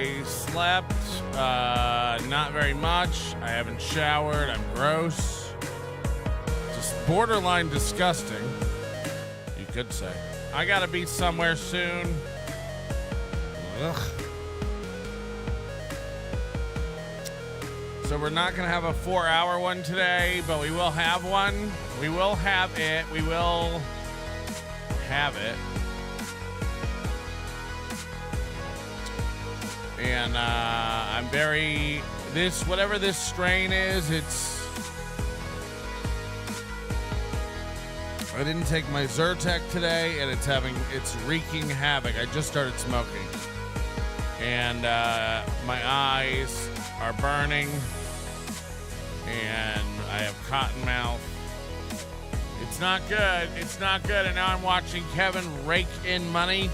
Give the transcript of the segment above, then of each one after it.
I slept not very much. I haven't showered. I'm gross. Just borderline disgusting, you could say. I gotta be somewhere soon. Ugh. So we're not gonna have a 4-hour one today, but we will have one. We will have it. We will have it. And I'm very, whatever this strain is, I didn't take my Zyrtec today, and it's wreaking havoc. I just started smoking. And my eyes are burning, and I have cotton mouth. It's not good. It's not good. And now I'm watching Kevin rake in money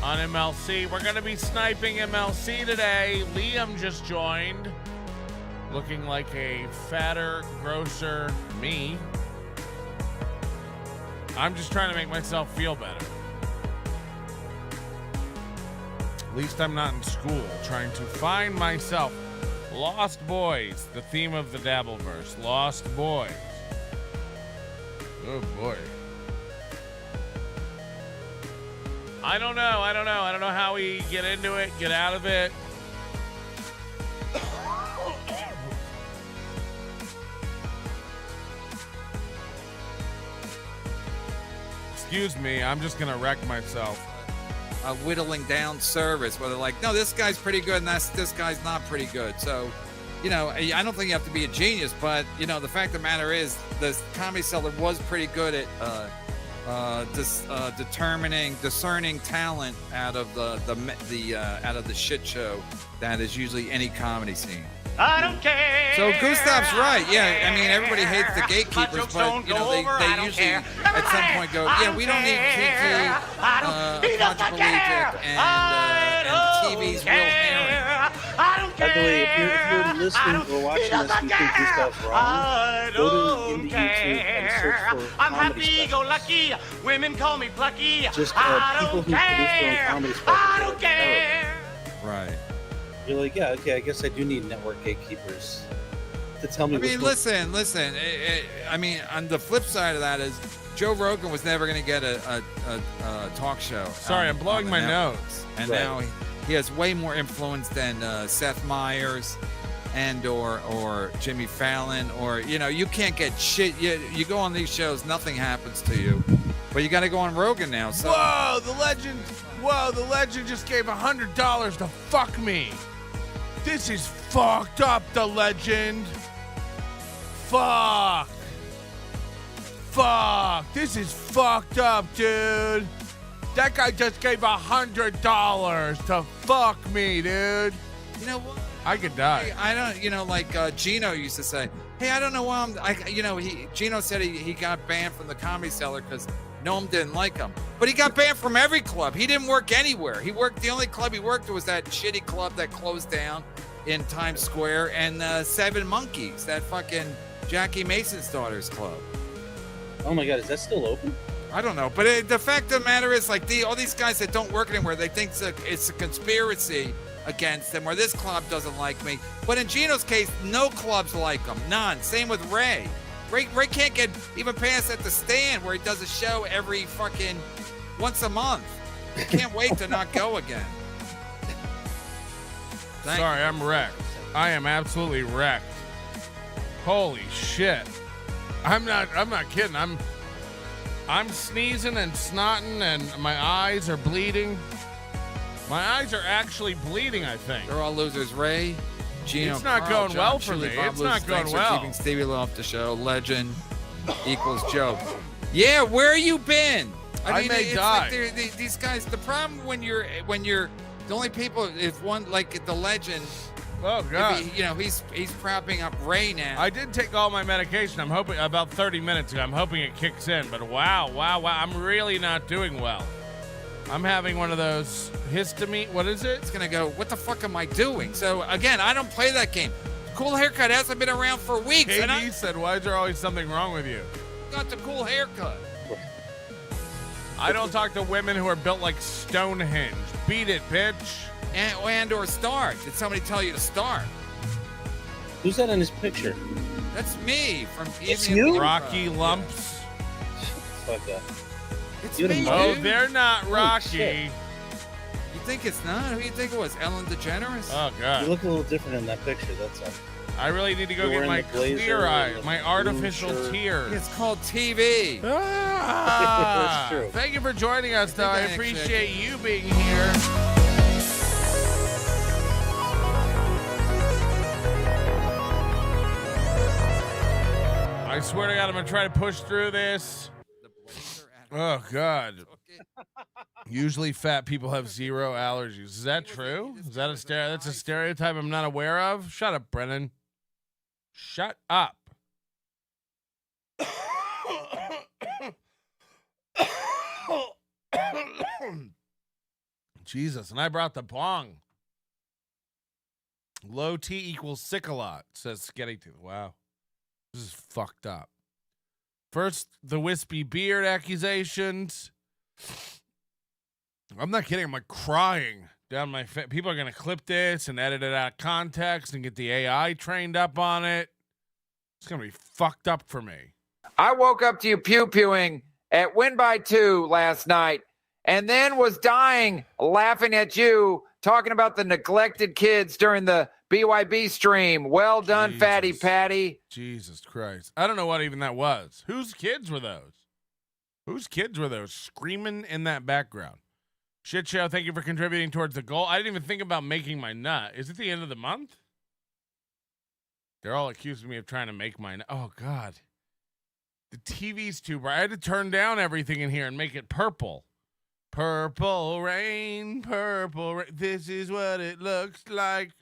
on MLC. We're going to be sniping MLC today. Liam just joined, looking like a fatter, grosser me. I'm just trying to make myself feel better. At least I'm not in school, trying to find myself. Lost Boys, the theme of the Dabbleverse. Lost Boys. Oh boy. I don't know. I don't know how we get into it, get out of it. Excuse me, I'm just gonna wreck myself. A whittling down service where they're like, no, this guy's pretty good and this guy's not pretty good. So, you know, I don't think you have to be a genius, but, you know, the fact of the matter is the Comedy Cellar was pretty good at discerning talent out of the shit show that is usually any comedy scene. I don't care. So Gustav's right. Yeah, I mean, everybody hates the gatekeepers, but, you know, they usually at some point go, yeah, we don't need Kiki, quadriplegic, and TV's real Aaron. I don't care. By the way, if you're listening or watching this and you think Gustav's wrong, go to into YouTube and search for I'm comedy happy, go specials. lucky. Women call me plucky. Just I people don't who produce their own care. comedy specials. I don't care. Right. You're like, yeah, okay, I guess I do need network gatekeepers to tell me. I mean, listen. I mean, on the flip side of that is Joe Rogan was never going to get a talk show. Sorry, I'm blowing my nose. And Right. now he has way more influence than Seth Meyers and or Jimmy Fallon, or, you know, you can't get shit. You go on these shows, nothing happens to you. But you got to go on Rogan now. So. Whoa, the legend just gave $100 to fuck me. This is fucked up, the legend. Fuck. This is fucked up, dude. That guy just gave $100 to fuck me, dude. You know what? I could die. I don't, you know, like Gino used to say, hey, I don't know why Gino said he got banned from the Comedy Cellar because Noam didn't like him. But he got banned from every club. He didn't work anywhere. The only club he worked was that shitty club that closed down in Times Square, and Seven Monkeys, that fucking Jackie Mason's daughter's club. Oh my God, is that still open? I don't know, but the fact of the matter is, like, all these guys that don't work anywhere, they think it's a conspiracy against them, or this club doesn't like me. But in Gino's case, no clubs like him, none. Same with Ray. Ray can't get even past at the Stand, where he does a show every fucking once a month. He can't wait to not go again. Sorry, I'm wrecked. I am absolutely wrecked. Holy shit. I'm not kidding. I'm sneezing and snotting, and my eyes are bleeding. My eyes are actually bleeding, I think. They're all losers. Ray, Gino, It's not Carl, going John, well for Chili, me. Bob It's Lutz, not going thanks well. for keeping Stevie Lou off the show. Legend equals Joe. Yeah, where you been? I mean, may it's die. like these guys. The problem when you're the only people, if one like the Legend. Oh God! He's propping up Ray now. I did take all my medication. I'm hoping about 30 minutes ago. I'm hoping it kicks in. But wow! I'm really not doing well. I'm having one of those histamine. What is it? It's gonna go. What the fuck am I doing? So again, I don't play that game. Cool haircut hasn't been around for weeks. KD said, "Why is there always something wrong with you?" Got the cool haircut. I don't talk to women who are built like Stonehenge. Beat it, bitch. And or start. Did somebody tell you to start? Who's that in his picture? That's me from It's Evening you? Rocky Lumps. Fuck that. It's You're the me, mother- Oh, dude. they're not Holy Rocky. shit. You think it's not? Who do you think it was? Ellen DeGeneres? Oh, You God. look a little different in that picture. That's all. I really need to go You're get wearing my the blazer clear eye, and the my blue artificial shirt. tears. It's called TV. Ah, That's true. Thank you for joining us, though. I Thanks, appreciate you being here. I swear to God, I'm going to try to push through this. The blazer and- Oh, God. Took it. Usually fat people have zero allergies. Is that true? Is that that's a stereotype I'm not aware of? Shut up, Brennan. Shut up. Jesus, and I brought the bong. Low T equals sick a lot, says Sketty Tooth. Wow. This is fucked up. First, the wispy beard accusations. I'm not kidding. I'm like crying down my face. People are going to clip this and edit it out of context and get the AI trained up on it. It's going to be fucked up for me. I woke up to you pew-pewing at Win by 2 last night and then was dying laughing at you talking about the neglected kids during the BYB stream. Well done, Jesus. Fatty Patty. Jesus Christ. I don't know what even that was. Whose kids were those? Whose kids were those screaming in that background? Shit show, thank you for contributing towards the goal. I didn't even think about making my nut. Is it the end of the month? They're all accusing me of trying to make my nut. Oh, God. The TV's too bright. I had to turn down everything in here and make it purple. Purple rain, purple rain. This is what it looks like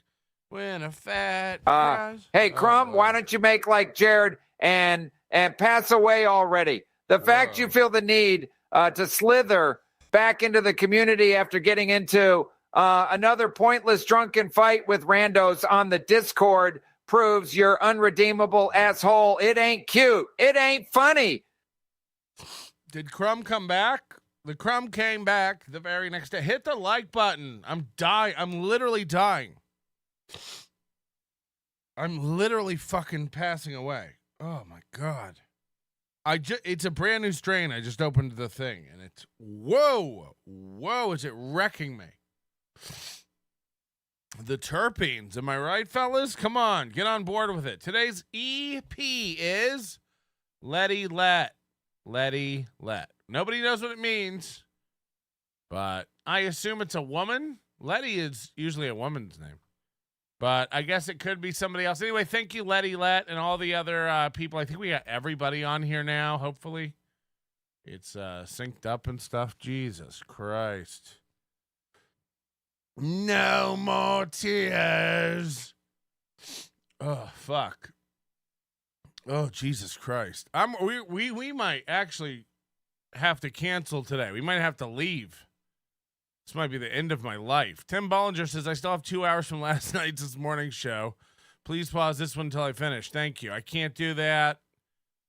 when a fat cries. Hey, Crumb, Oh, why don't you make like Jared and pass away already? The fact you feel the need to slither back into the community after getting into another pointless drunken fight with randos on the Discord proves you're unredeemable asshole. It ain't cute. It ain't funny. Did Crumb come back? The Crumb came back the very next day. Hit the like button. I'm dying. I'm literally dying. I'm literally fucking passing away. Oh my God. It's a brand new strain. I just opened the thing and it's whoa, is it wrecking me? The terpenes, am I right, fellas? Come on, get on board with it. Today's EP is Letty Let. Letty Let. Nobody knows what it means, but I assume it's a woman. Letty is usually a woman's name, but I guess it could be somebody else. Anyway, thank you, Letty Let, and all the other people. I think we got everybody on here now, hopefully. It's synced up and stuff. Jesus Christ. No more tears. Oh, fuck. Oh, Jesus Christ. We might actually have to cancel today. We might have to leave. This might be the end of my life. Tim Bollinger says, I still have 2 hours from last night's morning show. Please pause this one until I finish. Thank you. I can't do that.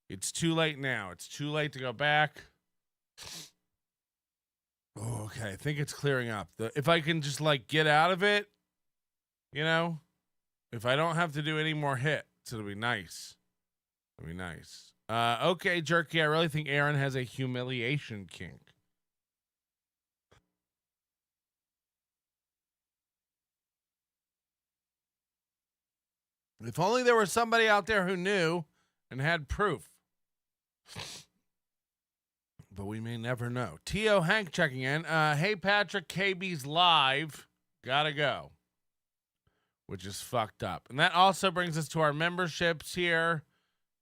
It's too late now. It's too late to go back. Oh, okay. I think it's clearing up. If I can just like get out of it, you know, if I don't have to do any more hits, it'll be nice. It'll be nice. Okay, Jerky. I really think Aaron has a humiliation kink. If only there was somebody out there who knew and had proof. But we may never know. T.O. Hank checking in. Hey, Patrick, KB's live. Gotta go. Which is fucked up. And that also brings us to our memberships here.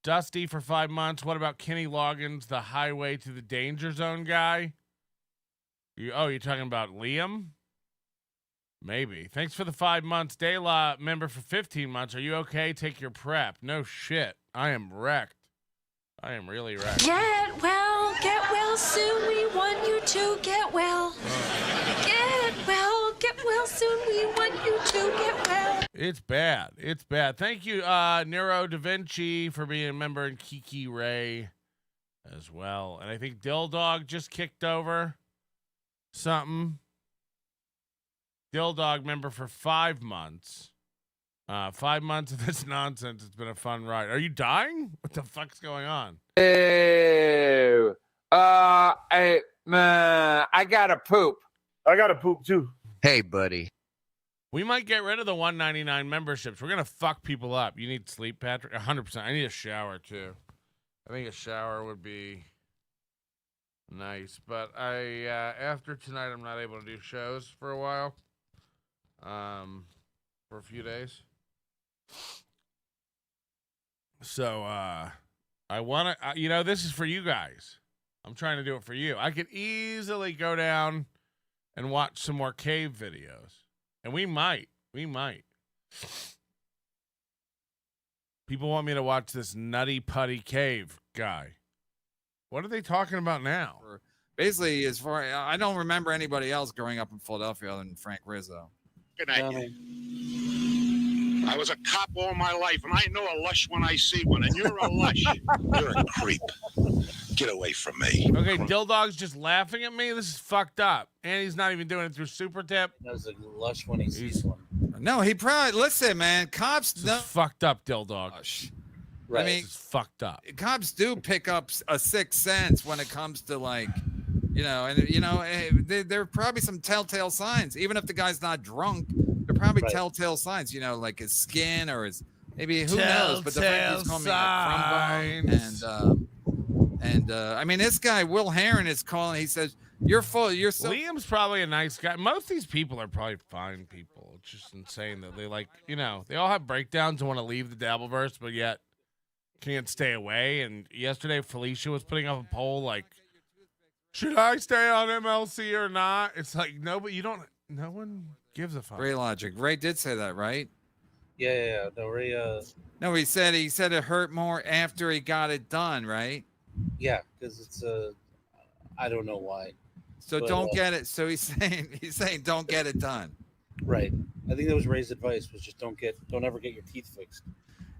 Dusty for 5 months. What about Kenny Loggins, the highway to the danger zone guy? You're talking about Liam? Maybe. Thanks for the 5 months. Dayla member for 15 months. Are you okay? Take your prep. No shit. I am wrecked. I am really wrecked. Get well soon. We want you to get well. Get well soon. We want you to get well. It's bad. It's bad. Thank you, Nero Da Vinci, for being a member, and Kiki Ray as well. And I think Dill Dog just kicked over something. Dill Dog member for 5 months. 5 months of this nonsense. It's been a fun ride. Are you dying? What the fuck's going on? Ew. I gotta poop. I got to poop too. Hey, buddy. We might get rid of the $1.99 memberships. We're gonna fuck people up. You need sleep, Patrick? 100%. I need a shower too. I think a shower would be nice. But after tonight, I'm not able to do shows for a while. For a few days. So I want to, this is for you guys. I'm trying to do it for you. I could easily go down and watch some more cave videos. And we might. People want me to watch this nutty putty cave guy. What are they talking about now? Basically, as far I don't remember anybody else growing up in Philadelphia other than Frank Rizzo. Good night. I was a cop all my life, and I know a lush when I see one, and you're a lush. You're a creep. Get away from me. Okay, Dill Dog's just laughing at me. This is fucked up. And he's not even doing it through Super Tip. That's a lush when he sees one. No, he probably listen, man. Cops This is fucked up, Dill Dog. Right. I mean, This is fucked up. cops do pick up a sixth sense when it comes to there are probably some telltale signs. Even if the guy's not drunk, there are probably telltale signs. Like his skin or his maybe who knows. But the fact he's calling me a crumb bum and I mean this guy Will Heron is calling. He says you're full. You're so. Liam's probably a nice guy. Most of these people are probably fine people. It's just insane that they they all have breakdowns and want to leave the Dabbleverse, but yet can't stay away. And yesterday Felicia was putting up a poll like, should I stay on MLC or not? It's like, no, but no one gives a fuck. Ray Logic. Ray did say that, right? Yeah. No, Ray. No, he said it hurt more after he got it done, right? Yeah, because it's I don't know why. So don't get it. So he's saying don't get it done. Right. I think that was Ray's advice was just don't ever get your teeth fixed.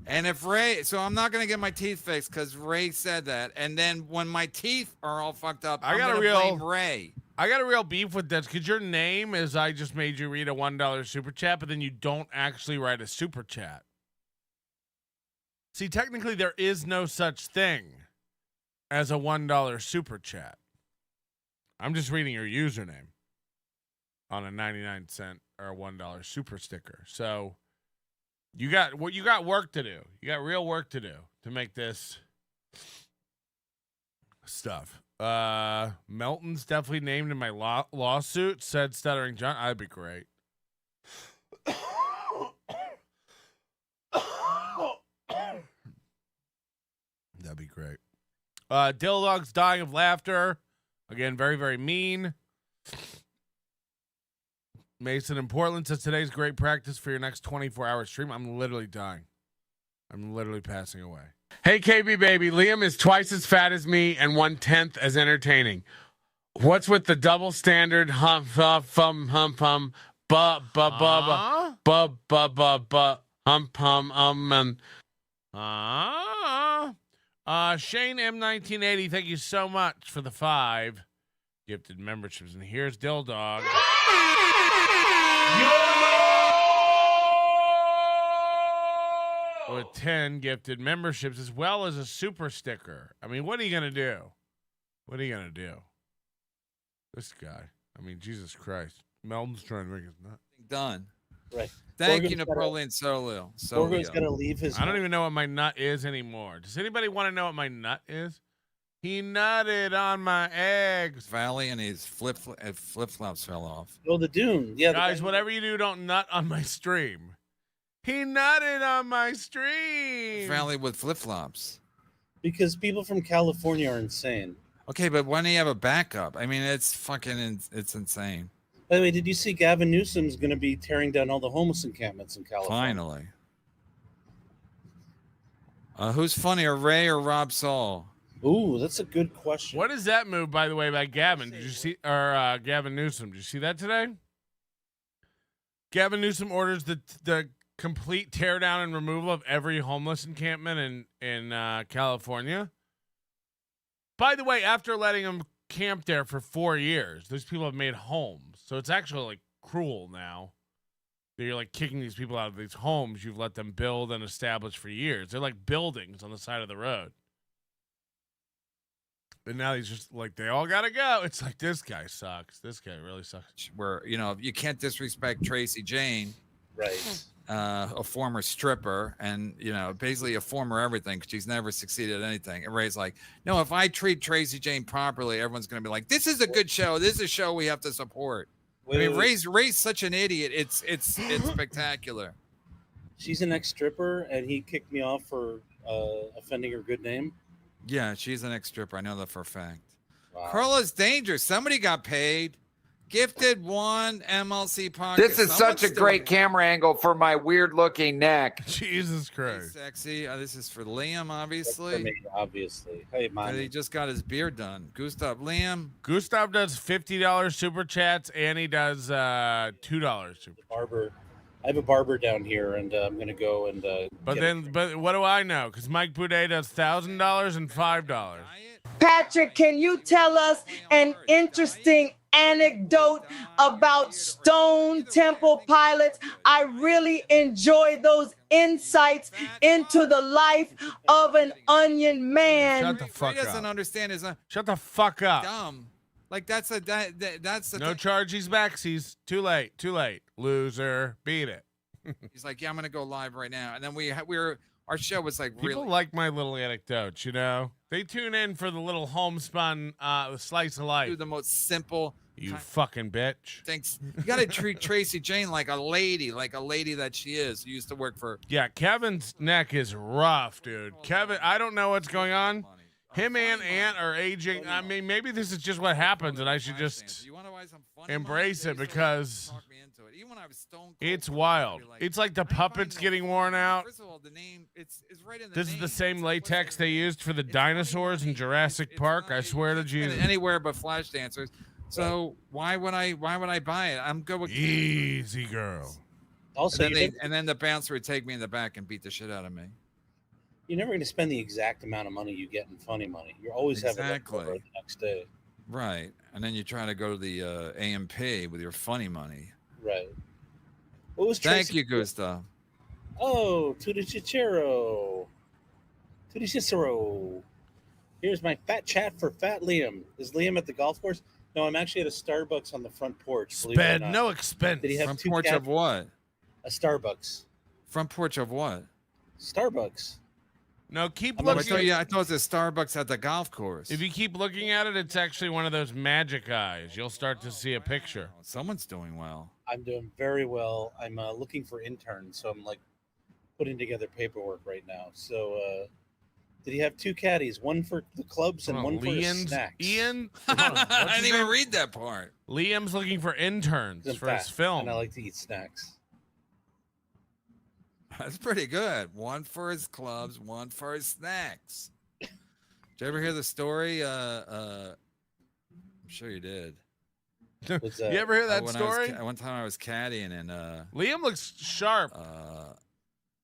And if Ray, so I'm not gonna get my teeth fixed because Ray said that. And then when my teeth are all fucked up, I'm gonna blame Ray. I got a real beef with this because your name is I just made you read a $1 super chat, but then you don't actually write a super chat. See, technically there is no such thing as a $1 super chat. I'm just reading your username on a 99-cent or a $1 super sticker. So you got work to do. You got real work to do to make this stuff. Melton's definitely named in my lawsuit, said Stuttering John. I'd be great. That'd be great. Dill Dog's dying of laughter. Again, very, very mean. Mason in Portland says today's great practice for your next 24-hour stream. I'm literally dying. I'm literally passing away. Hey, KB baby, Liam is twice as fat as me and 1/10 as entertaining. What's with the double standard hum hum hum hum hum ba ba ba ba ba ba ba hum hum and Shane M1980, thank you so much for the 5 gifted memberships. And here's Dill Dog. With 10 gifted memberships as well as a super sticker. I mean, what are you going to do? What are you going to do? This guy. I mean, Jesus Christ. Melton's trying to make his nut. Done. Right. Thank you, Napoleon Solo. Borgo's going to leave his. I don't even know what my nut is anymore. Does anybody want to know what my nut is? He nutted on my eggs. Valley and his flip-flops fell off. Oh, the dune. Yeah. Guys, whatever you do, don't nut on my stream. He nutted on my stream. Valley with flip-flops. Because people from California are insane. Okay, but when do you have a backup? I mean, it's fucking, it's insane. By the way, did you see Gavin Newsom's going to be tearing down all the homeless encampments in California? Finally. Who's funnier, Ray or Rob Saul? Ooh, that's a good question. What is that move, by the way, by Gavin? Did you see, or Gavin Newsom? Did you see that today? Gavin Newsom orders the complete teardown and removal of every homeless encampment in California. By the way, after letting them camp there for 4 years, those people have made homes. So it's actually like cruel now that you're like kicking these people out of these homes you've let them build and establish for years. They're like buildings on the side of the road. And now he's just like, they all gotta go. It's like, this guy sucks. This guy really sucks. Where, you know, you can't disrespect Tracy Jane, Right. a former stripper, and, you know, basically a former everything, because she's never succeeded at anything. Everybody's like, no, if I treat Tracy Jane properly, everyone's going to be like, this is a good show. This is a show we have to support. I mean, Ray's such an idiot. It's spectacular. She's an ex-stripper, and he kicked me off for offending her good name. Yeah, she's an ex-stripper. I know that for a fact. Wow. Carla's dangerous. Somebody got paid. Gifted one MLC podcast. This is such a great camera angle for my weird-looking neck. Jesus Hey, Christ. sexy. This is for Liam, That's obviously. for me, obviously. Hey, And man. he just got his beard done. Gustav, Liam. Gustav does $50 super chats, and he does $2 super chats. Barber. I have a barber down here, and I'm gonna go and. But what do I know? Because Mike Boudet does $1,000 and $5. Patrick, can you tell us an interesting anecdote about Stone Temple Pilots? I really enjoy those insights into the life of an onion man. Shut the fuck Ray doesn't up. understand. Is Shut the fuck up. dumb. Like that's the No thing. charge, he's back. He's too late. Too late. Loser. Beat it. He's like, yeah, I'm gonna go live right now. And then our show was like People really like my little anecdotes, you know? They tune in for the little homespun slice of life. do the most simple You fucking bitch. things. You gotta treat Tracy Jane like a lady that she is. Who used to work for Yeah, Kevin's neck is rough, dude. Kevin, I don't know what's going on. Him and Ant are aging. I mean, maybe this is just what happens, and I should just embrace it because it's wild. It's like the puppets getting worn out. First of all, the name, it's right in the This is name. the same It's like, what's latex the- they used for the dinosaurs in Jurassic Park. I swear to it's Jesus. anywhere but Flash Dancers. So why would I buy it? I'm good with Easy, girl. Also, and then the bouncer would take me in the back and beat the shit out of me. you're never going to spend the exact amount of money you get in funny money. You're always having Exactly. leftover the next day. Right. And then you try to go to the AMP with your funny money. Right. What was Thank Tracy? you, Gustav. Oh, Tutti Cicero. Tutti Cicero. Here's my fat chat for Fat Liam. Is Liam at the golf course? No, I'm actually at a Starbucks on the front porch. believe it or Sped not. no expense. Did he have Front two porch cats? of what? A Starbucks. Front porch of what? Starbucks. No, keep I'm I looking. thought it was a Starbucks at the golf course. If you keep looking at it, it's actually one of those magic eyes. You'll start to see a picture. Someone's doing well. I'm doing very well. I'm looking for interns, so I'm like putting together paperwork right now. So, did he have two caddies? One for the clubs and one for his snacks. Ian. hold on, what's I his didn't even name? read that part. Liam's looking for interns I'm for fat, his film. and I like to eat snacks. That's pretty good. One for his clubs, one for his snacks. Did you ever hear the story? I'm sure you did. Was, You ever hear that When story? one time I was caddying and Liam looks sharp.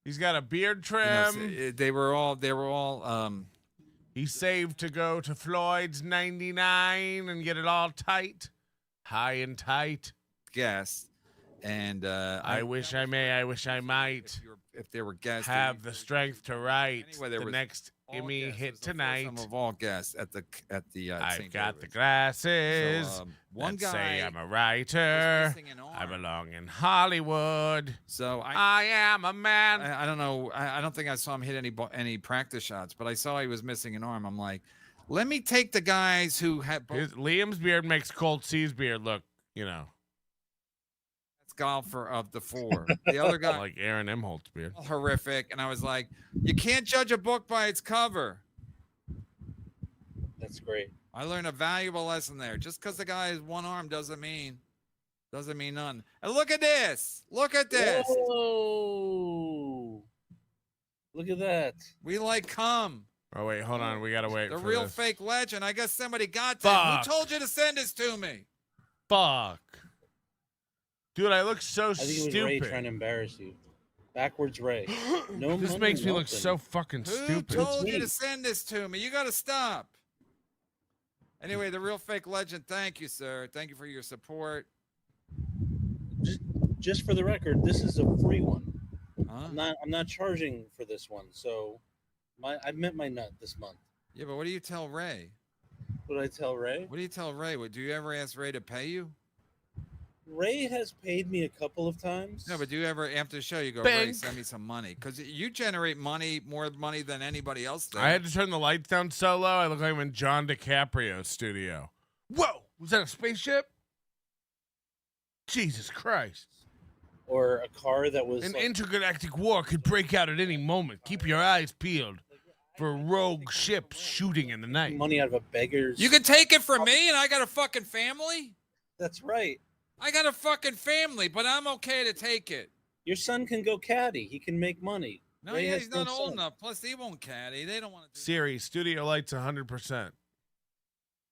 He's got a beard trim. they were all He saved to go to Floyd's 99 and get it all tight, high and tight. guests. And I wish I may, I wish I might if they were guests, have the strength to write Anyway, there the was next all Emmy guests. It hit was the first tonight. time of all guests at the I've St. got the David's. glasses. So, one that guy say I'm a was writer. missing an I arm. belong in Hollywood. So I am a man. I don't know. I don't think I saw him hit any practice shots, but I saw he was missing an arm. I'm like, let me take the guys who had both Liam's beard makes Colt C's beard look, you know, golfer of the four. The other guy like Aaron Imholt's beard. horrific, and I was like, you can't judge a book by its cover. That's great. I learned a valuable lesson there. Just because the guy has one arm doesn't mean none. And look at this. Look at this. Whoa! Look at that. We like cum. Oh wait, hold on. We gotta wait The for real this. fake legend. I guess somebody got that. Fuck. Who told you to send this to me? Fuck. Dude, I look so I think it was Ray stupid. trying to embarrass you. Backwards Ray. No, This money, makes me look nothing. so fucking Who stupid. told you me. to send this to me? You got to stop. Anyway, the real fake legend. Thank you, sir. Thank you for your support. Just for the record, this is a free one. Huh? I'm not charging for this one. So I met my nut this month. Yeah, but what do you tell Ray? What did I tell Ray? What do you tell Ray? Do you ever ask Ray to pay you? Ray has paid me a couple of times. No, but do you ever, after the show, you go, Bank. Ray, send me some money? Because you generate more money than anybody else does. I had to turn the lights down so low. I look like I'm in John DiCaprio's studio. Whoa! Was that a spaceship? Jesus Christ. Or a car that was An intergalactic war could break out at any moment. Keep your eyes peeled for a rogue ship shooting in the night. money out of a beggar's. You can take it from me, and I got a fucking family? That's right. I got a fucking family, but I'm okay to take it. Your son can go caddy. He can make money. No, Ray yeah, has he's not no old son. enough. Plus, he won't caddy. They don't want to do Siri, studio lights 100%.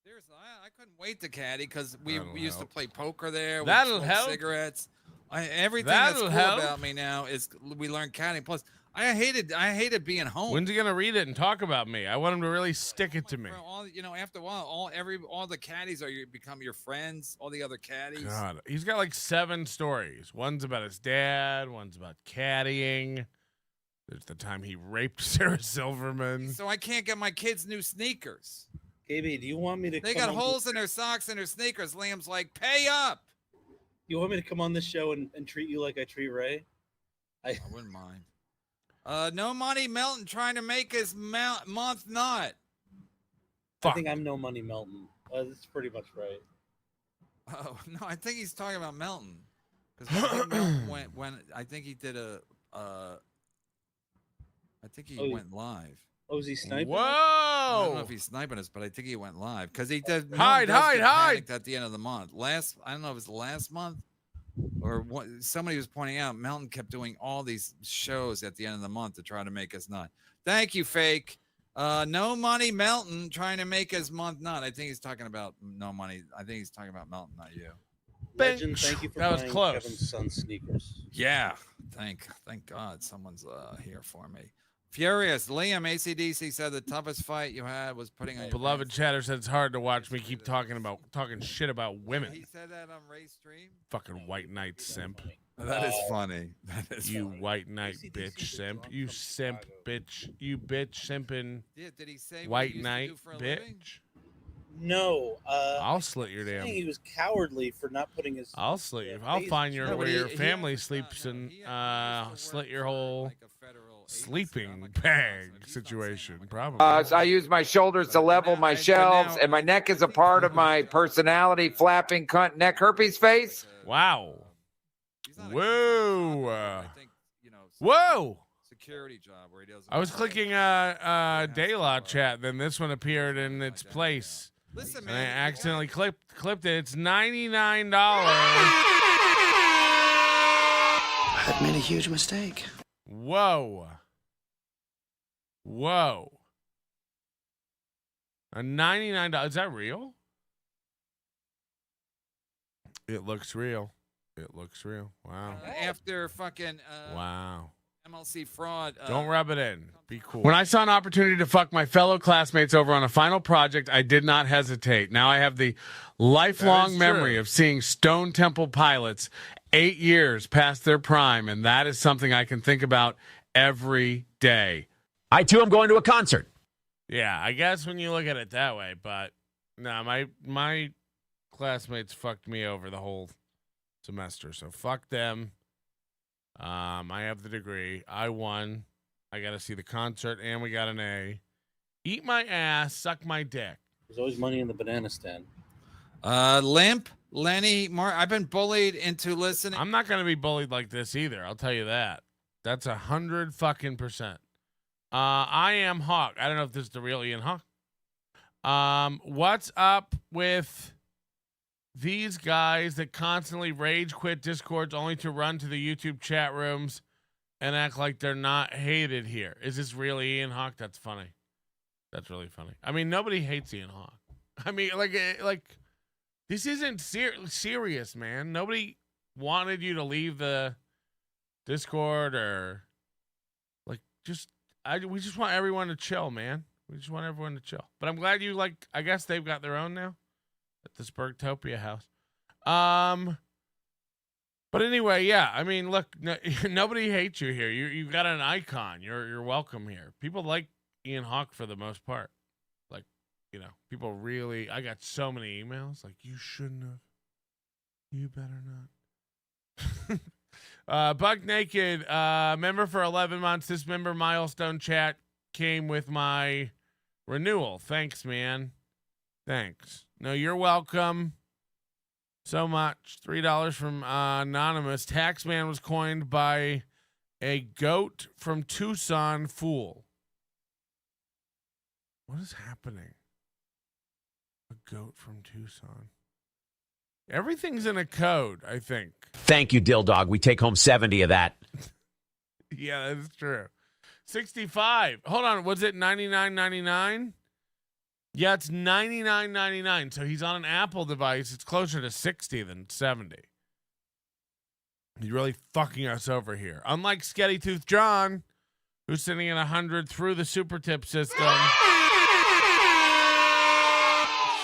Seriously, I couldn't wait to caddy because we That'll used to help. play poker there. We'd That'll smoke help. Cigarettes. Everything That'll that's cool help. about me now is we learned caddy. Plus, I hated being home. When's he gonna read it and talk about me? I want him to really stick it to me. For all, after a while, all the caddies become your friends. All the other caddies. God, he's got like 7 stories. One's about his dad. One's about caddying. There's the time he raped Sarah Silverman. So I can't get my kids new sneakers. KB, do you want me to? They come got on holes in their socks and their sneakers. Liam's like, pay up. You want me to come on this show and treat you like I treat Ray? I wouldn't mind. No money, Melton trying to make his month nut. I think I'm No Money Melton. That's pretty much right. Oh no, I think he's talking about Melton. Because Melton when I think he did I think he went live. Oh, is he sniping? Whoa! I don't know if he's sniping us, but I think he went live because he did. Hide. At the end of the month. I don't know if it was last month or what. Somebody was pointing out Melton kept doing all these shows at the end of the month to try to make us nut. Thank you, fake. No money, Melton trying to make his month nut. I think he's talking about no money. I think he's talking about Melton, not you. Legend, thank you for That was buying close. Kevin's son's sneakers. Yeah, thank God someone's here for me. Furious. Liam, ACDC said the toughest fight you had was putting on your Beloved pants. chatter said it's hard to watch me keep talking shit about He women. said that on Ray's stream. Fucking white knight simp. That is funny. That is You funny. white knight bitch simp. You simp bitch. You bitch simping Yeah, did he say what white he used to knight do for a living? bitch. No. I'll slit your saying damn. he was cowardly for not putting his. I'll slit you. I'll face- find your No, but where your he family has to sleeps stop. No, and he used to slit work your for, whole like, a federal agency. sleeping I'm like, bag he's not situation. saying Probably. So I use my shoulders to level my shelves, and my neck is a part of my personality. Flapping cunt neck herpes face. Wow. He's not a- Whoa. I think, Whoa. security job where he doesn't. I was clicking Daylaw chat, then this one appeared in its place. Listen, And I man. accidentally clipped it. It's $99. I've made a huge mistake. Whoa. A $99. Is that real? It looks real. Wow. After fucking Wow. MLC fraud. Don't rub it in. Be cool. When I saw an opportunity to fuck my fellow classmates over on a final project, I did not hesitate. Now I have the lifelong memory of seeing Stone Temple Pilots 8 years past their prime, and that is something I can think about every day. I, too, am going to a concert. Yeah, I guess when you look at it that way, but no, my classmates fucked me over the whole semester, so fuck them. I have the degree. I won. I got to see the concert, and we got an A. Eat my ass, suck my dick. There's always money in the banana stand. Limp, Lenny, Mark. I've been bullied into listening. I'm not going to be bullied like this either. I'll tell you that. That's 100%. I am Hawk. I don't know if this is the real Ian Hawk. What's up with these guys that constantly rage quit Discords only to run to the YouTube chat rooms and act like they're not hated here? Is this really Ian Hawk? That's funny. That's really funny. I mean, nobody hates Ian Hawk. I mean, like this isn't serious, man. Nobody wanted you to leave the Discord or like we just want everyone to chill, man. We just want everyone to chill. But I'm glad you like. I guess they've got their own now at this Bergtopia house. But anyway, yeah. I mean, look, nobody hates you here. You got an icon. You're welcome here. People like Ian Hawke for the most part. Like, people really. I got so many emails. Like, you shouldn't have. You better not. Buck Naked, member for 11 months. This member milestone chat came with my renewal. Thanks, man. Thanks. No, you're welcome so much. $3 from Anonymous. Taxman was coined by a goat from Tucson fool. What is happening? A goat from Tucson. Everything's in a code, I think. Thank you, Dill Dog. We take home 70 of that. Yeah, that's true. 65. Hold on. Was it $99.99? Yeah, it's $99.99. So he's on an Apple device. It's closer to 60 than 70. He's really fucking us over here. Unlike Sketty Tooth John, who's sitting at 100 through the super tip system.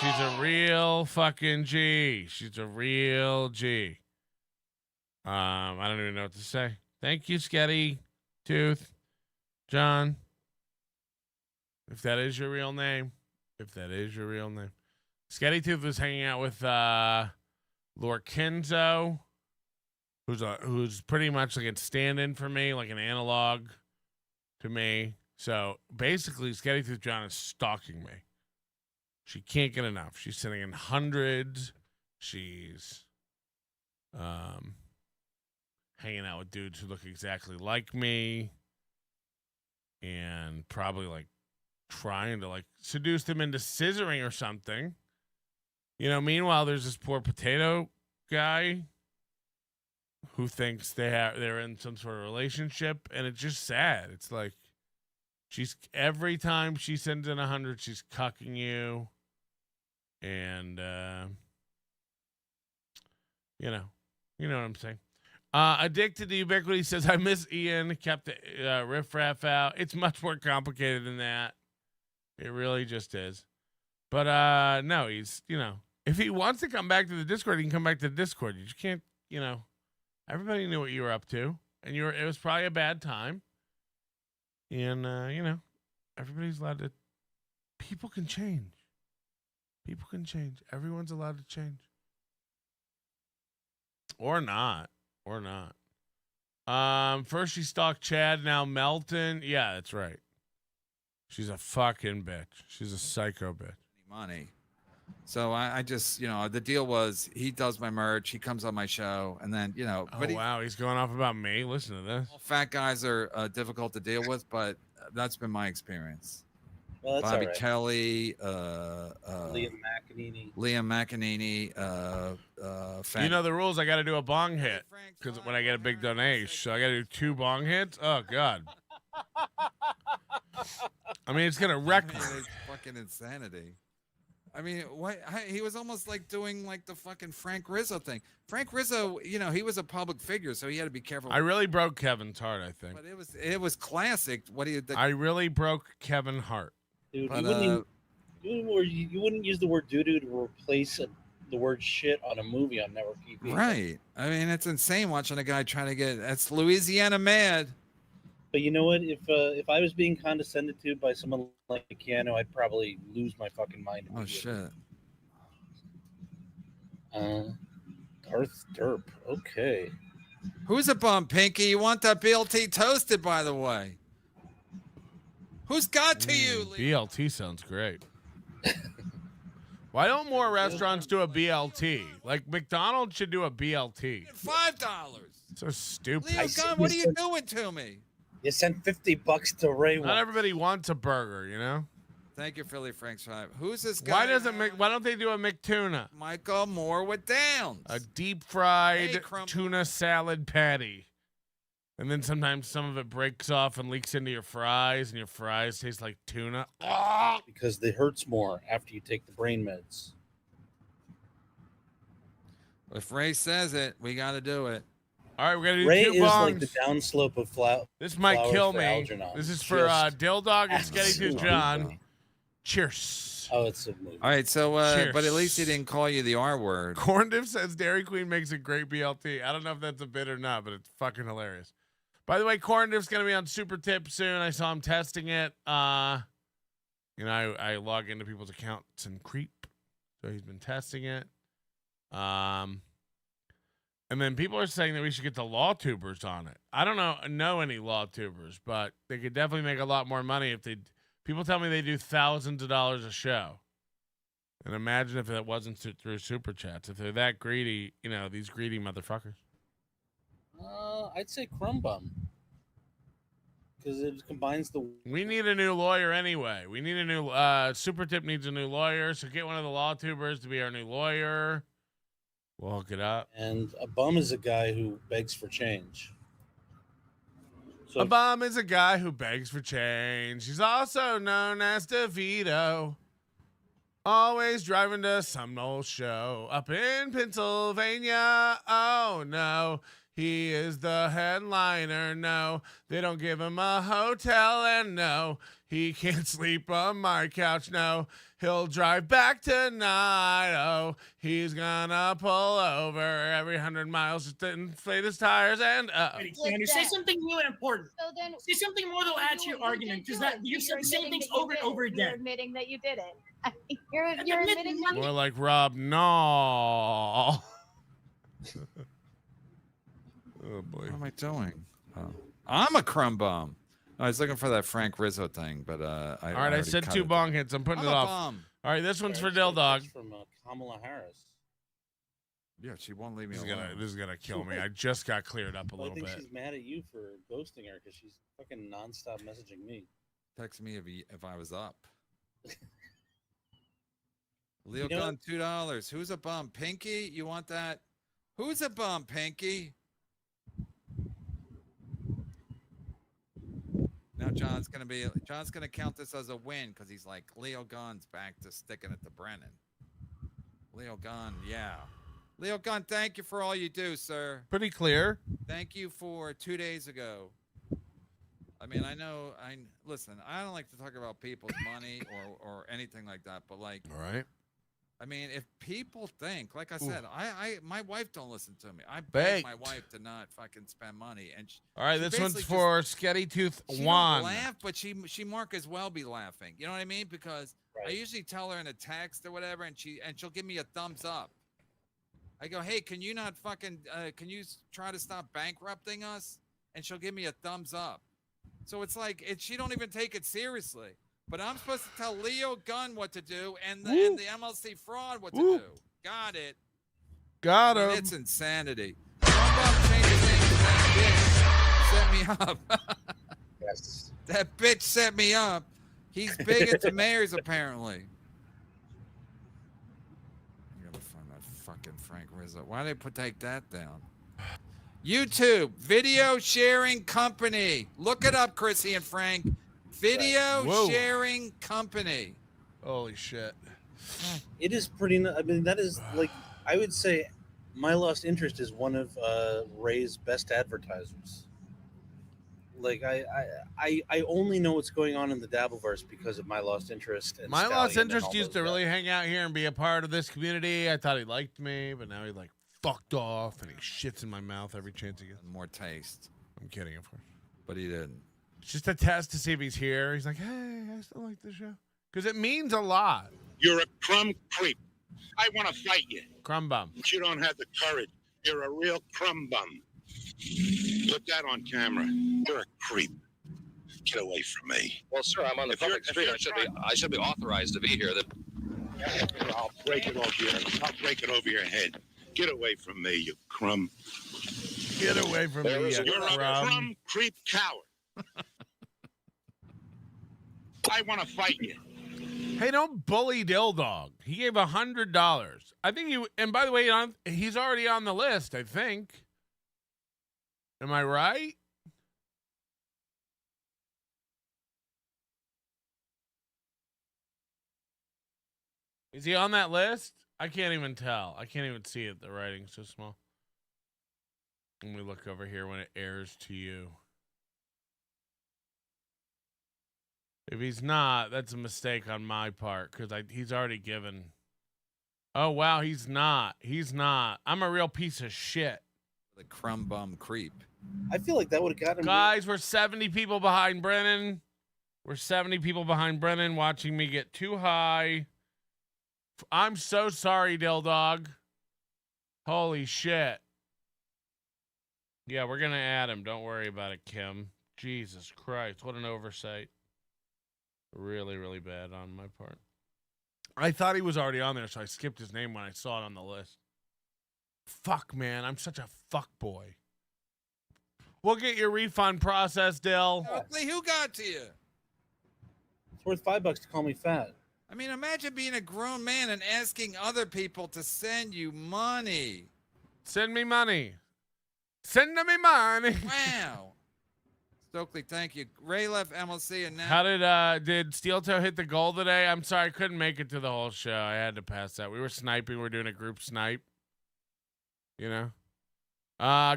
She's a real fucking G. She's a real G. I don't even know what to say. Thank you, Sketty Tooth John. If that is your real name. Sketty Tooth was hanging out with Lorkenzo, who's pretty much like a stand-in for me, like an analog to me. So basically, Sketty Tooth John is stalking me. She can't get enough. She's sitting in hundreds. She's hanging out with dudes who look exactly like me and probably like trying to like seduce them into scissoring or something. Meanwhile, there's this poor potato guy who thinks they're in some sort of relationship, and it's just sad. It's like every time she sends in 100, she's cucking you. And, you know what I'm saying. Addicted to Ubiquity says, I miss Ian, kept the riffraff out. It's much more complicated than that. It really just is. But, no, he's, if he wants to come back to the Discord, he can come back to the Discord. You just can't, everybody knew what you were up to. And it was probably a bad time. And, everybody's allowed to, people can change. People can change. Everyone's allowed to change. Or not. First she stalked Chad, now Melton. Yeah, that's right. She's a fucking bitch. She's a psycho bitch. Money. So I just, the deal was he does my merch, he comes on my show, and then, wow, he's going off about me. Listen to this. Fat guys are difficult to deal with, but that's been my experience. Well, that's Bobby all right. Kelly, Liam McEnany, You know the rules. I got to do a bong hit because when I get a big donation, so I got to do 2 bong hits. Oh God! I mean, it's gonna wreck me. It's fucking insanity. I mean, he was almost like doing like the fucking Frank Rizzo thing. Frank Rizzo, he was a public figure, so he had to be careful. I really broke Kevin's heart, I think. But it was classic. I really broke Kevin's heart. Dude, but, you wouldn't use the word doo-doo to replace the word shit on a movie on network TV. Right. I mean, it's insane watching a guy trying to that's Louisiana mad. But you know what? If I was being condescended to by someone like Keanu, I'd probably lose my fucking mind. Oh shit. Darth Derp. Okay. Who's a bum, Pinky? You want that BLT toasted, by the way? Who's got to you, Lee? BLT sounds great. Why don't more restaurants do a BLT? Like McDonald's should do a BLT. $5. So stupid. Leo Gunn, what are you doing to me? You sent $50 to Ray. Not everybody wants a burger, Thank you, Philly Frank's 5. Who's this guy? Why don't they do a McTuna? Michael Moore with Downs. A deep fried tuna salad patty. And then sometimes some of it breaks off and leaks into your fries, and your fries taste like tuna. Because it hurts more after you take the brain meds. If Ray says it, we got to do it. All right, we're going to do Ray 2 is bongs. like the downslope of This might kill me. Algernon. This is for Dill Dog and Sketty Tooth John. Cheers. Oh, it's a movie. All right, so but at least he Cheers. didn't call you the R word. Corndiff says Dairy Queen makes a great BLT. I don't know if that's a bit or not, but it's fucking hilarious. By the way, Corndiff's gonna be on Super Tip soon. I saw him testing it. I log into people's accounts and creep, so he's been testing it. And then people are saying that we should get the law tubers on it. I don't know any law tubers, but they could definitely make a lot more money if they. People tell me they do thousands of dollars a show. And imagine if it wasn't through Super Chats. If they're that greedy, these greedy motherfuckers. I'd say Crumb Bum. Because it combines the... We need a new lawyer anyway. We need a new... Super Tip needs a new lawyer, so get one of the law tubers to be our new lawyer. We'll hook it up. And a bum is a guy who begs for change. So a bum is a guy who begs for change. He's also known as DeVito. Always driving to some old show up in Pennsylvania. Oh, no. He is the headliner. No, they don't give him a hotel. And no, he can't sleep on my couch. No, he'll drive back tonight. Oh, he's gonna pull over every 100 miles just to inflate his tires. And Xander, say something new and important. So then, say something more that'll add to your argument, because that you've said the same things over and over again. You're admitting that you did it. You're admitting that more like Rob. No. Oh boy. What am I doing? Oh. I'm a crumb bum. I was looking for that Frank Rizzo thing, but all right, I said 2 bong hits. I'm putting I'm it a off. bum. All right, this one's for Dill Dog. From Kamala Harris. Yeah, she won't leave me This alone. is gonna kill me. I just got cleared up a little I think bit. she's mad at you for ghosting her because she's fucking nonstop messaging me. Text me if I was up. Leo Gunn, $2. Who's a bum? Pinky? You want that? Who's a bum, Pinky? Now John's gonna count this as a win because he's like, Leo Gunn's back to sticking it to Brennan. Leo Gunn, yeah. Leo Gunn, thank you for all you do, sir. Pretty clear. Thank you for 2 days ago. I mean, listen, I don't like to talk about people's money or anything like that, but like, all right. I mean, if people think, like I said, my wife don't listen to me. I beg my wife to not fucking spend money. And all right, this one's for Sketty Tooth Juan. She don't laugh, but she mark as well be laughing. You know what I mean? Because I usually tell her in a text or whatever, and she'll give me a thumbs up. I go, hey, can you not fucking can you try to stop bankrupting us? And she'll give me a thumbs up. So it's like she don't even take it seriously. But I'm supposed to tell Leo Gunn what to do and the MLC fraud what to do. Got it. Got him. It's insanity. Set me up. Yes. That bitch set me up. He's big into mayors, apparently. I gotta find that fucking Frank Rizzo. Why did they take that down? YouTube, video sharing company. Look it up, Chrissy and Frank. Video sharing company. Holy shit. It is pretty. I mean, that is like, I would say My Lost Interest is one of Ray's best advertisers. Like, I only know what's going on in the Dabbleverse because of My Lost Interest. And My Lost Stallion Interest used to really hang out here and be a part of this community. I thought he liked me, but now he like fucked off and he shits in my mouth every chance he gets. More taste. I'm kidding, of course. But he didn't. It's just a test to see if he's here. He's like, hey, I still like the show. Because it means a lot. You're a crumb creep. I want to fight you. Crumb bum. But you don't have the courage. You're a real crumb bum. Put that on camera. You're a creep. Get away from me. Well, sir, I'm on the public street. I should be authorized to be here. I'll break it over your head. I'll break it over your head. Get away from me, you crumb. Get away from me, you You're a crumb creep coward. I want to fight you. Hey, don't bully Dill Dog. He gave $100. I think he, and by the way, he's already on the list, I think. Am I right? Is he on that list? I can't even tell. I can't even see it. The writing's so small. Let me look over here when it airs to you. If he's not, that's a mistake on my part because he's already given. Oh, wow, he's not. He's not. I'm a real piece of shit. The crumb bum creep. I feel like that would have got him. Guys, we're 70 people behind Brennan. We're 70 people behind Brennan watching me get too high. I'm so sorry, Dill Dog. Holy shit. Yeah, we're going to add him. Don't worry about it, Kim. Jesus Christ. What an oversight. Really, really bad on my part. I thought he was already on there, so I skipped his name when I saw it on the list. Fuck, man. I'm such a fuck boy. We'll get your refund process, Dill. Oakley, who got to you? It's worth $5 to call me fat. I mean, imagine being a grown man and asking other people to send you money. Send me money. Send me money. Wow. Stokely, thank you. Ray left MLC and now. How did Steel Toe hit the goal today? I'm sorry, I couldn't make it to the whole show. I had to pass out. We were sniping. We were doing a group snipe. You know?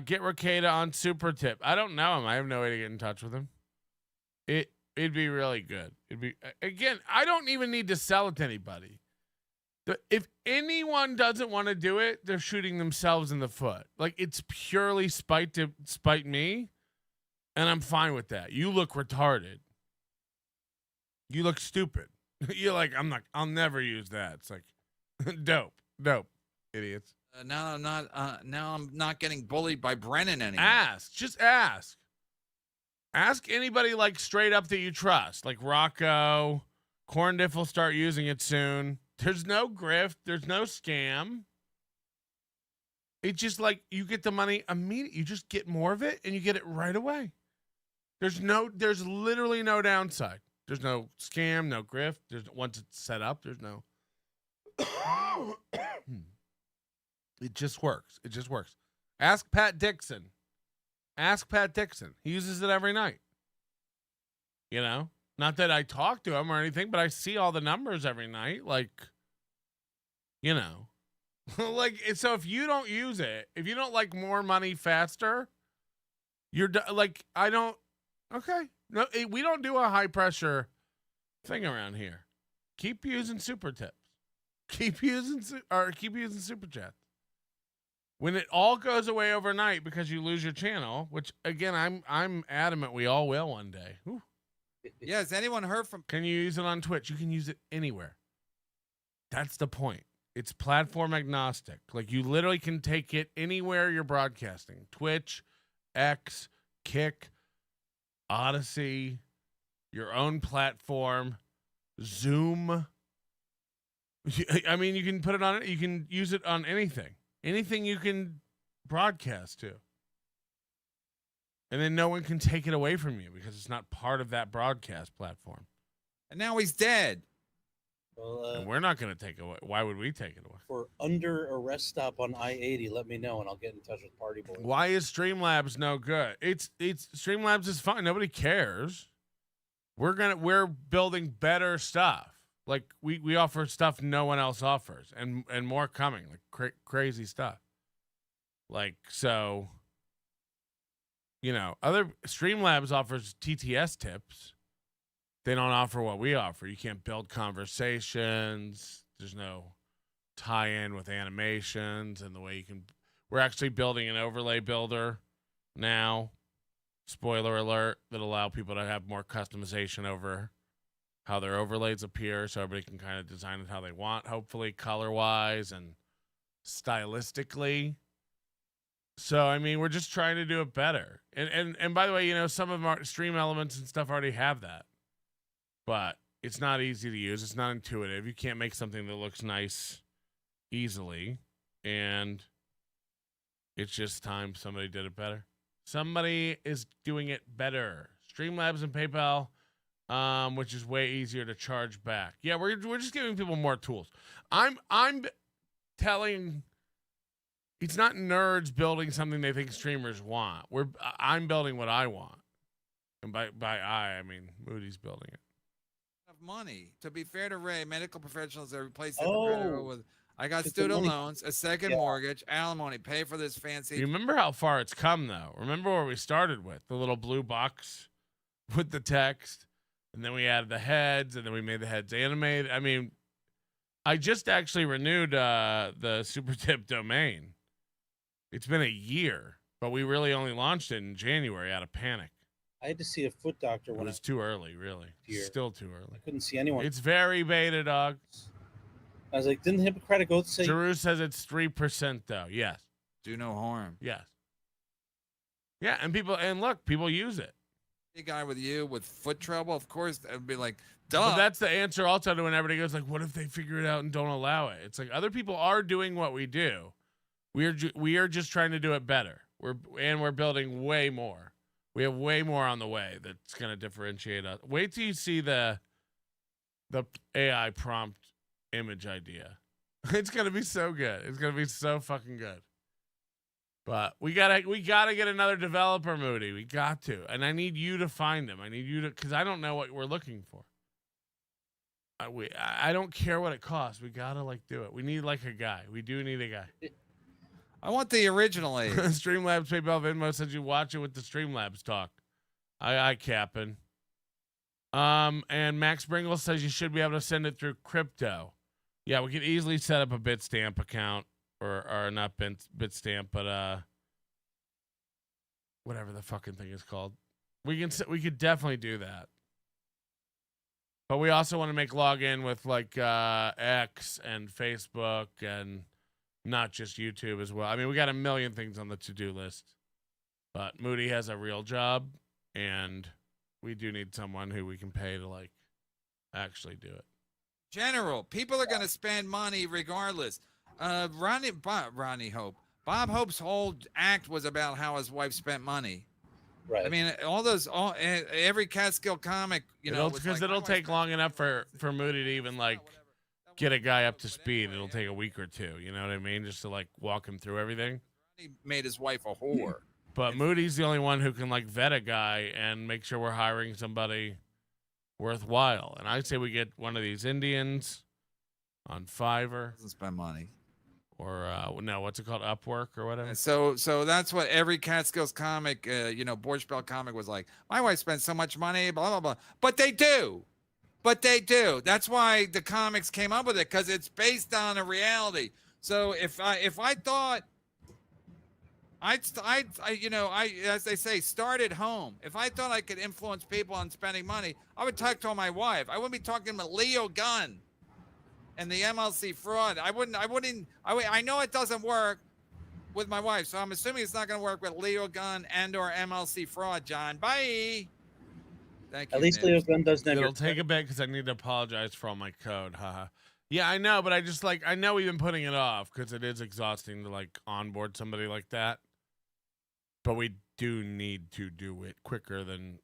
Get Ricada on Super Tip. I don't know him. I have no way to get in touch with him. It'd be really good. It'd be, again, I don't even need to sell it to anybody. If anyone doesn't want to do it, they're shooting themselves in the foot. Like, it's purely spite to spite me, and I'm fine with that. You look retarded. You look stupid. You're like, I'll never use that. It's like, dope, idiots. Now I'm not getting bullied by Brennan anymore. Just ask. Ask anybody like straight up that you trust, like Rocco. Corndiff will start using it soon. There's no grift. There's no scam. It's just like you get the money immediately. You just get more of it and you get it right away. There's literally no downside. There's no scam, no grift. Once it's set up, there's no. It just works. It just works. Ask Pat Dixon. He uses it every night. You know? Not that I talk to him or anything, but I see all the numbers every night. Like, you know. Like, so if you don't use it, if you don't like more money faster, you're like, I don't. Okay. No, we don't do a high pressure thing around here. Keep using super tips. Keep using super chats. When it all goes away overnight because you lose your channel, which again I'm adamant we all will one day. Whew. Yeah, has anyone heard from? Can you use it on Twitch? You can use it anywhere. That's the point. It's platform agnostic. Like, you literally can take it anywhere you're broadcasting. Twitch, X, Kick, Odyssey, your own platform, Zoom. I mean, you can put it on it. You can use it on anything. Anything you can broadcast to. And then no one can take it away from you because it's not part of that broadcast platform. And now he's dead. Well, and we're not going to take it away. Why would we take it away? For under a rest stop on I-80, let me know and I'll get in touch with Party Boy. Why is Streamlabs no good? It's Streamlabs is fine. Nobody cares. We're building better stuff. Like, we offer stuff no one else offers, and more coming, like crazy stuff. Like, so, you know, other Streamlabs offers TTS tips. They don't offer what we offer. You can't build conversations. There's no tie-in with animations and the way you can. We're actually building an overlay builder now. Spoiler alert, that allow people to have more customization over how their overlays appear, so everybody can kind of design it how they want, hopefully color-wise and stylistically. So, I mean, we're just trying to do it better. And by the way, you know, some of our stream elements and stuff already have that. But it's not easy to use. It's not intuitive. You can't make something that looks nice easily. And it's just time somebody did it better. Somebody is doing it better. Streamlabs and PayPal, which is way easier to charge back. Yeah, we're just giving people more tools. I'm telling, it's not nerds building something they think streamers want. I'm building what I want. And by I mean Moody's building it. Of money. To be fair to Ray, medical professionals are replacing the credit with I got student loans, a second mortgage, alimony, pay for this fancy. You remember how far it's come though. Remember where we started with the little blue box with the text And then we added the heads, and then we made the heads animated. I mean, I just actually renewed the Super Tip domain. It's been a year, but we really only launched it in January out of panic. I had to see a foot doctor It when was too early, really. Still too early. I couldn't see anyone. It's very beta, dog. I was like, didn't the Hippocratic Oath say? Giroux says it's 3%, though. Yes. Do no harm. Yes. Yeah, and people use it. A guy with you with foot trouble, of course, that would be like, duh. But that's the answer also to when everybody goes like, what if they figure it out and don't allow it? It's like other people are doing what we do. We are just trying to do it better. We're building way more. We have way more on the way that's going to differentiate us. Wait till you see the AI prompt image idea. It's going to be so good. It's going to be so fucking good. But we gotta get another developer, Moody. We got to, and I need you to find them. I need you to, because I don't know what we're looking for. I don't care what it costs. We gotta do it. We need a guy. We do need a guy. I want the original age. Streamlabs PayPal Venmo says you watch it with the Streamlabs talk. I capping. And Max Bringle says you should be able to send it through crypto. Yeah, we could easily set up a Bitstamp account. Or not Bitstamp, but whatever the fucking thing is called. We could definitely do that. But we also want to make login with X and Facebook and not just YouTube as well. I mean, we got a million things on the to-do list. But Moody has a real job, and we do need someone who we can pay to actually do it. General, people are going to spend money regardless. Ronnie Hope. Bob Hope's whole act was about how his wife spent money. Right. I mean, every Catskill comic, because it'll take long enough for Moody to even get a guy up to speed. It'll take a week or two. You know what I mean? Just to walk him through everything. He made his wife a whore. But Moody's the only one who can vet a guy and make sure we're hiring somebody worthwhile. And I say we get one of these Indians on Fiverr. Doesn't spend money. Or no, what's it called? Upwork or whatever. So that's what every Catskills comic, Borscht Belt comic was like. My wife spends so much money, blah blah blah. But they do. That's why the comics came up with it, because it's based on a reality. So if I thought, as they say, start at home. If I thought I could influence people on spending money, I would talk to my wife. I wouldn't be talking about Leo Gunn and the MLC fraud. I know it doesn't work with my wife, so I'm assuming it's not going to work with Leo Gunn and or MLC fraud, John. Bye. Thank you. At least Leo Gunn doesn't have It'll take a bit because I need to apologize for all my code. Haha. Yeah, I know, but I just I know we've been putting it off because it is exhausting to onboard somebody like that. But we do need to do it quicker than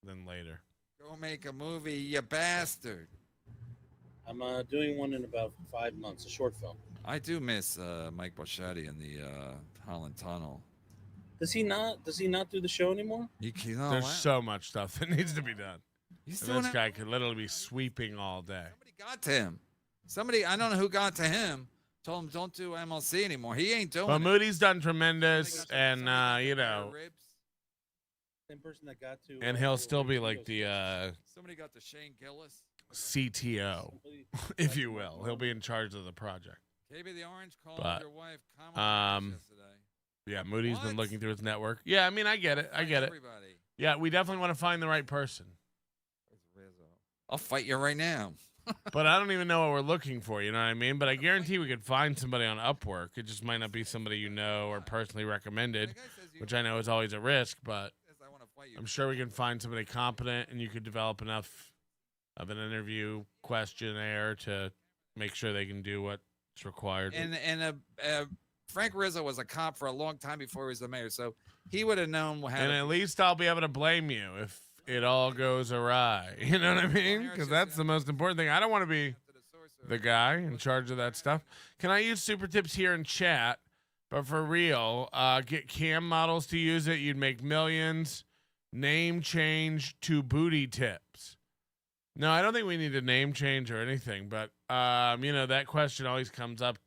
later. Go make a movie, you bastard. I'm doing one in about 5 months, a short film. I do miss Mike Boschetti in the Holland Tunnel. Does he not do the show anymore? There's so much stuff that needs to be done. This guy could literally be sweeping all day. Somebody got to him. I don't know who got to him. Told him don't do MLC anymore. He ain't doing it. But Moody's done tremendous, and Same person that got to. And he'll still be the somebody got to Shane Gillis, CTO, if you will. He'll be in charge of the project. KB the Orange called your wife yesterday. Yeah, Moody's been looking through his network. Yeah, I mean, I get it. Everybody. Yeah, we definitely want to find the right person. I'll fight you right now. But I don't even know what we're looking for, you know what I mean? But I guarantee we could find somebody on Upwork. It just might not be somebody you know or personally recommended, which I know is always a risk, but I'm sure we can find somebody competent, and you could develop enough of an interview questionnaire to make sure they can do what's required. And Frank Rizzo was a cop for a long time before he was the mayor, so he would have known how. And at least I'll be able to blame you if it all goes awry. You know what I mean? Because that's the most important thing. I don't want to be the guy in charge of that stuff. Can I use super tips here in chat? But for real, get cam models to use it. You'd make millions. Name change to booty tips. No, I don't think we need a name change or anything. But, that question always comes up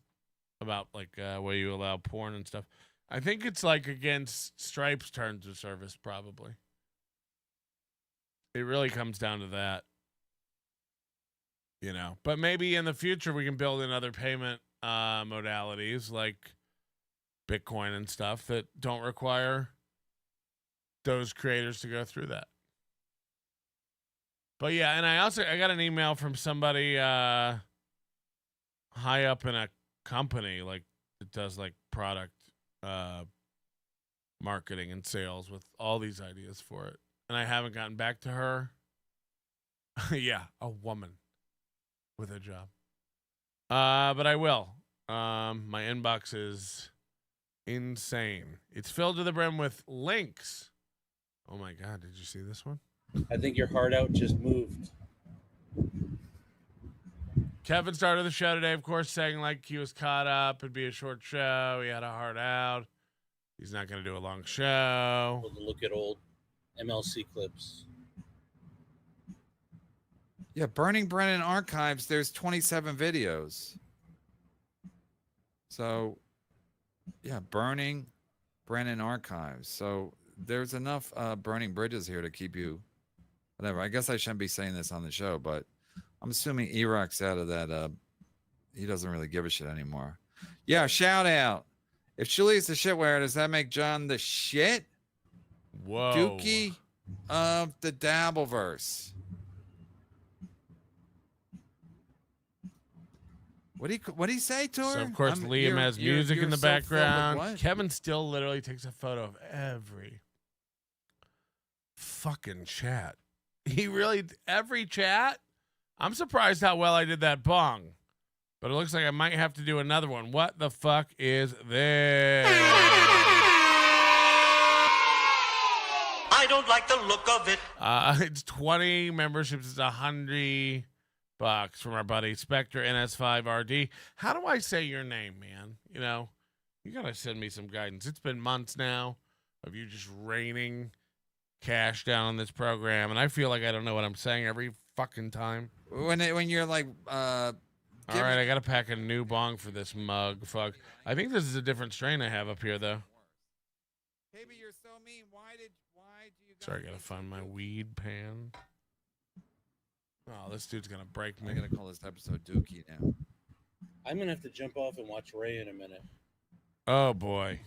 about, where you allow porn and stuff. I think it's, against Stripe's terms of service, probably. It really comes down to that. You know, but maybe in the future we can build in other payment modalities like Bitcoin and stuff that don't require those creators to go through that. But yeah, and I got an email from somebody high up in a company like that does like product marketing and sales with all these ideas for it. And I haven't gotten back to her. Yeah, a woman with a job. But I will. My inbox is insane. It's filled to the brim with links. Oh my God, did you see this one? I think your heart out just moved. Kevin started the show today, of course, saying like he was caught up. It'd be a short show. He had a heart out. He's not going to do a long show. Look at old MLC clips. Yeah, Burning Brennan Archives, there's 27 videos. So, yeah, Burning Brennan Archives. So there's enough burning bridges here to keep you, whatever. I guess I shouldn't be saying this on the show, but I'm assuming E-Rock's out of that. He doesn't really give a shit anymore. Yeah, shout out. If Chili's the shitware, does that make John the shit? Whoa. Dookie of the Dabbleverse. What do you say to her? So of course Liam has music in the background. Kevin still literally takes a photo of every fucking chat. He really, every chat. I'm surprised how well I did that bong, but it looks like I might have to do another one. What the fuck is this? I don't like the look of it. It's 20 memberships. It's $100 from our buddy Spectre NS5RD. How do I say your name, man? You know, you gotta send me some guidance. It's been months now of you just raining cash down on this program, and I feel like I don't know what I'm saying every fucking time. When you're like, all right, I gotta pack a new bong for this mug. Fuck. I think this is a different strain I have up here though. Baby, you're so mean. Why do you? Sorry, I gotta find my weed pan. Oh, this dude's gonna break me. I'm gonna call this episode Dookie now. I'm gonna have to jump off and watch Ray in a minute. Oh boy.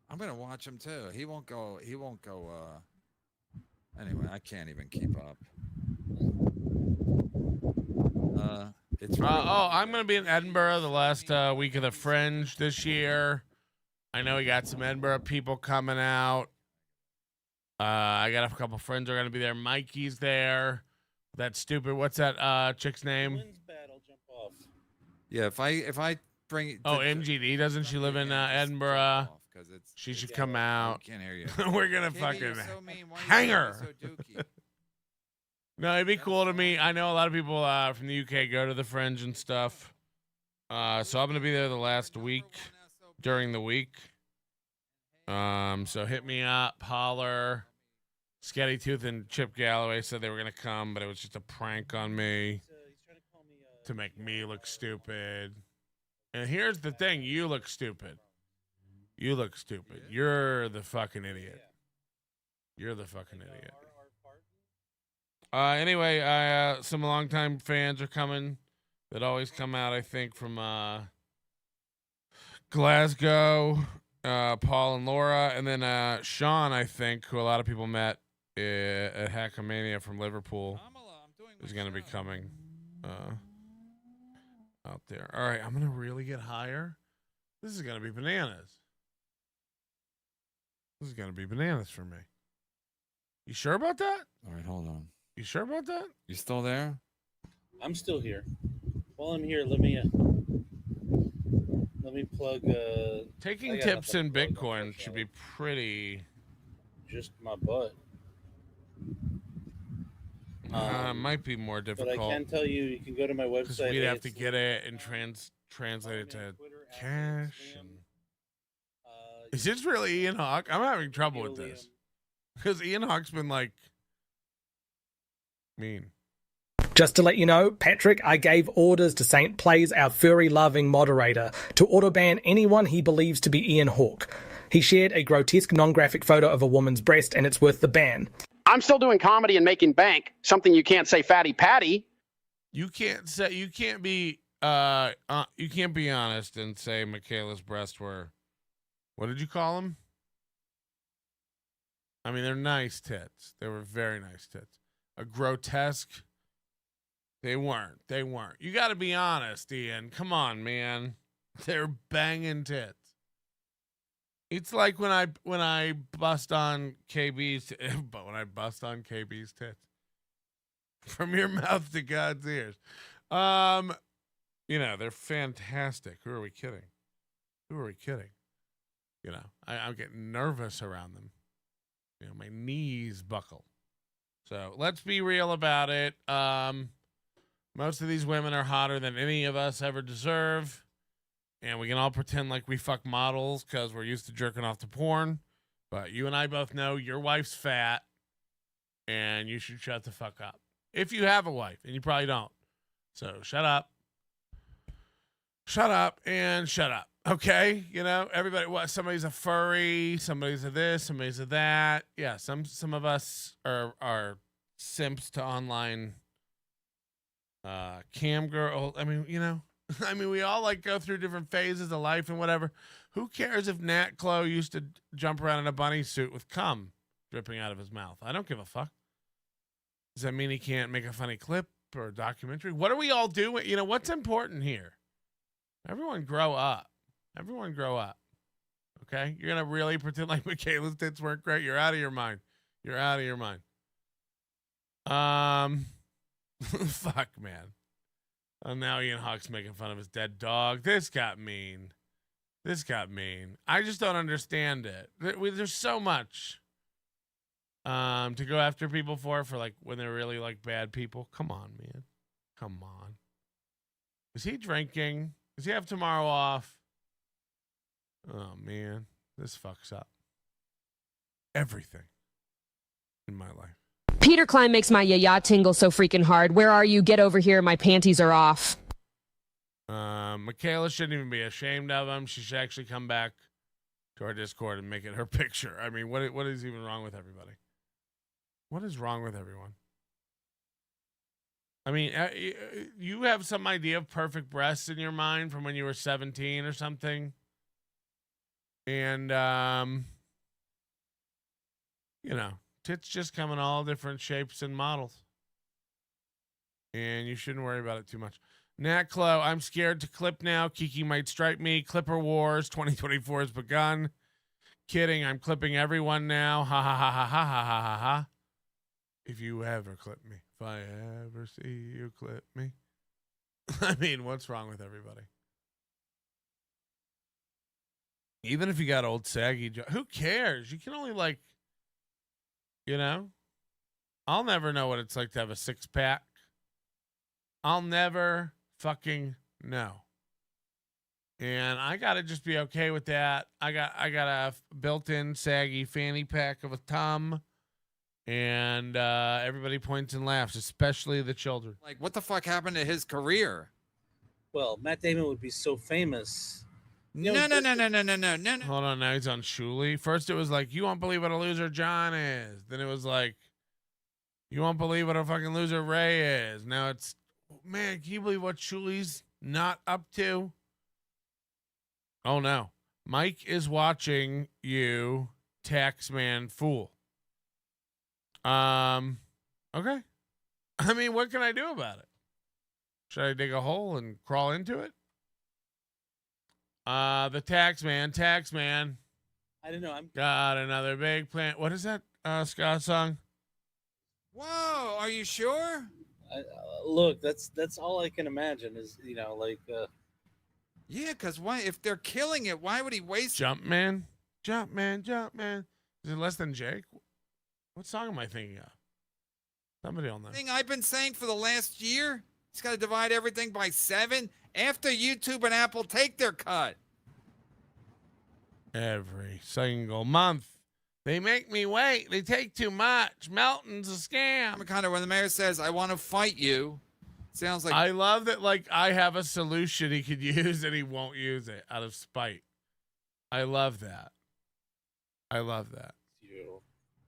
I'm gonna watch him too. He won't go. Anyway, I can't even keep up. It's really I'm gonna be in Edinburgh the last week of the Fringe this year. I know we got some Edinburgh people coming out. I got a couple friends who are gonna be there. Mikey's there. That stupid. What's that chick's name? I'll jump off. Yeah, if I bring. MGD, doesn't she live in Edinburgh? She should come out. I can't hear you. We're gonna fucking hang her. No, it'd be cool to me. I know a lot of people from the UK go to the Fringe and stuff. So I'm gonna be there the last week during the week. So hit me up, holler. Scatty Tooth and Chip Galloway said they were gonna come, but it was just a prank on me to make me look stupid. And here's the thing: you look stupid. You look stupid. You're the fucking idiot. You're the fucking idiot. Anyway, some longtime fans are coming that always come out, I think, from Glasgow, Paul and Laura, and then Sean, I think, who a lot of people met at Hackamania from Liverpool, is going to be coming out there. All right, I'm going to really get higher. This is going to be bananas. This is going to be bananas for me. You sure about that? All right, hold on. You sure about that? You still there? I'm still here. While I'm here, let me plug. Taking tips in Bitcoin should be pretty. Just my butt. It might be more difficult. But I can tell you, you can go to my website. Because we'd have to get it and translate it to cash. And... Is this really Ian Hawk? I'm having trouble with this. Because Ian Hawk's been like mean. Just to let you know, Patrick, I gave orders to St. Plays, our furry-loving moderator, to autoban anyone he believes to be Ian Hawke. He shared a grotesque non-graphic photo of a woman's breast, and it's worth the ban. I'm still doing comedy and making bank, something you can't say fatty patty. You can't be honest and say Michaela's breasts were, what did you call them? I mean, they're nice tits. They were very nice tits. A grotesque. They weren't. You got to be honest, Ian. Come on, man. They're banging tits. It's like when I bust on KB's, but when I bust on KB's tits, from your mouth to God's ears, they're fantastic. Who are we kidding? I'm getting nervous around them. My knees buckle. So let's be real about it. Most of these women are hotter than any of us ever deserve. And we can all pretend like we fuck models because we're used to jerking off to porn. But you and I both know your wife's fat. And you should shut the fuck up. If you have a wife. And you probably don't. So shut up. Shut up and shut up. Okay? Everybody, somebody's a furry. Somebody's a this. Somebody's a that. Yeah, some of us are simps to online cam girl. I mean, we all go through different phases of life and whatever. Who cares if Nat Chloe used to jump around in a bunny suit with cum dripping out of his mouth? I don't give a fuck. Does that mean he can't make a funny clip or a documentary? What are we all doing? What's important here? Everyone grow up. Okay? You're going to really pretend like Michaela's tits weren't great? You're out of your mind. Fuck, man. Oh, now Ian Hawk's making fun of his dead dog. This got mean. I just don't understand it. There's so much to go after people for when they're really bad people. Come on, man. Come on. Is he drinking? Does he have tomorrow off? Oh, man. This fucks up everything in my life. Peter Klein makes my yaya tingle so freaking hard. Where are you? Get over here. My panties are off. Michaela shouldn't even be ashamed of him. She should actually come back to our Discord and make it her picture. I mean, what is even wrong with everybody? What is wrong with everyone? I mean, you have some idea of perfect breasts in your mind from when you were 17 or something. And, tits just come in all different shapes and models. And you shouldn't worry about it too much. Nat Chloe, I'm scared to clip now. Kiki might strike me. Clipper Wars 2024 has begun. Kidding, I'm clipping everyone now. Ha ha ha ha ha ha ha ha ha. If you ever clip me. If I ever see you clip me. I mean, what's wrong with everybody? Even if you got old saggy, who cares? You can only I'll never know what it's like to have a six-pack. I'll never fucking know. And I got to just be okay with that. I got a built-in saggy fanny pack of a Tom. And everybody points and laughs, especially the children. What the fuck happened to his career? Well, Matt Damon would be so famous. No. Hold on, now he's on Shuli. First it was you won't believe what a loser John is. Then it was you won't believe what a fucking loser Ray is. Now it's, man, can you believe what Shuli's not up to? Oh no. Mike is watching you, Taxman Fool. Okay. I mean, what can I do about it? Should I dig a hole and crawl into it? The Taxman. I don't know. I'm got another big plan. What is that Scott song? Whoa, are you sure? Look, that's all I can imagine is, Yeah, because why? If they're killing it, why would he waste? Jumpman. Is it Less Than Jake? What song am I thinking of? Somebody will know. Thing I've been saying for the last year. He's got to divide everything by 7 after YouTube and Apple take their cut. Every single month. They make me wait. They take too much. Melton's a scam. I'm kind of when the mayor says, I want to fight you. Sounds like. I love that, I have a solution he could use and he won't use it out of spite. I love that.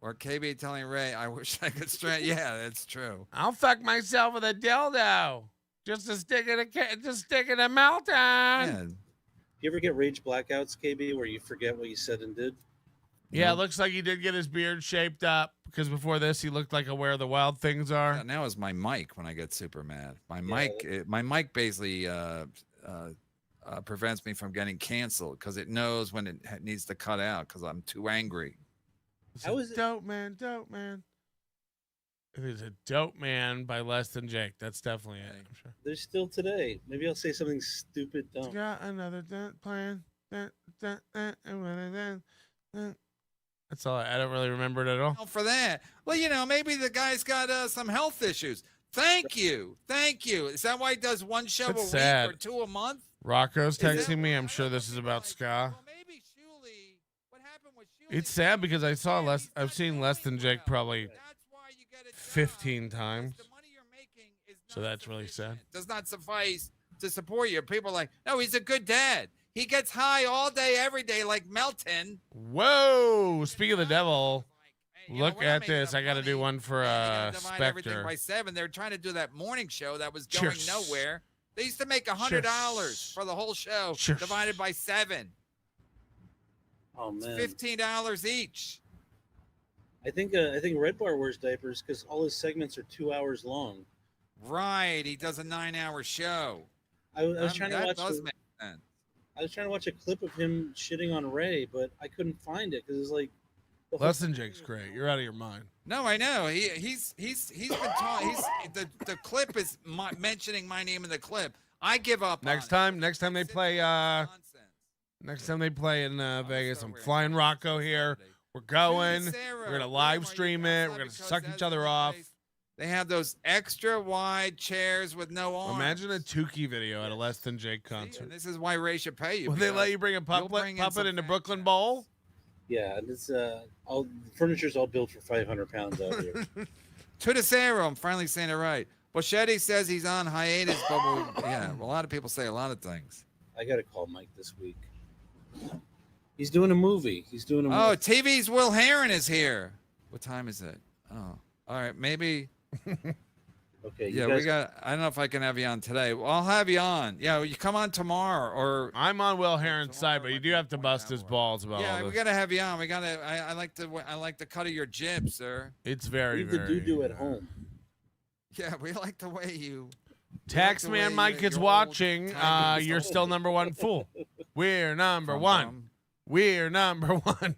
Or KB telling Ray, I wish I could straight. Yeah, that's true. I'll fuck myself with a dildo just to stick it in Melton. Yeah. You ever get rage blackouts, KB, where you forget what you said and did? Yeah, it looks like he did get his beard shaped up because before this he looked like a Where the Wild Things Are. Yeah, now is my mic when I get super mad. My mic basically prevents me from getting canceled because it knows when it needs to cut out because I'm too angry. How is it? Dope Man. It is a Dope Man by Less Than Jake. That's definitely it. I'm sure. There's still today. Maybe I'll say something stupid dumb. Got another plan. That's all. I don't really remember it at all. For that. Well, maybe the guy's got some health issues. Thank you. Is that why he does one show That's a sad. week or two a month? Rocco's texting me. I'm sure this is about ska. It's sad because I've seen Less Than Jake probably 15 times. So that's really sad. Does not suffice to support you. People are like, no, he's a good dad. He gets high all day, every day, like Melton. Whoa! Speaking of the devil, look at this. I got to do one for Divide everything Spectre. by 7. They're trying to do that morning show that was going nowhere. They used to make $100 for the whole show, divided by 7. Oh man, it's $15 each. I think Red Bar wears diapers because all his segments are 2 hours long. Right, he does a 9-hour show. I was trying to watch. That does make sense. I was trying to watch a clip of him shitting on Ray, but I couldn't find it because it's like. Less Than Jake's great. You're out of your mind. No, I know. He's been taught. The clip is mentioning my name in the clip. I give up. Next time they play. Next time they play in Vegas, I'm flying Rocco here. We're going. We're gonna live stream it. We're gonna suck each other off. They have those extra wide chairs with no arms. Imagine a Tukey video at a Less Than Jake concert. This is why Ray should pay you. Will they let you bring a puppet into Brooklyn Bowl? Yeah, and it's all furniture's all built for 500 pounds out here. To the Sarah, I'm finally saying it right. Boschetti says he's on hiatus, but a lot of people say a lot of things. I got to call Mike this week. He's doing a movie. Oh, TV's Will Heron is here. What time is it? Oh, all right, maybe. Okay. Yeah, we got. I don't know if I can have you on today. Well, I'll have you on. Yeah, you come on tomorrow, or I'm on Will Heron's side, but you do have to bust his balls about all yeah, this. we gotta have you on. We gotta. I like the cut of your jib, sir. It's very, Leave the very. doo-doo at home. Yeah, we like the way you. Taxman Mike is watching. You're still number one fool. We're number one. We're number one.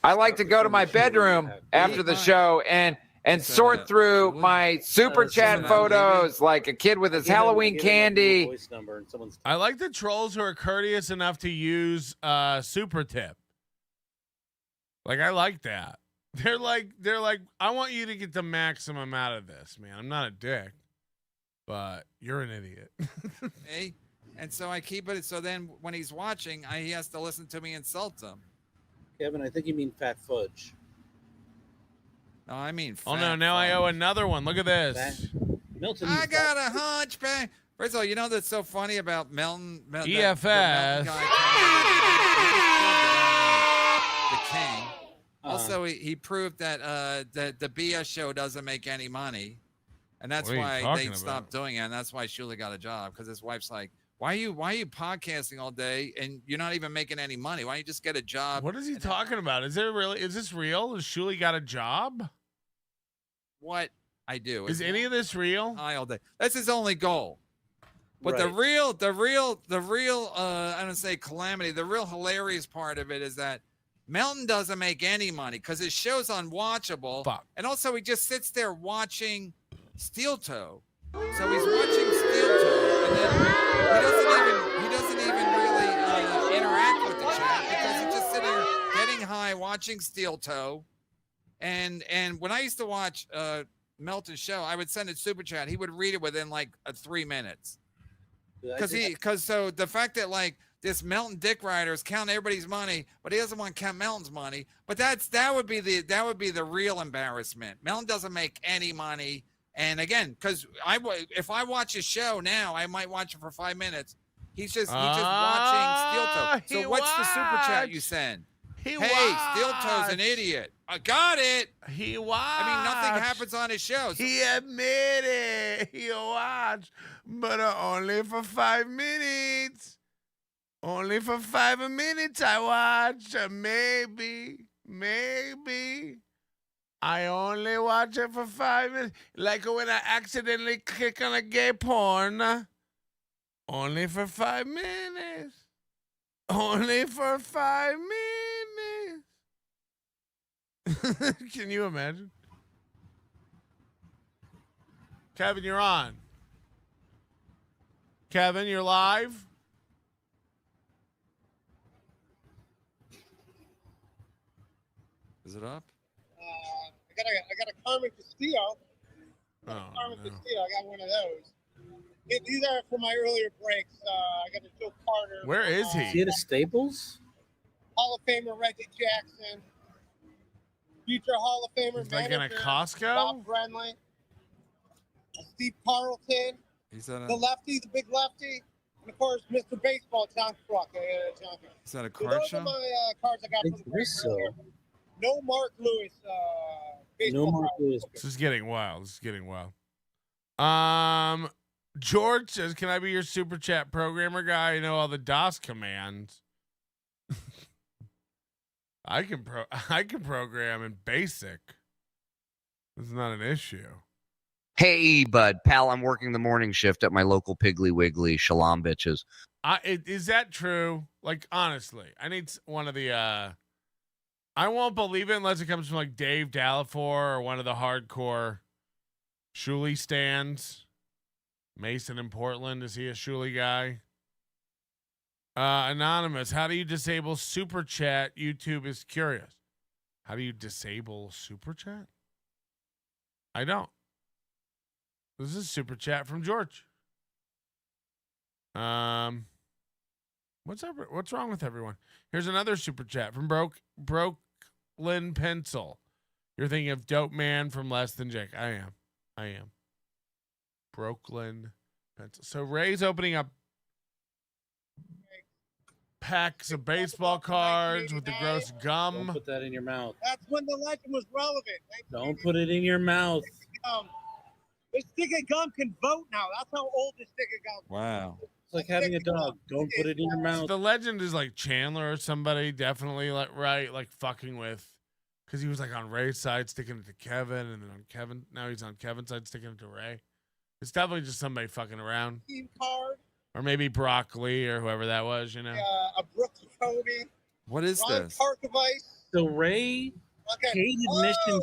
I like to go to my bedroom after the show and sort through my super chat photos like a kid with his Halloween candy. I like the trolls who are courteous enough to use super tip. Like, I like that. They're like, I want you to get the maximum out of this, man. I'm not a dick, but you're an idiot. Hey, and so I keep it. So then when he's watching, he has to listen to me insult him. Kevin, I think you mean fat fudge. No, I mean. Oh no! Now I owe another one. Look at this. Milton, I got a hunchback. First of all, you know that's so funny about Melton. EFS. The king. Also, he proved that the BS show doesn't make any money, and that's why they stopped doing it. And that's why Shuli got a job, because his wife's like, why are you podcasting all day and you're not even making any money? Why don't you just get a job? What is he talking about? Is this real? Has Shuli got a job? What I do is any of this real? All day. That's his only goal. But the real I don't say calamity. The real hilarious part of it is that Melton doesn't make any money because his show's unwatchable. Fuck. And also he just sits there watching Steel Toe. So he's watching Steel Toe, and then he doesn't even really interact with the chat because he's just sitting there getting high, watching Steel Toe. And when I used to watch Melton's show, I would send it super chat. He would read it within like 3 minutes. Because so the fact that like this Melton dick rider is counting everybody's money, but he doesn't want to count Melton's money. But that would be the real embarrassment. Melton doesn't make any money. And again, because if I watch his show now, I might watch it for 5 minutes. He's just watching Steel Toe. So what's the super chat you send? He Steel Toe's an idiot. I got it. He watched. I mean, nothing happens on his shows. He admitted he watched, but only for 5 minutes. Only for 5 minutes I watched. Maybe. I only watch it for 5 minutes. Like when I accidentally click on a gay porn. Only for 5 minutes. Only for 5 minutes. Can you imagine? Kevin, you're on. Kevin, you're live. Is it up? I got a Carmen Castillo. Carmen Castillo. I got one of those. These are from my earlier breaks. I got a Joe Carter. Where is he? Is he at a Staples? Hall of Famer Reggie Jackson. Future Hall of Famer. He's like in a Costco? Bob Brennan. Steve Carlton. He's at the lefty, the big lefty. And of course, Mr. Baseball, John Kruk. Is that a So card those show? are my cards I got from the break so. earlier. No Mark Lewis. No Mark Lewis. This is getting wild. George says, "Can I be your super chat programmer guy? I know all the DOS commands. I can program in BASIC. It's not an issue." Hey, bud, pal, I'm working the morning shift at my local Piggly Wiggly. Shalom, bitches. Is that true? Like, honestly, I need one of the. I won't believe it unless it comes from like Dave Dallafor or one of the hardcore Shuli stands. Mason in Portland, is he a Shuli guy? Anonymous, how do you disable super chat? YouTube is curious. How do you disable super chat? I don't. This is super chat from George. What's up? What's wrong with everyone? Here's another super chat from Brooklyn Pencil. You're thinking of Dope Man from Less Than Jake. I am. Brooklyn Pencil. So Ray's opening up packs of baseball cards with the gross gum. Don't put that in your mouth. That's when the legend was relevant. Don't put it in your mouth. This stick of gum can vote now. That's how old this stick of gum is. Wow. It's like having a dog. Don't put it in your mouth. The legend is like Chandler or somebody, definitely like fucking with, because he was like on Ray's side sticking it to Kevin, and then on Kevin, now he's on Kevin's side sticking it to Ray. It's definitely just somebody fucking around. Team card. Or maybe Brock Lee or whoever that was, you know. A Brooks Kobe. What is Ron this? Parkovich. So Ray paid admission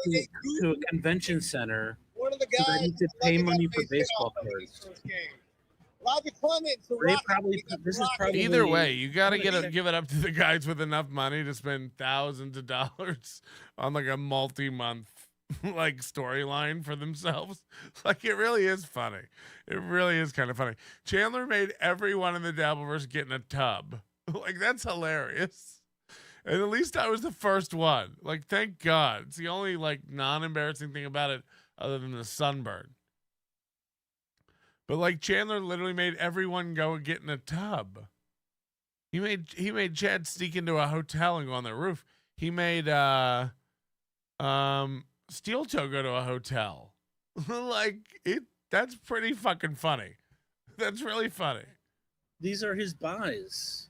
to a convention center One of the so guys. that he could pay money for baseball cards. Roger Clemens. Ray probably. This is probably. Either way, you got to give it up to the guys with enough money to spend thousands of dollars on like a multi-month like storyline for themselves. Like, it really is funny. It really is kind of funny. Chandler made everyone in the Dabbleverse get in a tub. Like, that's hilarious. And at least I was the first one. Like, thank God. It's the only like non-embarrassing thing about it other than the sunburn. But like, Chandler literally made everyone go and get in a tub. He made Chad sneak into a hotel and go on their roof. He made Steel Toe go to a hotel. That's pretty fucking funny. That's really funny. These are his buys.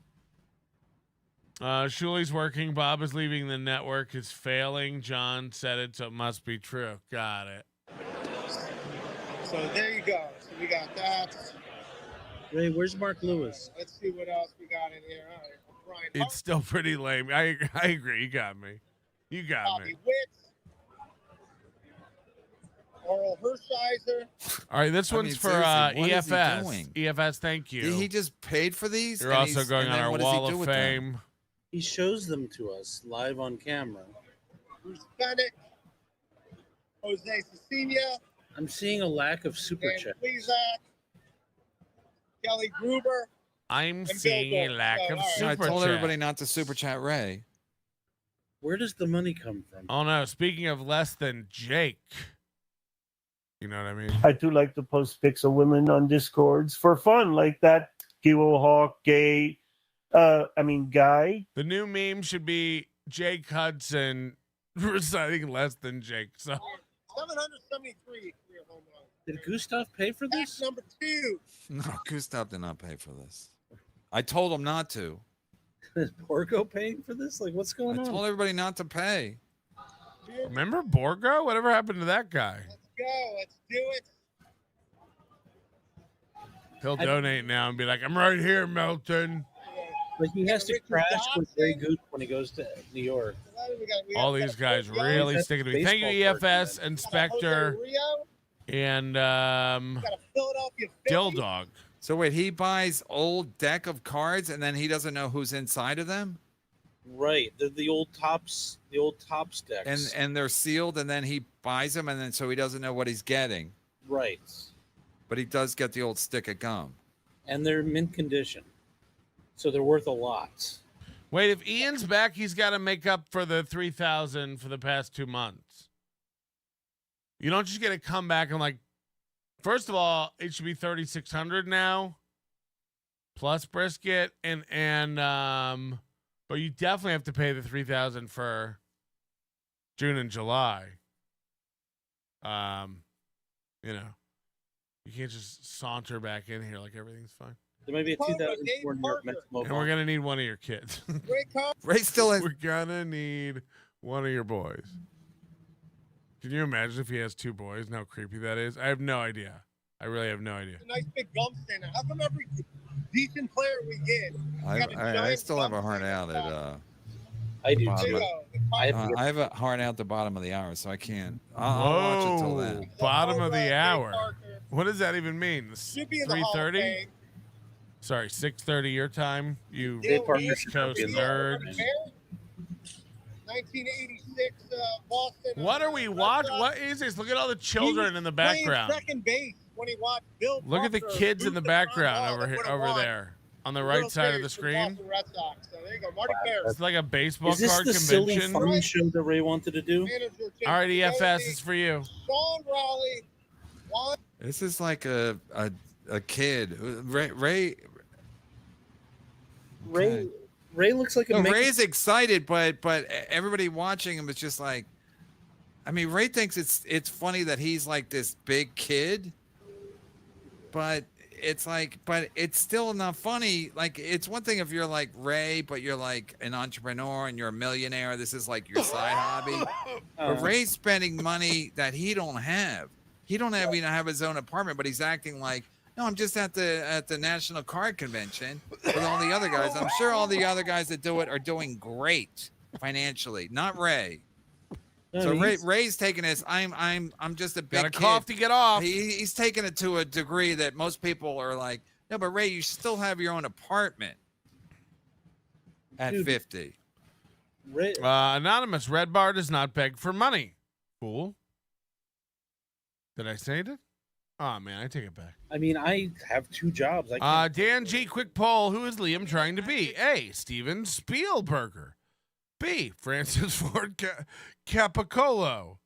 Shuli's working. Bob is leaving the network. Is failing. John said it, so it must be true. Got it. So there you go. So we got that. Ray, where's Mark Lewis? Let's see what else we got in here. All right. Brian It's still pretty lame. I agree. You got me. You got Bobby me. Witt. Oral Hershiser. All right, this one's for seriously, what is he EFS. doing? EFS, thank you. He just paid for these? You're and also going and on then our what does he wall do of with them? fame. He shows them to us live on camera. Bruce Bennett. Jose Cecilia. I'm seeing a lack of super Dan chat. Plesac. Kelly Gruber. I'm Bill seeing a Gold. lack So, of all right. super I told chat. everybody not to super chat Ray. Where does the money come from? Oh no! Speaking of Less Than Jake, you know what I mean? I do like to post pics of women on Discords for fun, like that Kilo Hawk guy. The new meme should be Jake Hudson reciting less than Jake. So 773 career home runs. Did Gustav pay for this? That's number 2. No, Gustav did not pay for this. I told him not to. Is Borgo paying for this? Like, what's going I on? told everybody not to pay. remember Borgo? Whatever happened to that guy? Let's go. Let's do it. He'll donate now and be like, I'm right here, Melton. Like, he has to crash with Grey Goose when he goes to New York. All these guys really sticking to me. Thank you, EFS, Inspector, and Dill Dog. So wait, he buys old deck of cards and then he doesn't know who's inside of them? Right. The old tops decks. And they're sealed and then he buys them and then so he doesn't know what he's getting. Right. But he does get the old stick of gum. And they're mint condition. So they're worth a lot. Wait, if Ian's back, he's got to make up for the 3,000 for the past 2 months. You don't just get a comeback and like, first of all, it should be 3,600 now, plus brisket, and but you definitely have to pay the 3,000 for June and July. You know, you can't just saunter back in here like everything's fine. There might be a 2004 New York Mets mobile. And we're gonna need one of your kids. Ray still has. We're gonna need one of your boys. Can you imagine if he has 2 boys and how creepy that is? I have no idea. I really have no idea. A nice big gum stand. How come every decent player we get? I still have a heart out at I do bottom too. I have a heart out the bottom of the hour, so I can't. I'll watch it till then. Bottom of the hour. What does that even mean? Should be in the Hall of 3:30? Fame. Sorry, 6:30 your time. You East Coast nerd. 1986 Boston. What are we watching? What is this? Look at all the children in the background. Second base when he watched Bill. Look at the Parker kids in the boot background front over ball here, over there, on the right World side of Series the for screen. Boston Red Sox. So there you go, Marty Parrish. It's like a baseball Is this card the silly convention. fun show that Ray wanted to do? All right, EFS is for you. Sean Raleigh. This is like a kid. Ray looks like a no, make- Ray's excited, but everybody watching him is just like, I mean, Ray thinks it's funny that he's like this big kid, but it's like, but it's still not funny. Like, it's one thing if you're like Ray, but you're like an entrepreneur and you're a millionaire. This is like your side hobby. But Ray's spending money that he don't have. He don't even have his own apartment, but he's acting like, no, I'm just at the National Card Convention with all the other guys. I'm sure all the other guys that do it are doing great financially. Not Ray. No, So Ray's taking this. I'm just a big Got a kid. cough to get off. He's taking it to a degree that most people are like, no, but Ray, you still have your own apartment at 50. Anonymous, Red Bar does not beg for money. Fool. Did I say it? Oh, man, I take it back. I mean, I have 2 jobs. I can't Dan G, quick poll. Who is Liam trying to be? A, Steven Spielberger. B, Francis Ford Capicolo.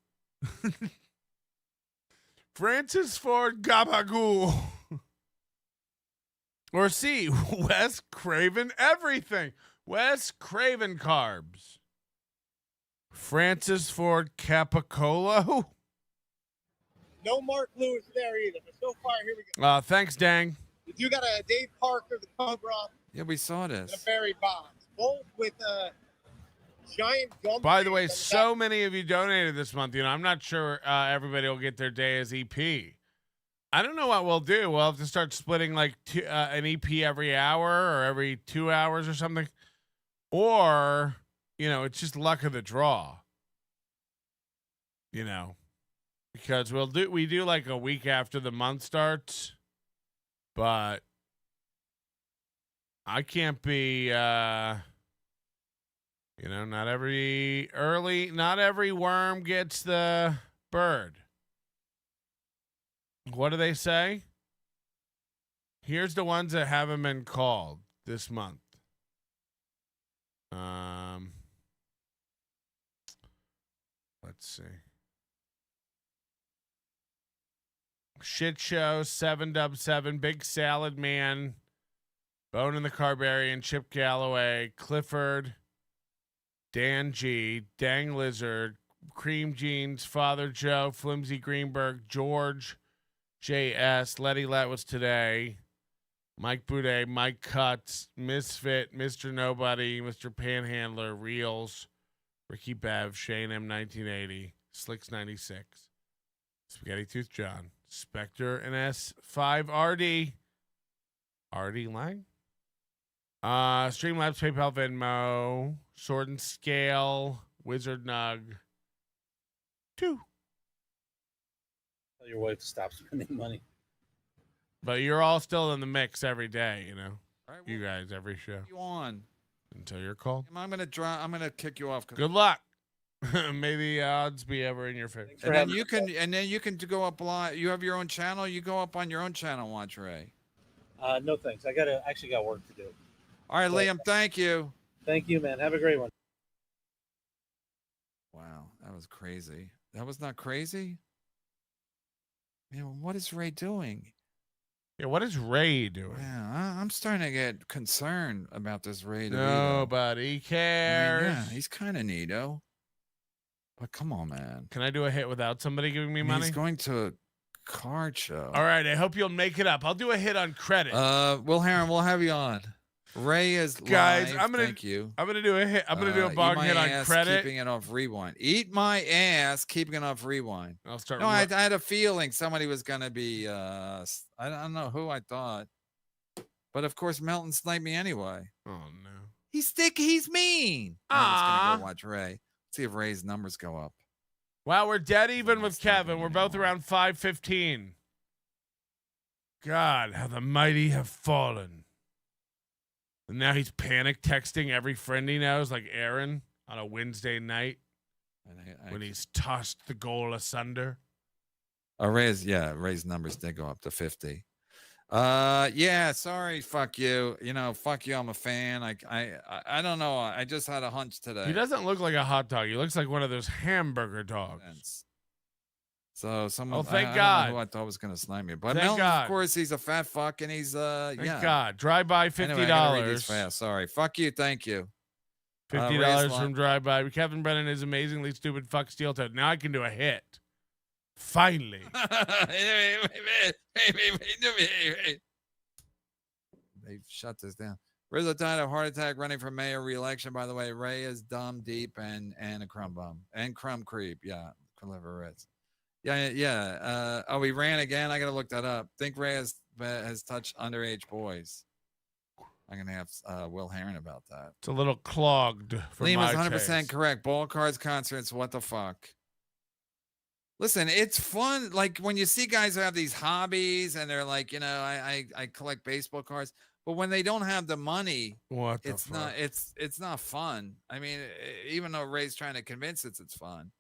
Francis Ford Gabagool. Or C, Wes Craven everything. Wes Craven carbs. Francis Ford Capicolo. No Mark Lewis there either. But so far, here we go. Thanks, Dang. You got a Dave Parker, the Cobra, Yeah, we saw and a this. Barry Bonds, both with giant gum. By the way, so many of you donated this month. You know, I'm not sure everybody will get their day as EP. I don't know what we'll do. We'll have to start splitting like an EP every hour or every 2 hours or something. Or, you know, it's just luck of the draw. You know, because we do like a week after the month starts, but I can't be, you know, not every worm gets the bird. What do they say? Here's the ones that haven't been called this month. Let's see. Shit Show, 7dub7, Big Salad Man, Bone in the Carbarian, Chip Galloway, Clifford, Dan G, Dang Lizard, Cream Jeans, Father Joe, Flimsy Greenberg, George, JS, Letty Let was today, Mike Boudet, Mike Cuts, Misfit, Mr. Nobody, Mr. Panhandler, Reels, Ricky Bev, Shane M 1980, Slicks 96, Spaghetti Tooth John, Spectre and S5RD, RD Lang, Streamlabs, PayPal, Venmo, Sword and Scale, Wizard Nug, 2. Tell your wife to stop spending money. But you're all still in the mix every day, you know. All right, you guys every show You on? until you're called. I'm gonna kick you off. Good luck. May the odds be ever in your favor. And then you can go up live. You have your own channel. You go up on your own channel. Watch Ray. No thanks. I got work to do. All right, Liam. Thank you. Thank you, man. Have a great one. Wow, that was crazy. That was not crazy. Man, what is Ray doing? Yeah, what is Ray doing? Yeah, I'm starting to get concerned about this Ray. Nobody cares. Yeah, he's kind of neato. But come on, man. Can I do a hit without somebody giving me money? He's going to a card show. All right, I hope you'll make it up. I'll do a hit on credit. Will Heron, we'll have you on. Ray is guys. live. Thank you. I'm gonna do a hit. I'm gonna do a bong hit on credit. Keeping it off rewind. Eat my ass. Keeping it off rewind. I'll start. No, I had a feeling somebody was gonna be. I don't know who I thought, but of course Melton sniped me anyway. Oh no. He's mean. I'm just gonna go watch Ray. See if Ray's numbers go up. Wow, we're dead even with Kevin. We're both around 515. God, how the mighty have fallen. And now he's panic texting every friend he knows, like Aaron, on a Wednesday night when he's tossed the goal asunder. Ray's numbers did go up to 50. Yeah, sorry, fuck you. Fuck you. I'm a fan. I don't know. I just had a hunch today. He doesn't look like a hot dog. He looks like one of those hamburger dogs. So someone. Oh, thank I God. don't know who I thought was going to snipe me, but Thank Melton, God. of course, he's a fat fuck, and he's Thank God. Drive by $50. Anyway, I gotta read these fast. Sorry. Fuck you. Thank you. $50 from Drive By. Kevin Brennan is amazingly stupid. Fuck Steel Toe. Now I can do a hit. Finally. They've shut this down. Rizzo died of heart attack running for mayor re-election. By the way, Ray is dumb, deep, and a crumb bum. And crumb creep. Yeah. Clever Ritz. Yeah. He ran again. I got to look that up. Think Ray has touched underage boys. I'm going to have Will Heron about that. It's a little clogged for Liam my is 100% taste. correct. Ball cards, concerts, what the fuck? Listen, it's fun. Like when you see guys who have these hobbies and they're like, I collect baseball cards. But when they don't have the money, it's not fun. I mean, even though Ray's trying to convince us it's fun.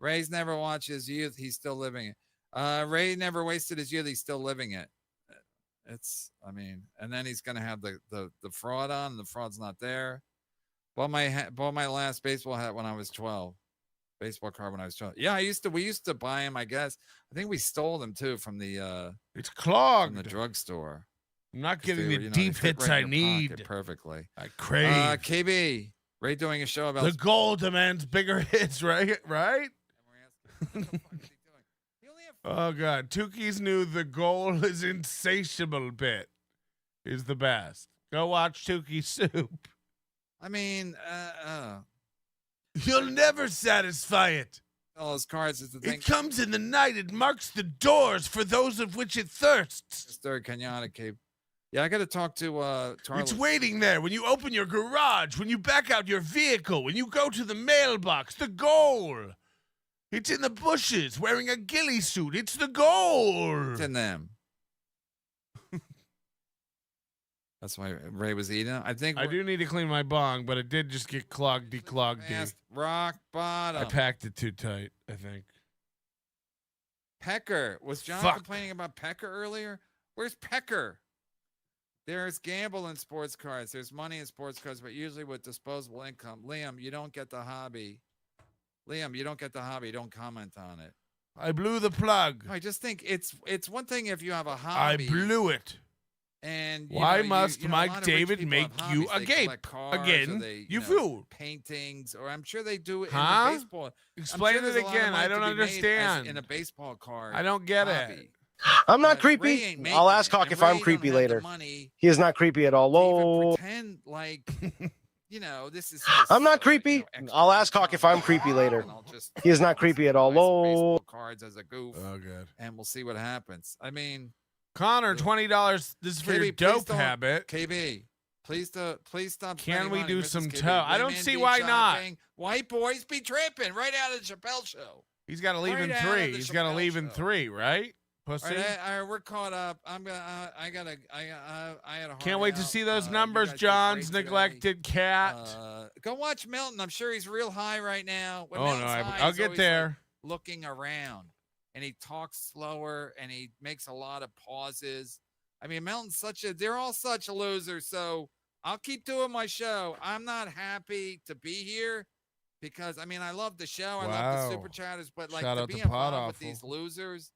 Ray's never watched his youth. He's still living it. Ray never wasted his youth. He's still living it. And then he's going to have the fraud on. The fraud's not there. Bought my last baseball hat when I was 12. Baseball card when I was 12. Yeah, we used to buy them, I guess. I think we stole them too from the it's clogged from the drugstore. I'm not getting the deep hits I need. Perfectly. I crave. KB, Ray doing a show about the goal demands bigger hits, right? Oh God, Tukey's new "The Goal is Insatiable" bit is the best. Go watch Tukey Soup. I mean, you'll never satisfy it. All those cards is the thing. It comes in the night. It marks the doors for those of which it thirsts. Third Kenyatta Cape. Yeah, I got to talk to Tarla. It's waiting there when you open your garage, when you back out your vehicle, when you go to the mailbox. The goal. It's in the bushes, wearing a ghillie suit. It's the goal. It's in them. That's why Ray was eating them. I think I do need to clean my bong, but it did just get clogged. Rock bottom. I packed it too tight, I think. Pecker. Was John complaining about Pecker earlier? Where's Pecker? There's gamble in sports cards. There's money in sports cards, but usually with disposable income. Liam, you don't get the hobby. Don't comment on it. I blew the plug. I just think it's one thing if you have a hobby. I blew it. And why know, must a Mike lot of rich David people make have you hobbies. a They gape collect cars, or again? they, You know, fool! paintings, or I'm sure they do it in Huh? the baseball. Explain I'm sure it there's a lot of again. money I don't to be made understand. in a baseball card. I don't get hobby. it. I'm not Ray creepy. ain't I'll making ask it, Hawk and if I'm Ray creepy don't have the later. money He is not creepy at all. to even Oh, pretend like this is. I'm not creepy. I'll ask Hawk if I'm creepy later. And I'll just He is not creepy at all. buy some Oh, baseball cards as a goof. Oh, good. And we'll see what happens. I mean, Connor, $20. This is for your KB, dope don't- habit. KB, please stop. Can spending we money, do Mrs. some KB. toe? I don't Women see be why not. shopping. White boys be tripping right out of the Chappelle show. He's got to leave in Right out 3. of the He's got to Chappelle leave in show. 3, right? All Pussy. right, we're caught up. I had a hard Can't wait to out. see those You numbers, guys did John's great today. neglected cat. Go watch Melton. I'm sure he's real high right now. When Oh, no, Melton's high, I'll he's get always, there. like, looking around, and he talks slower, and he makes a lot of pauses. I mean, Melton's they're all such losers. So I'll keep doing my show. I'm not happy to be here because, I mean, I love the show. I love the Wow. super chatters, but like Shout to out be to Pod involved with Awful. these losers,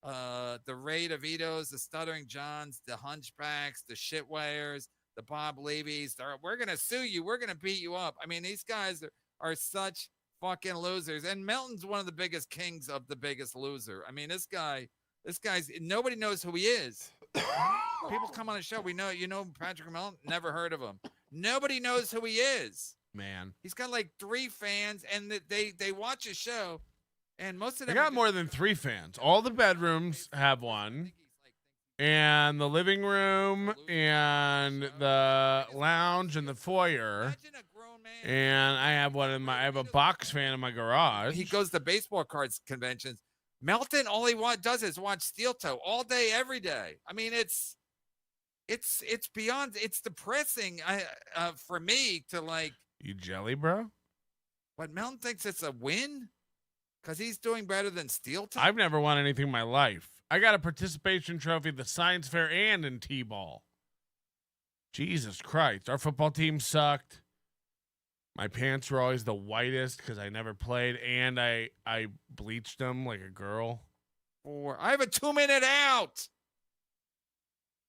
the Ray DeVitos, the Stuttering Johns, the Hunchbacks, the Shitwayers, the Bob Levy's, we're going to sue you. We're going to beat you up. I mean, these guys are such fucking losers. And Melton's one of the biggest kings of the biggest loser. I mean, this guy's, nobody knows who he is. People come on the show. You know Patrick Melton? Never heard of him. Nobody knows who he is. Man. He's got like 3 fans, and they watch his show, and most of I them got more than 3 fans. All the bedrooms have one, and the living room, and the lounge, and the foyer. And I have I have a box fan in my garage. He goes to baseball cards conventions. Melton, all he does is watch Steel Toe all day, every day. I mean, it's beyond. It's depressing. For me to like. You jelly, bro? But Melton thinks it's a win because he's doing better than Steel Toe. I've never won anything in my life. I got a participation trophy at the science fair and in T-ball. Jesus Christ. Our football team sucked. My pants were always the whitest because I never played, and I bleached them like a girl. I have a 2-minute out.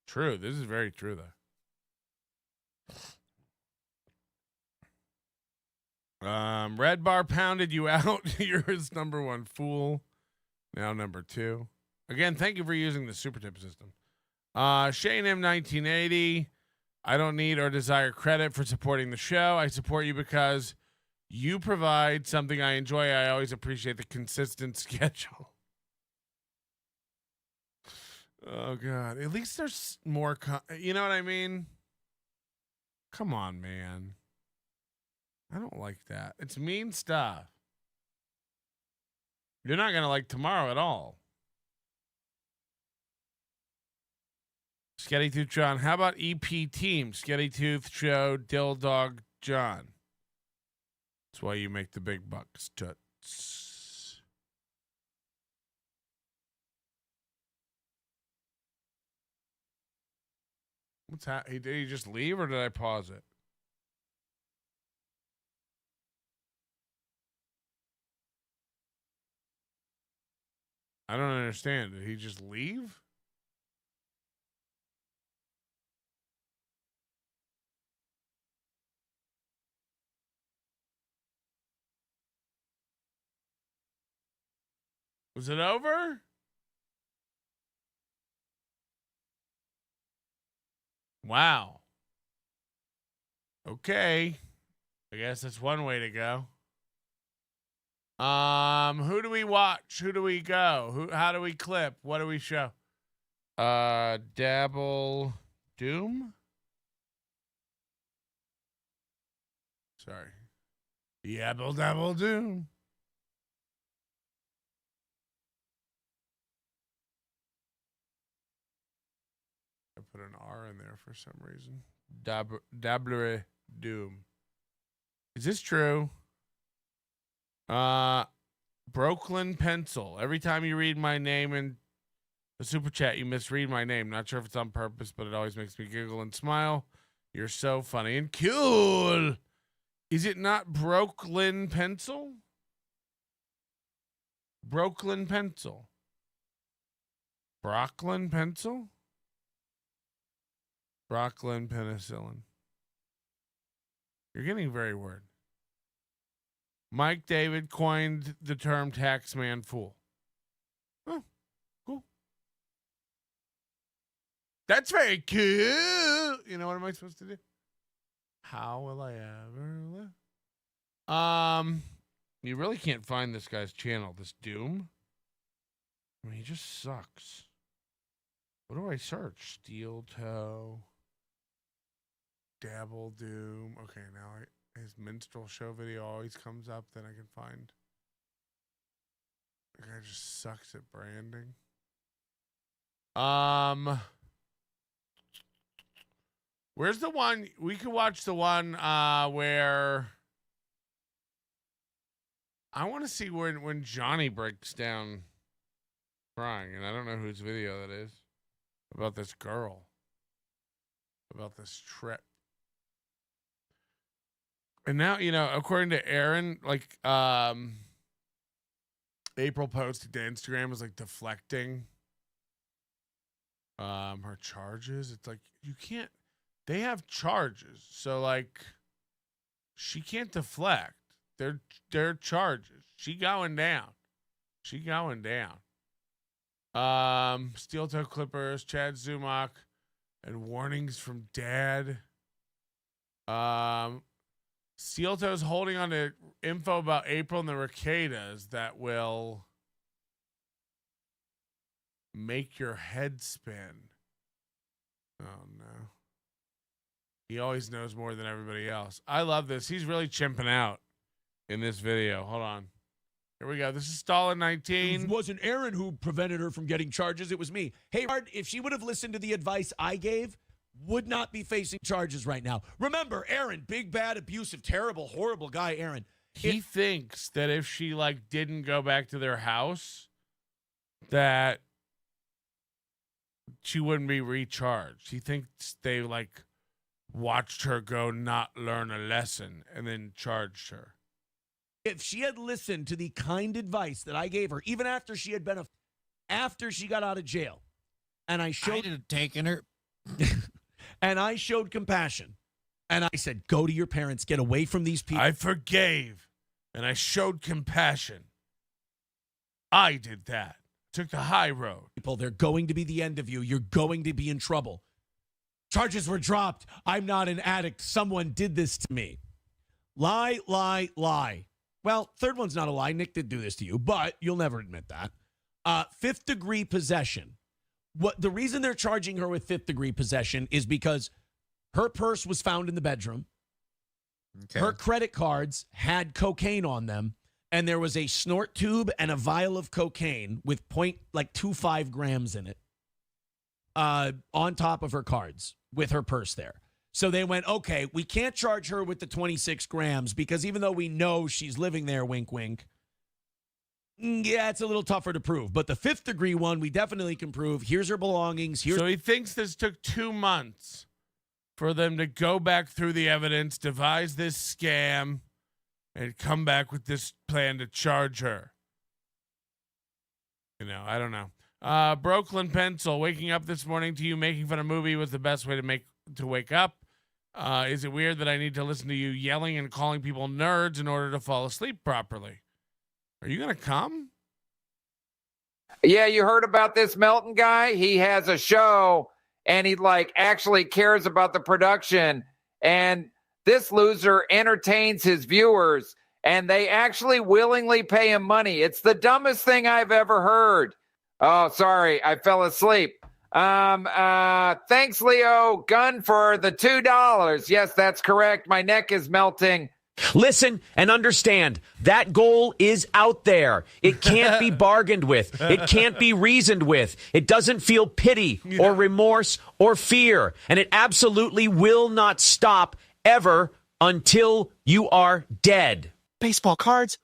True. This is very true, though. Red Bar pounded you out. You're his number 1 fool. Now number 2. Again, thank you for using the super tip system. Shane M 1980. I don't need or desire credit for supporting the show. I support you because you provide something I enjoy. I always appreciate the consistent schedule. Oh, God. At least there's more. You know what I mean? Come on, man. I don't like that. It's mean stuff. You're not going to like tomorrow at all. Sketty Tooth John. How about EP Team? Sketty Tooth Show, Dill Dog John. That's why you make the big bucks, toots. What's happening? Did he just leave or did I pause it? I don't understand. Did he just leave? Was it over? Wow. Okay. I guess that's one way to go. Who do we watch? Who do we go? How do we clip? What do we show? Dabble Doom? Sorry. Dabble Doom. I put an R in there for some reason. Dabbler Doom. Is this true? Brooklyn Pencil. Every time you read my name in the super chat, you misread my name. Not sure if it's on purpose, but it always makes me giggle and smile. You're so funny and cool. Is it not Brooklyn Pencil? Brooklyn Pencil. Brooklyn Pencil? Brooklyn penicillin. You're getting very weird. Mike David coined the term taxman fool. Oh, cool. That's very cool. You know, what am I supposed to do? How will I ever live? You really can't find this guy's channel, this Doom. I mean, he just sucks. What do I search? Steel Toe. Dabble Doom. Okay, now his minstrel show video always comes up. Then I can find. The guy just sucks at branding. Where's the one? We could watch the one where I want to see when Johnny breaks down crying, and I don't know whose video that is. About this girl. About this trip. And now, you know, according to Aaron, like, April posted to Instagram was like deflecting her charges. It's like, you can't, they have charges. So, like, she can't deflect. They're charges. She going down. Steel Toe Clippers, Chad Zumach, and warnings from Dad. Steel Toe's holding on to info about April and the Ricadas that will make your head spin. Oh, no. He always knows more than everybody else. I love this. He's really chimping out in this video. Hold on. Here we go. This is Stalin 19. It wasn't Aaron who prevented her from getting charges. It was me. Hey, Art, if she would have listened to the advice I gave, would not be facing charges right now. Remember, Aaron, big, bad, abusive, terrible, horrible guy, Aaron. He thinks that if she, like, didn't go back to their house, that she wouldn't be recharged. He thinks they, like, watched her go not learn a lesson and then charged her. If she had listened to the kind advice that I gave her, even after she had been after she got out of jail, and I showed I'd have taken her. And I showed compassion. And I said, go to your parents. Get away from these people. I forgave. And I showed compassion. I did that. Took the high road. People, they're going to be the end of you. You're going to be in trouble. Charges were dropped. I'm not an addict. Someone did this to me. Lie, lie, lie. Well, third one's not a lie. Nick did do this to you, but you'll never admit that. Fifth degree possession. What the reason they're charging her with fifth degree possession is because her purse was found in the bedroom. Okay. Her credit cards had cocaine on them, and there was a snort tube and a vial of cocaine with 0.25 grams in it on top of her cards with her purse there. So they went, okay, we can't charge her with the 26 grams because even though we know she's living there, wink, wink, yeah, it's a little tougher to prove. But the fifth degree one, we definitely can prove. Here's her belongings. So he thinks this took 2 months for them to go back through the evidence, devise this scam, and come back with this plan to charge her. You know, I don't know. Brooklyn Pencil, waking up this morning to you making fun of movie was the best way to wake up. Is it weird that I need to listen to you yelling and calling people nerds in order to fall asleep properly? Are you going to come? Yeah, you heard about this Melton guy? He has a show and he actually cares about the production. And this loser entertains his viewers and they actually willingly pay him money. It's the dumbest thing I've ever heard. Oh, sorry. I fell asleep. Thanks, Leo Gunn, for the $2. Yes, that's correct. My neck is melting. Listen and understand that goal is out there. It can't be bargained with. It can't be reasoned with. It doesn't feel pity or remorse or fear. And it absolutely will not stop ever until you are dead. Baseball cards.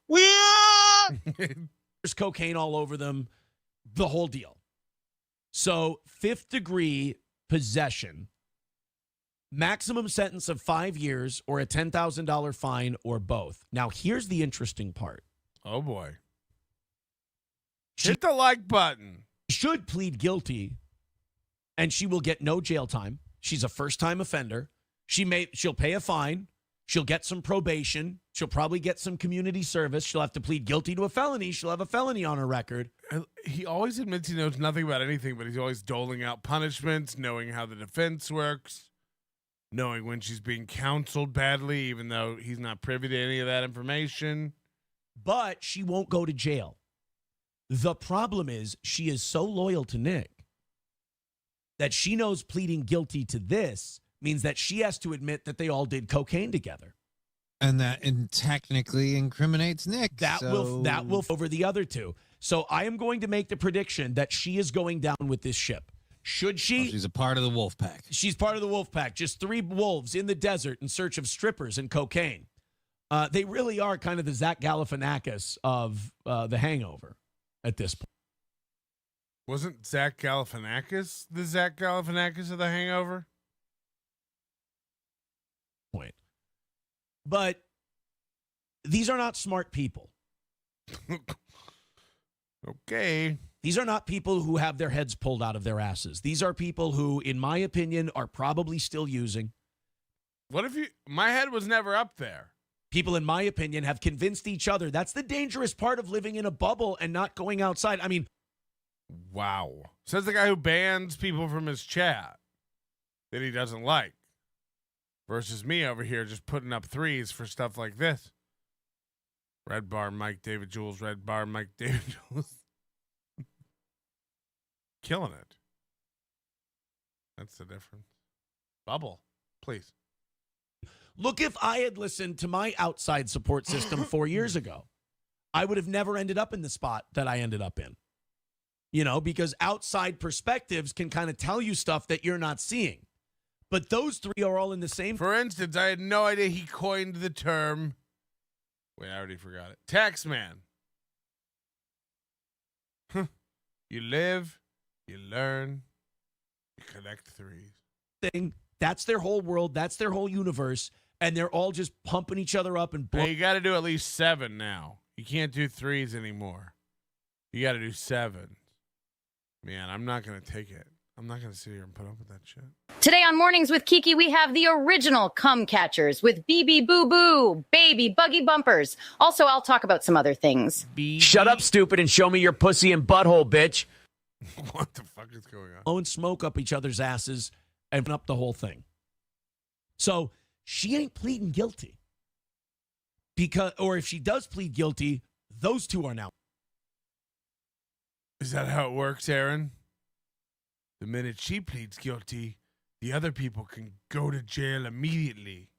There's cocaine all over them. The whole deal. So fifth degree possession. Maximum sentence of 5 years or a $10,000 fine or both. Now, here's the interesting part. Oh, boy. Hit the like button. Should plead guilty, and she will get no jail time. She's a first-time offender. She'll pay a fine. She'll get some probation. She'll probably get some community service. She'll have to plead guilty to a felony. She'll have a felony on her record. He always admits he knows nothing about anything, but he's always doling out punishments, knowing how the defense works, knowing when she's being counseled badly, even though he's not privy to any of that information. But she won't go to jail. The problem is she is so loyal to Nick that she knows pleading guilty to this means that she has to admit that they all did cocaine together. And that technically incriminates Nick. That will over the other two. So I am going to make the prediction that she is going down with this ship. Should she? She's a part of the wolf pack. She's part of the wolf pack. Just 3 wolves in the desert in search of strippers and cocaine. They really are kind of the Zach Galifianakis of The Hangover at this point. Wasn't Zach Galifianakis the Zach Galifianakis of The Hangover? Point. But these are not smart people. Okay. These are not people who have their heads pulled out of their asses. These are people who, in my opinion, are probably still using. What if my head was never up there? People, in my opinion, have convinced each other. That's the dangerous part of living in a bubble and not going outside. I mean, wow. Says the guy who bans people from his chat that he doesn't like. Versus me over here just putting up 3s for stuff like this. Red bar, Mike David Jules. Red bar, Mike David Jules. Killing it. That's the difference. Bubble, please. Look, if I had listened to my outside support system 4 years ago, I would have never ended up in the spot that I ended up in. You know, because outside perspectives can kind of tell you stuff that you're not seeing. But those 3 are all in the same. For instance, I had no idea he coined the term. Wait, I already forgot it. Tax man. You live, you learn, you collect 3s. Thing. That's their whole world. That's their whole universe. And they're all just pumping each other up and Hey, you got to do at least 7 now. You can't do 3s anymore. You got to do 7s. Man, I'm not going to take it. I'm not going to sit here and put up with that shit. Today on Mornings with Kiki, we have the original cum catchers with BB Boo Boo, Baby Buggy Bumpers. Also, I'll talk about some other things. Shut up, stupid, and show me your pussy and butthole, bitch. What the fuck is going on? Blowing smoke up each other's asses and up the whole thing. So she ain't pleading guilty. Or if she does plead guilty, those 2 are now. Is that how it works, Aaron? The minute she pleads guilty, the other people can go to jail immediately.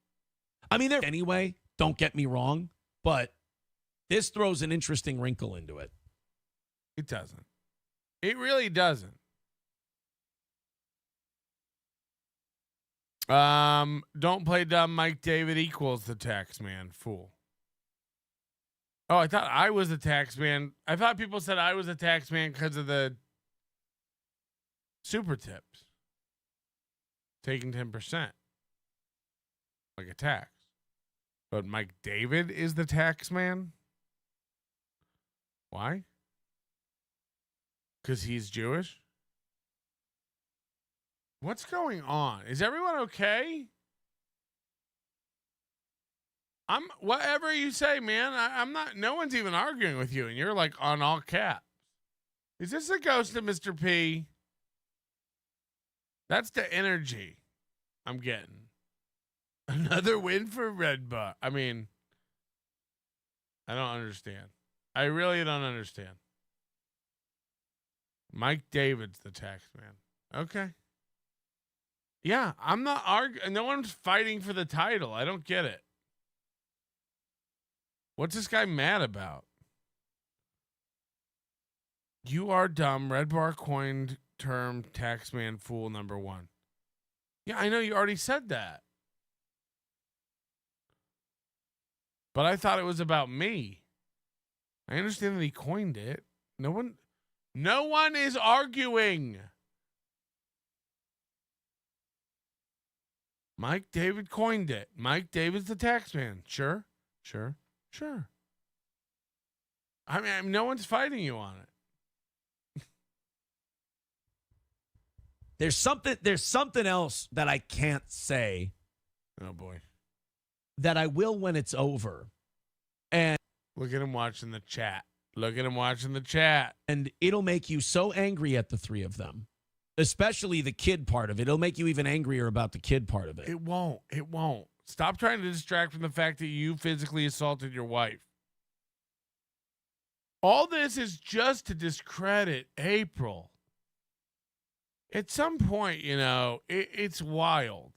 I mean, anyway, don't get me wrong, but this throws an interesting wrinkle into it. It doesn't. It really doesn't. Don't play dumb. Mike David equals the tax man. Fool. Oh, I thought I was the tax man. I thought people said I was the tax man because of the super tips. Taking 10%. Like a tax. But Mike David is the tax man? Why? Because he's Jewish? What's going on? Is everyone okay? Whatever you say, man. I'm not. No one's even arguing with you, and you're like on all caps. Is this the ghost of Mr. P? That's the energy I'm getting. Another win for Red Buck. I mean, I don't understand. I really don't understand. Mike David's the tax man. Okay. Yeah, I'm not arguing. No one's fighting for the title. I don't get it. What's this guy mad about? You are dumb. Red Bar coined term taxman fool number 1. Yeah, I know you already said that. But I thought it was about me. I understand that he coined it. No one is arguing. Mike David coined it. Mike David's the taxman. Sure. I mean, no one's fighting you on it. There's something else that I can't say. Oh boy. That I will when it's over. And look at him watching the chat. Look at him watching the chat. And it'll make you so angry at the three of them. Especially the kid part of it. It'll make you even angrier about the kid part of it. It won't. It won't. Stop trying to distract from the fact that you physically assaulted your wife. All this is just to discredit April. At some point, it's wild.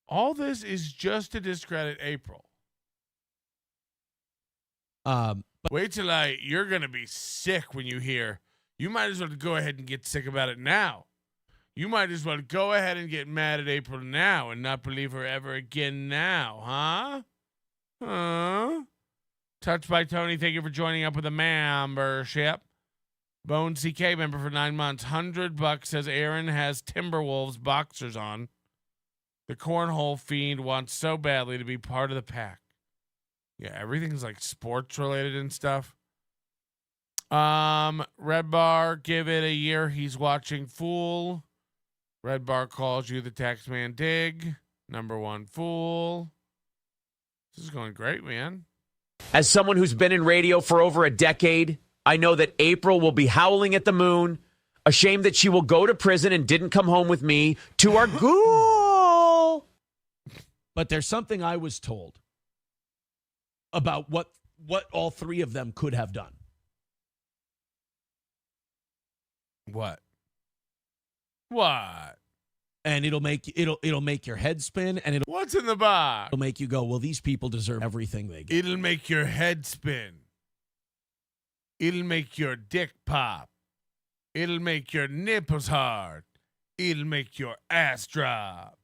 All this is just to discredit April. Wait till you're going to be sick when you hear. You might as well go ahead and get sick about it now. You might as well go ahead and get mad at April now and not believe her ever again now, huh? Touched by Tony, thank you for joining up with a membership. Bone CK member for 9 months. $100 says Aaron has Timberwolves boxers on. The cornhole fiend wants so badly to be part of the pack. Yeah, everything's like sports related and stuff. Red Bar, give it a year. He's watching Fool. Red Bar calls you the Taxman Dig. Number one fool. This is going great, man. As someone who's been in radio for over a decade, I know that April will be howling at the moon, ashamed that she will go to prison and didn't come home with me to our ghoul. But there's something I was told about what all three of them could have done. What? And it'll make your head spin, and what's in the box? It'll make you go, well, these people deserve everything they get. It'll make your head spin. It'll make your dick pop. It'll make your nipples hard. It'll make your ass drop.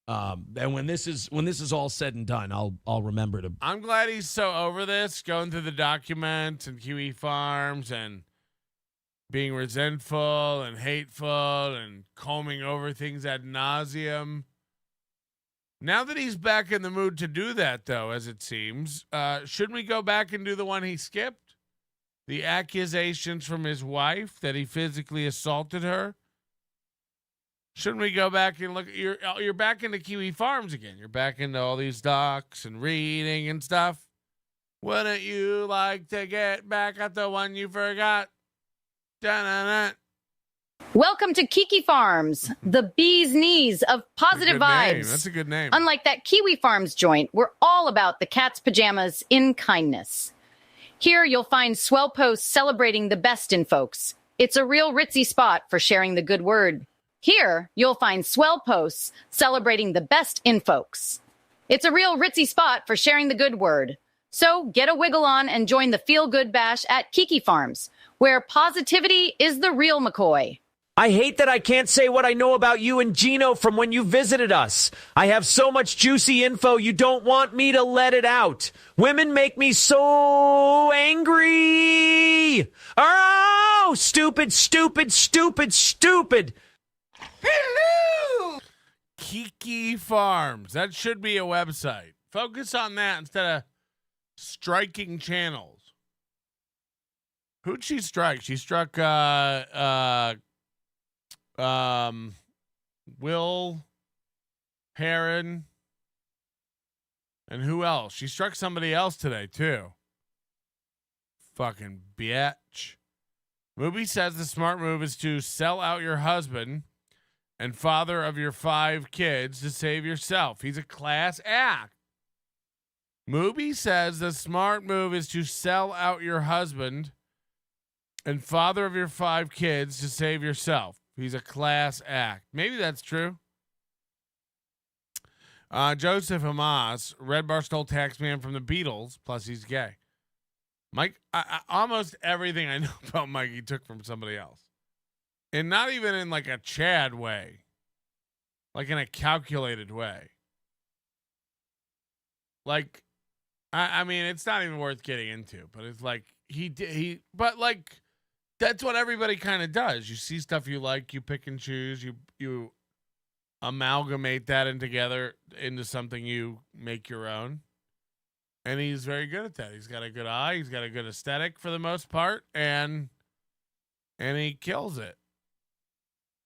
And when this is all said and done, I'll remember to. I'm glad he's so over this, going through the documents and QE Farms and being resentful and hateful and combing over things ad nauseum. Now that he's back in the mood to do that, though, as it seems, shouldn't we go back and do the one he skipped? The accusations from his wife that he physically assaulted her? Shouldn't we go back and look? You're back into QE Farms again. You're back into all these docs and reading and stuff. Wouldn't you like to get back at the one you forgot? Da-na-na. Welcome to Kiki Farms, the bee's knees of positive vibes. That's a good name. Unlike that Kiwi Farms joint, we're all about the cat's pajamas in kindness. Here you'll find swell posts celebrating the best in folks. It's a real ritzy spot for sharing the good word. Here you'll find swell posts celebrating the best in folks. It's a real ritzy spot for sharing the good word. So get a wiggle on and join the Feel Good Bash at Kiki Farms, where positivity is the real McCoy. I hate that I can't say what I know about you and Gino from when you visited us. I have so much juicy info, you don't want me to let it out. Women make me so angry. Oh, stupid, stupid, stupid, stupid. Hello! Kiki Farms. That should be a website. Focus on that instead of striking channels. Who'd she strike? She struck Will Heron. And who else? She struck somebody else today, too. Fucking bitch. Movie says the smart move is to sell out your husband and father of your 5 kids to save yourself. He's a class act. Movie says the smart move is to sell out your husband and father of your 5 kids to save yourself. He's a class act. Maybe that's true. Joseph Hamas, Red Bar stole Taxman from the Beatles, plus he's gay. Mike, almost everything I know about Mike he took from somebody else. And not even in like a Chad way. Like in a calculated way. Like, I mean, it's not even worth getting into, but it's like but like, that's what everybody kind of does. You see stuff you like, you pick and choose, you amalgamate that into something you make your own. And he's very good at that. He's got a good eye, he's got a good aesthetic for the most part, and he kills it.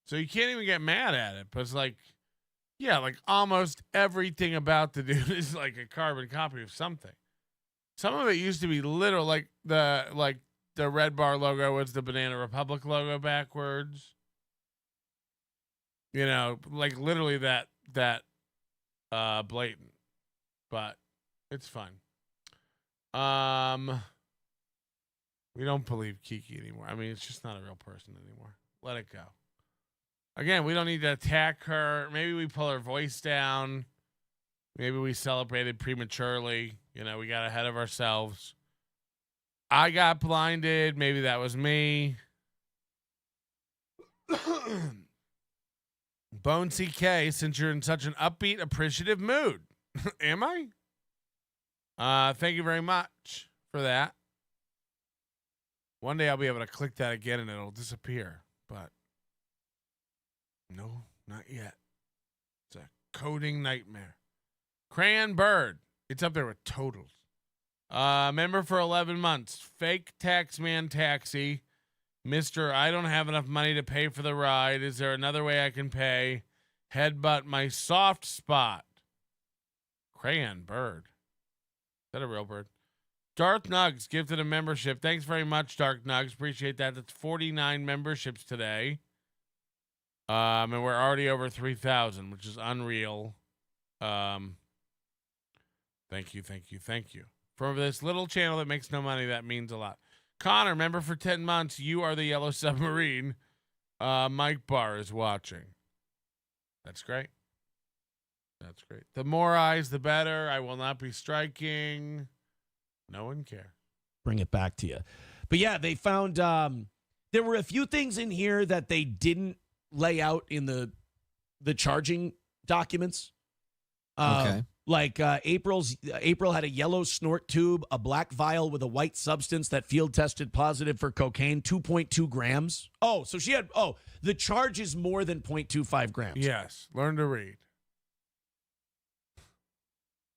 So you can't even get mad at it. But it's like, yeah, like almost everything about the dude is like a carbon copy of something. Some of it used to be literal, like the Red Bar logo was the Banana Republic logo backwards. You know, like literally that blatant. But it's fine. We don't believe Kiki anymore. I mean, it's just not a real person anymore. Let it go. Again, we don't need to attack her. Maybe we pull her voice down. Maybe we celebrated prematurely. You know, we got ahead of ourselves. I got blinded. Maybe that was me. Bone CK, since you're in such an upbeat, appreciative mood. Am I? Thank you very much for that. One day I'll be able to click that again and it'll disappear. But no, not yet. It's a coding nightmare. Crayon Bird. It's up there with totals. Member for 11 months. Fake Taxman Taxi. Mr. I don't have enough money to pay for the ride. Is there another way I can pay? Headbutt my soft spot. Crayon Bird. Is that a real bird? Darth Nugs gifted a membership. Thanks very much, Darth Nugs. Appreciate that. That's 49 memberships today. And we're already over 3,000, which is unreal. Thank you. For this little channel that makes no money, that means a lot. Connor, member for 10 months. You are the Yellow Submarine. Mike Barr is watching. That's great. That's great. The more eyes, the better. I will not be striking. No one cares. Bring it back to you. But yeah, they found there were a few things in here that they didn't lay out in the charging documents. Okay. Like April had a yellow snort tube, a black vial with a white substance that field tested positive for cocaine, 2.2 grams. Oh, so she had, the charge is more than 0.25 grams. Yes. Learn to read.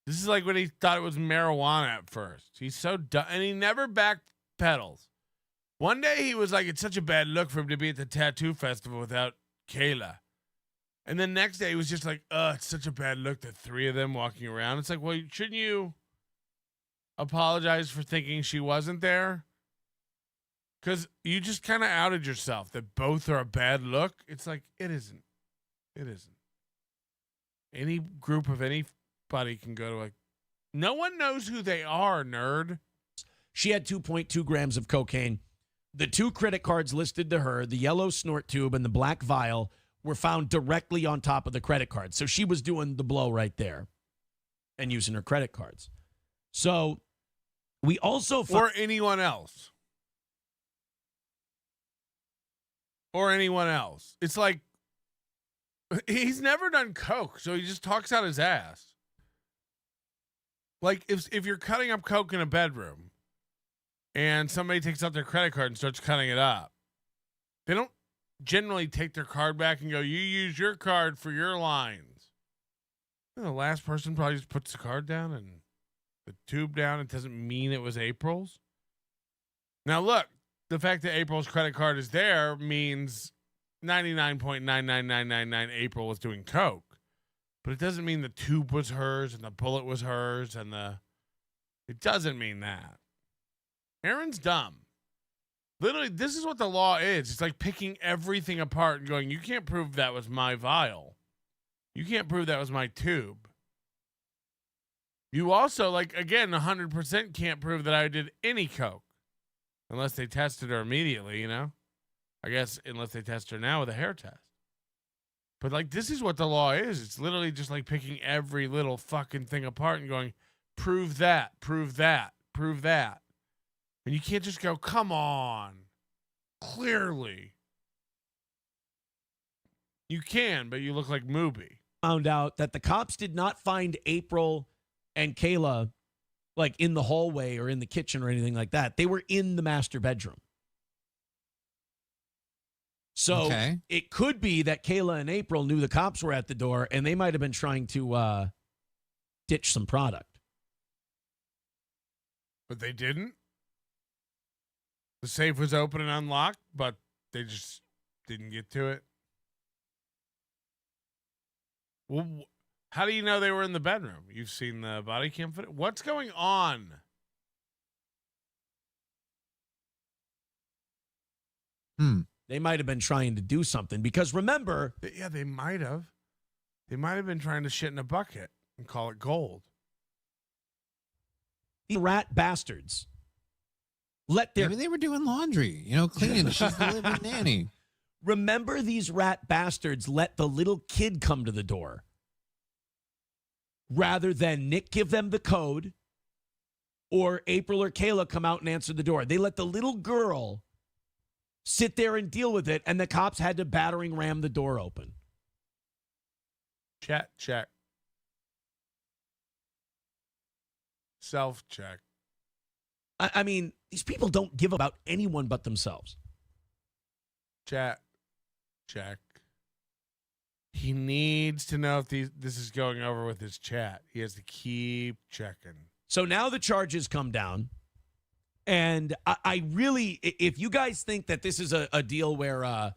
This is like when he thought it was marijuana at first. He's so dumb. And he never backpedals. One day he was like, it's such a bad look for him to be at the tattoo festival without Kayla. And then next day he was just like, it's such a bad look that 3 of them walking around. It's like, well, shouldn't you apologize for thinking she wasn't there? Because you just kind of outed yourself that both are a bad look. It's like, it isn't. It isn't. Any group of anybody can go to no one knows who they are, nerd. She had 2.2 grams of cocaine. The 2 credit cards listed to her, the yellow snort tube and the black vial, were found directly on top of the credit card. So she was doing the blow right there and using her credit cards. So we also or anyone else. Or anyone else. It's like he's never done coke, so he just talks out his ass. Like if you're cutting up coke in a bedroom and somebody takes out their credit card and starts cutting it up, they don't generally take their card back and go, you use your card for your lines. And the last person probably just puts the card down and the tube down. It doesn't mean it was April's. Now look, the fact that April's credit card is there means 99.99999 April was doing coke. But it doesn't mean the tube was hers and the bullet was hers and it doesn't mean that. Aaron's dumb. Literally, this is what the law is. It's like picking everything apart and going, you can't prove that was my vial. You can't prove that was my tube. You also, again, 100% can't prove that I did any coke. Unless they tested her immediately, I guess unless they test her now with a hair test. But, this is what the law is. It's literally just like picking every little fucking thing apart and going, prove that, prove that, prove that. And you can't just go, come on. Clearly. You can, but you look like Mooby. Found out that the cops did not find April and Kayla, in the hallway or in the kitchen or anything like that. They were in the master bedroom. So It could be that Kayla and April knew the cops were at the door and they might have been trying to ditch some product. But they didn't? The safe was open and unlocked, but they just didn't get to it? Well, how do you know they were in the bedroom? You've seen the body cam footage? What's going on? They might have been trying to do something because remember. Yeah, they might have. They might have been trying to shit in a bucket and call it gold. The rat bastards. Maybe they were doing laundry, cleaning. She's the living nanny. Remember, these rat bastards let the little kid come to the door rather than Nick give them the code or April or Kayla come out and answer the door. They let the little girl sit there and deal with it, and the cops had to battering ram the door open. Chat check. Self check. I mean, these people don't give about anyone but themselves. Chat check. He needs to know if this is going over with his chat. He has to keep checking. So now the charges come down. And I really, if you guys think that this is a deal where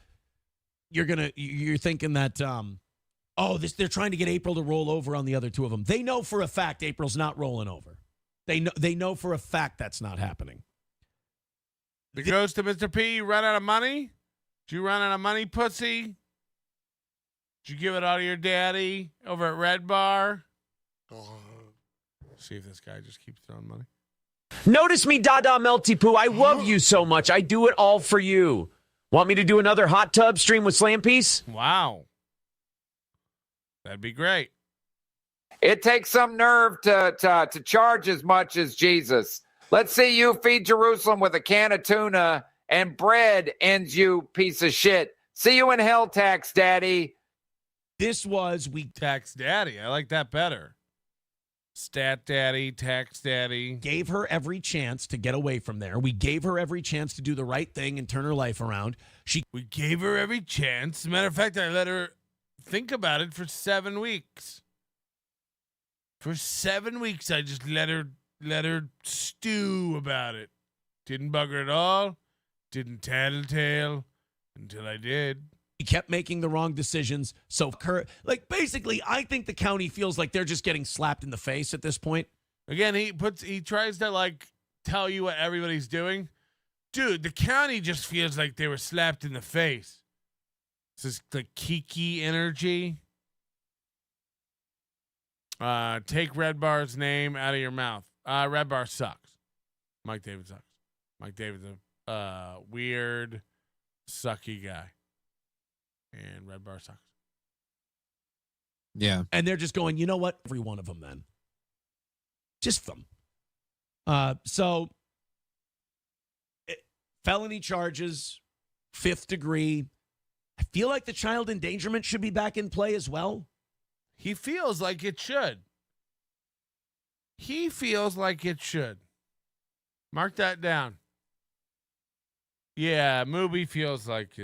you're thinking that, they're trying to get April to roll over on the other two of them. They know for a fact April's not rolling over. They know for a fact that's not happening. It goes to Mr. P. You run out of money? Did you run out of money, pussy? Did you give it all to your daddy over at Red Bar? See if this guy just keeps throwing money. Notice me, Dada Melty Poo. I love you so much. I do it all for you. Want me to do another hot tub stream with Slam Piece? Wow. That'd be great. It takes some nerve to charge as much as Jesus. Let's see you feed Jerusalem with a can of tuna and bread, ends you piece of shit. See you in hell, tax daddy. Tax daddy. I like that better. Stat daddy, tax daddy. Gave her every chance to get away from there. We gave her every chance to do the right thing and turn her life around. We gave her every chance. As a matter of fact, I let her think about it for 7 weeks. For 7 weeks, I just let her stew about it. Didn't bug her at all. Didn't tattletale until I did. He kept making the wrong decisions. So basically, I think the county feels like they're just getting slapped in the face at this point. Again, he tries to tell you what everybody's doing. Dude, the county just feels like they were slapped in the face. This is the Kiki energy. Take Red Bar's name out of your mouth. Red Bar sucks. Mike David sucks. Mike David's a weird, sucky guy. And Red Bar sucks. Yeah. And they're just going, you know what? Every one of them then. Just them. Felony charges, 5th degree. I feel like the child endangerment should be back in play as well. He feels like it should. Mark that down. Yeah, Mooby feels like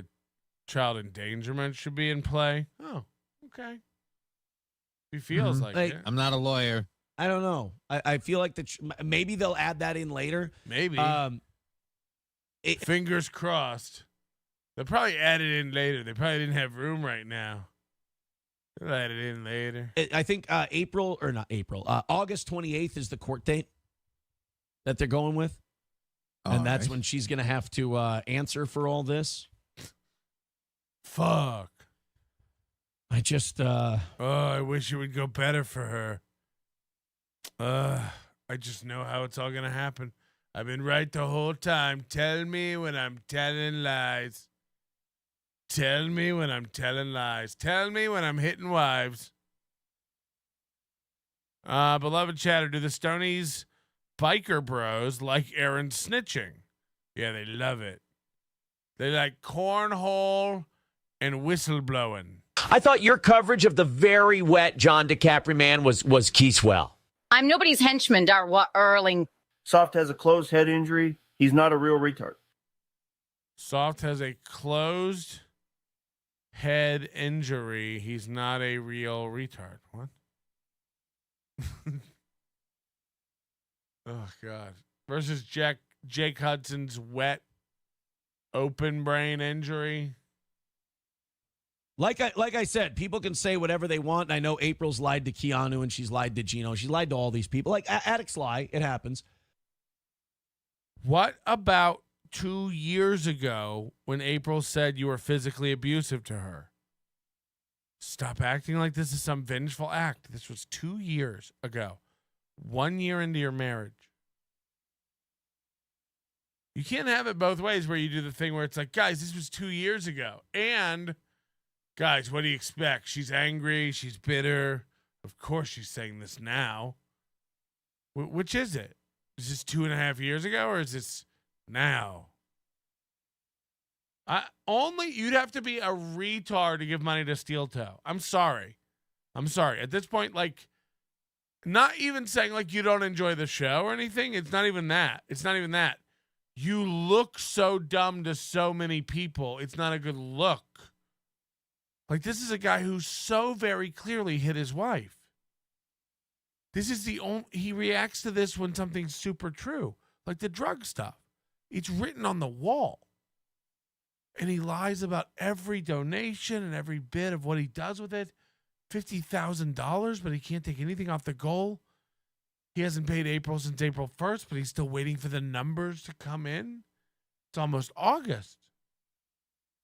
child endangerment should be in play. Oh, okay. He feels like it. I'm not a lawyer. I don't know. I feel like maybe they'll add that in later. Maybe. Fingers crossed. They'll probably add it in later. They probably didn't have room right now. They'll add it in later. I think August 28th is the court date that they're going with. And that's when she's going to have to answer for all this. Fuck. I just I wish it would go better for her. I just know how it's all gonna happen. I've been right the whole time. Tell me when I'm telling lies. Tell me when I'm telling lies. Tell me when I'm hitting wives. Beloved chatter, do the Stonies biker bros like Aaron snitching? Yeah, they love it. They like cornhole and whistleblowing. I thought your coverage of the very wet John DiCaprio man was Keyswell. I'm nobody's henchman, Erling. Soft has a closed head injury. He's not a real retard. Soft has a closed head injury. He's not a real retard. What? Oh, God. Versus Jake Hudson's wet open brain injury. Like I said, people can say whatever they want. And I know April's lied to Keanu and she's lied to Gino. She lied to all these people. Like addicts lie. It happens. What about 2 years ago when April said you were physically abusive to her? Stop acting like this is some vengeful act. This was 2 years ago. 1 year into your marriage. You can't have it both ways where you do the thing where it's like, guys, this was 2 years ago. And, guys, what do you expect? She's angry. She's bitter. Of course she's saying this now. Which is it? Is this 2.5 years ago or is this now? You'd have to be a retard to give money to Steel Toe. I'm sorry. At this point, like, not even saying like you don't enjoy the show or anything. It's not even that. You look so dumb to so many people. It's not a good look. Like, this is a guy who so very clearly hit his wife. This is he reacts to this when something's super true, like the drug stuff. It's written on the wall. And he lies about every donation and every bit of what he does with it. $50,000, but he can't take anything off the goal. He hasn't paid April since April 1st, but he's still waiting for the numbers to come in. It's almost August.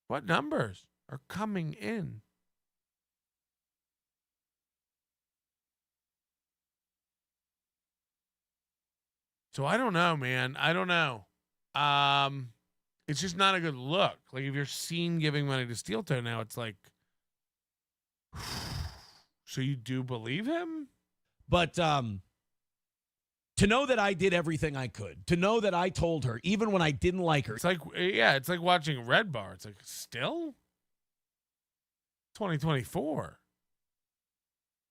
What numbers are coming in? So I don't know, man. I don't know. It's just not a good look. Like, if you're seen giving money to Steel Toe now, it's like, so you do believe him? But to know that I did everything I could, to know that I told her, even when I didn't like her. It's like, yeah, it's like watching Red Bar. It's like, still? 2024.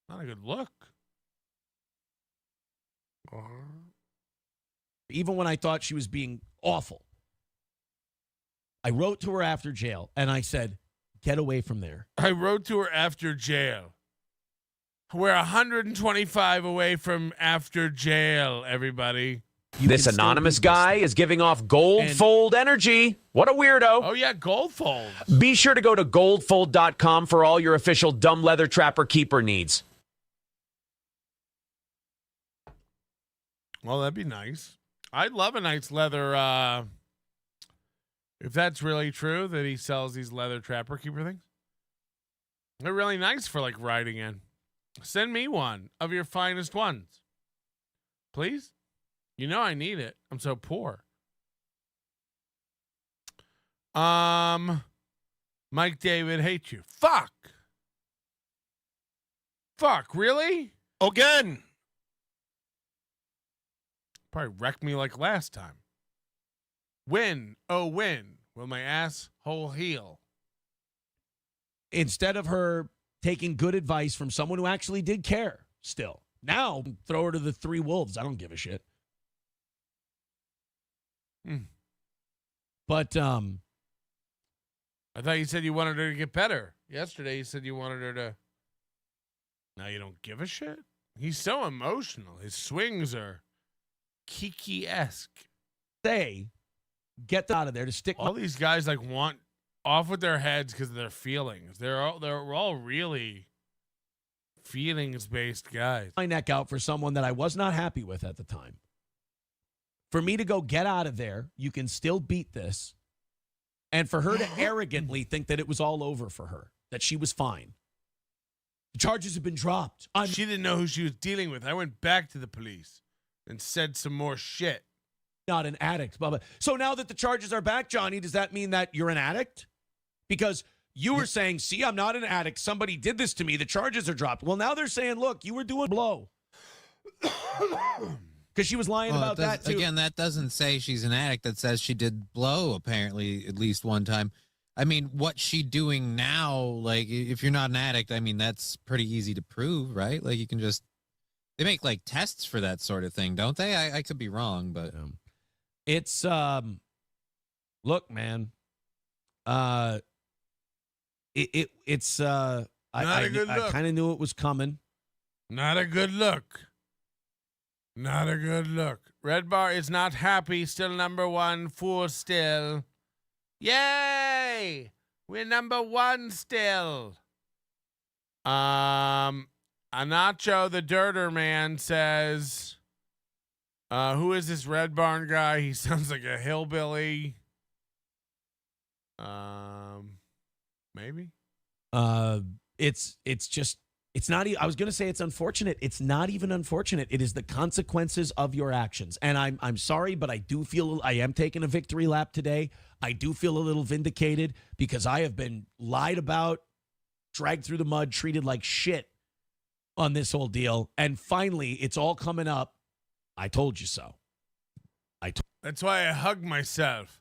Not a good look. Even when I thought she was being awful. I wrote to her after jail, and I said, get away from there. I wrote to her after jail. We're 125 away from after jail, everybody. This anonymous guy is giving off gold-fold energy. What a weirdo. Oh, yeah, gold-fold. Be sure to go to goldfold.com for all your official dumb leather trapper keeper needs. Well, that'd be nice. I'd love a nice leather, if that's really true that he sells these leather trapper keeper things. They're really nice for, like, riding in. Send me one of your finest ones. Please? You know I need it. I'm so poor. Mike David hates you. Fuck, really? Again. Probably wrecked me like last time. When, oh when, will my asshole heal? Instead of her taking good advice from someone who actually did care still. Now, throw her to the three wolves. I don't give a shit. But, I thought you said you wanted her to get better. Yesterday you said you wanted her to... Now you don't give a shit? He's so emotional. His swings are Kiki-esque. Say, get out of there to stick... All these guys, like, want off with their heads because of their feelings. They're all really feelings-based guys. My neck out for someone that I was not happy with at the time. For me to go get out of there, you can still beat this. And for her to arrogantly think that it was all over for her, that she was fine. The charges have been dropped. She didn't know who she was dealing with. I went back to the police and said some more shit. Not an addict, Bubba. So now that the charges are back, Johnny, does that mean that you're an addict? Because you were saying, see, I'm not an addict. Somebody did this to me. The charges are dropped. Well, now they're saying, look, you were doing blow. Because she was lying about that, too. Again, that doesn't say she's an addict. That says she did blow, apparently, at least one time. I mean, what's she doing now? Like, if you're not an addict, I mean, that's pretty easy to prove, right? Like, you can just... They make, like, tests for that sort of thing, don't they? I could be wrong, but... It's, look, man, it's, I kind of knew it was coming. Not a good look. Not a good look. Red Bar is not happy. Still number one. Fool still. Yay! We're number one still. Anacho the Dirter Man says, who is this Red Barn guy? He sounds like a hillbilly. Maybe. It's not. I was going to say it's unfortunate. It's not even unfortunate. It is the consequences of your actions. And I'm sorry, but I do feel I am taking a victory lap today. I do feel a little vindicated because I have been lied about, dragged through the mud, treated like shit on this whole deal. And finally, it's all coming up. I told you so. That's why I hug myself.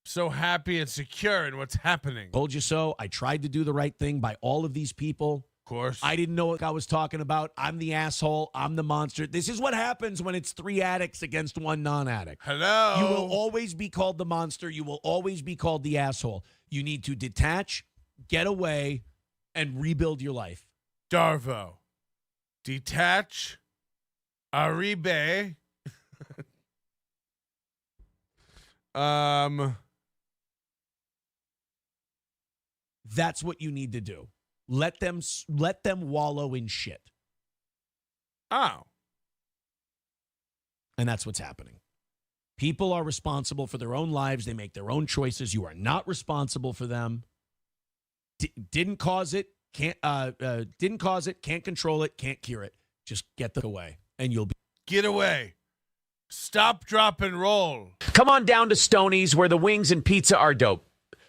So happy and secure in what's happening. Told you so. I tried to do the right thing by all of these people. Of course. I didn't know what I was talking about. I'm the asshole. I'm the monster. This is what happens when it's 3 addicts against 1 non-addict. Hello. You will always be called the monster. You will always be called the asshole. You need to detach, get away, and rebuild your life. Darvo. Detach. Aribe. That's what you need to do. Let them wallow in shit. Oh. And that's what's happening. People are responsible for their own lives. They make their own choices. You are not responsible for them. Didn't cause it. Can't control it. Can't cure it. Just get them away, and you'll be. Get away. Stop, drop, and roll. Come on down to Stoney's where the wings and pizza are dope.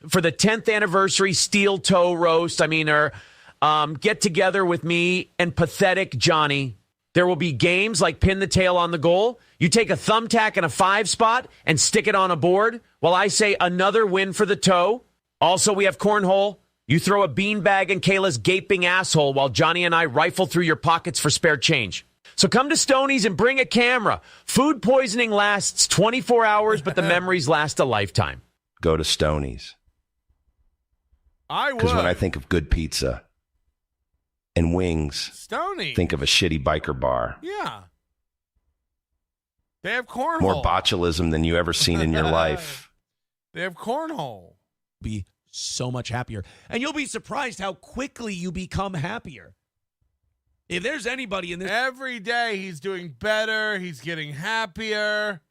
For the 10th anniversary steel toe roast, get together with me and pathetic Johnny. There will be games like pin the tail on the goal. You take a thumbtack and a 5 spot and stick it on a board while I say another win for the toe. Also, we have cornhole. You throw a beanbag in Kayla's gaping asshole while Johnny and I rifle through your pockets for spare change. So come to Stoney's and bring a camera. Food poisoning lasts 24 hours, but the memories last a lifetime. Go to Stoney's. I would. Because when I think of good pizza and wings, Stoney. Think of a shitty biker bar. Yeah. They have cornhole. More botulism than you ever seen in your life. They have cornhole. Be so much happier. And you'll be surprised how quickly you become happier. If there's anybody in this... Every day he's doing better. He's getting happier.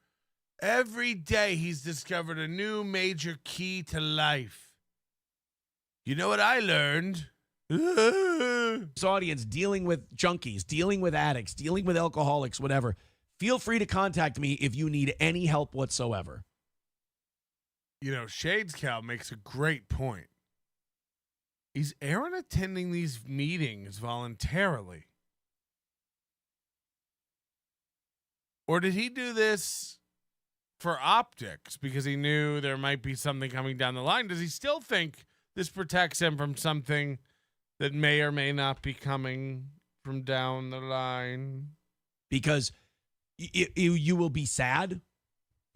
Every day he's discovered a new major key to life. You know what I learned? This audience dealing with junkies, dealing with addicts, dealing with alcoholics, whatever. Feel free to contact me if you need any help whatsoever. You know, Shades Cal makes a great point. Is Aaron attending these meetings voluntarily? Or did he do this for optics because he knew there might be something coming down the line? Does he still think this protects him from something that may or may not be coming from down the line? Because you will be sad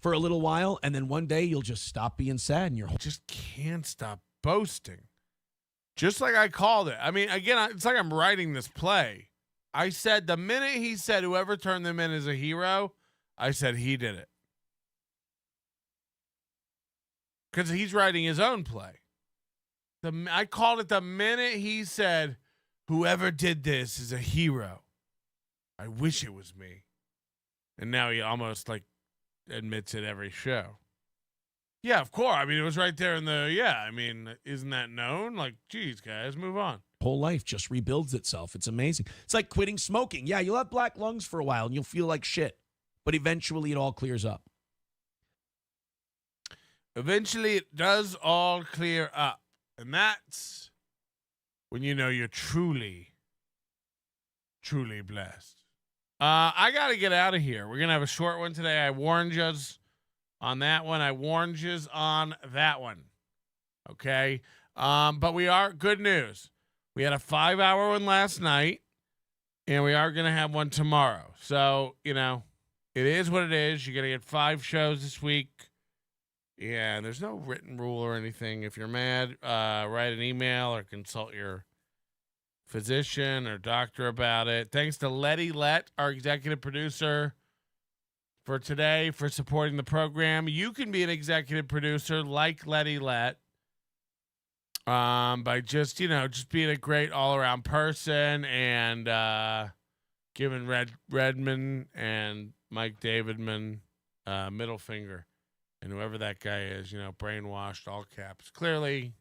for a little while, and then one day you'll just stop being sad, and you're just can't stop boasting. Just like I called it. I mean, again, it's like I'm writing this play. I said the minute he said whoever turned them in is a hero, I said he did it. Because he's writing his own play. I called it the minute he said whoever did this is a hero. I wish it was me. And now he almost like admits it every show. Yeah, of course. I mean, it was right there in the, I mean, isn't that known? Like, geez, guys, move on. Whole life just rebuilds itself. It's amazing. It's like quitting smoking. Yeah, you'll have black lungs for a while and you'll feel like shit, but eventually it all clears up. Eventually it does all clear up. And that's when you know you're truly, truly blessed. I got to get out of here. We're going to have a short one today. I warned you on that one. I warned you on that one. Okay. But we are, good news. We had a 5-hour one last night, and we are going to have one tomorrow. So, you know, it is what it is. You're going to get 5 shows this week. Yeah, there's no written rule or anything. If you're mad, write an email or consult your physician or doctor about it. Thanks to Letty Lett, our executive producer, for today, for supporting the program. You can be an executive producer like Letty Lett By just, just being a great all-around person and giving Redman and Mike Davidman middle finger. And whoever that guy is, brainwashed, all caps. Clearly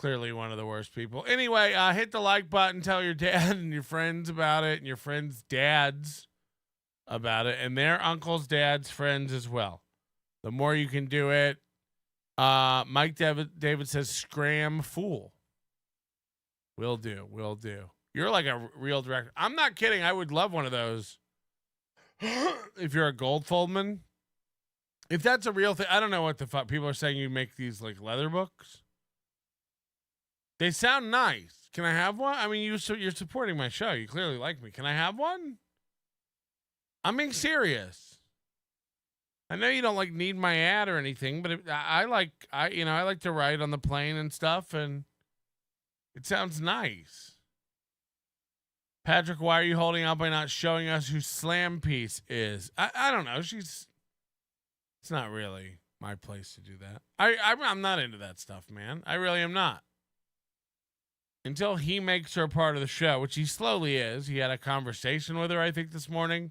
one of the worst people. Anyway, hit the like button, tell your dad and your friends about it, and your friends' dads about it, and their uncles, dads, friends as well. The more you can do it. Mike David says, scram fool. Will do. You're like a real director. I'm not kidding. I would love one of those. If you're a Goldfoldman. If that's a real thing. I don't know what the fuck. People are saying you make these like leather books. They sound nice. Can I have one? I mean, you're supporting my show. You clearly like me. Can I have one? I'm being serious. I know you don't like need my ad or anything, but I like to write on the plane and stuff, and it sounds nice. Patrick, why are you holding out by not showing us who Slam Piece is? I don't know. It's not really my place to do that. I'm not into that stuff, man. I really am not. Until he makes her part of the show, which he slowly is. He had a conversation with her, I think, this morning.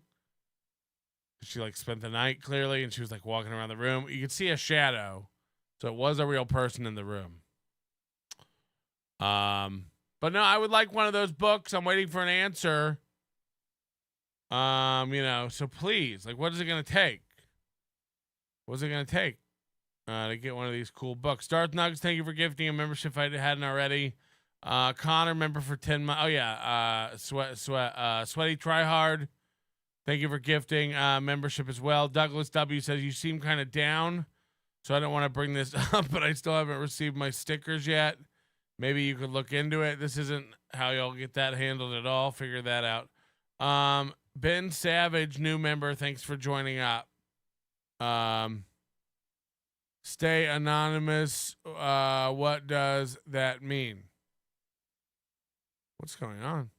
She like spent the night clearly, and she was like walking around the room. You could see a shadow, so it was a real person in the room. But no, I would like one of those books. I'm waiting for an answer. So please, like, what is it gonna take? What's it gonna take to get one of these cool books? Darth Nugs, thank you for gifting a membership if I hadn't already. Connor, member for 10 months. Oh yeah, Sweaty Tryhard. Thank you for gifting membership as well. Douglas W says, you seem kind of down, so I don't want to bring this up, but I still haven't received my stickers yet. Maybe you could look into it. This isn't how y'all get that handled at all. Figure that out. Ben Savage, new member. Thanks for joining up. Stay anonymous. What does that mean? What's going on?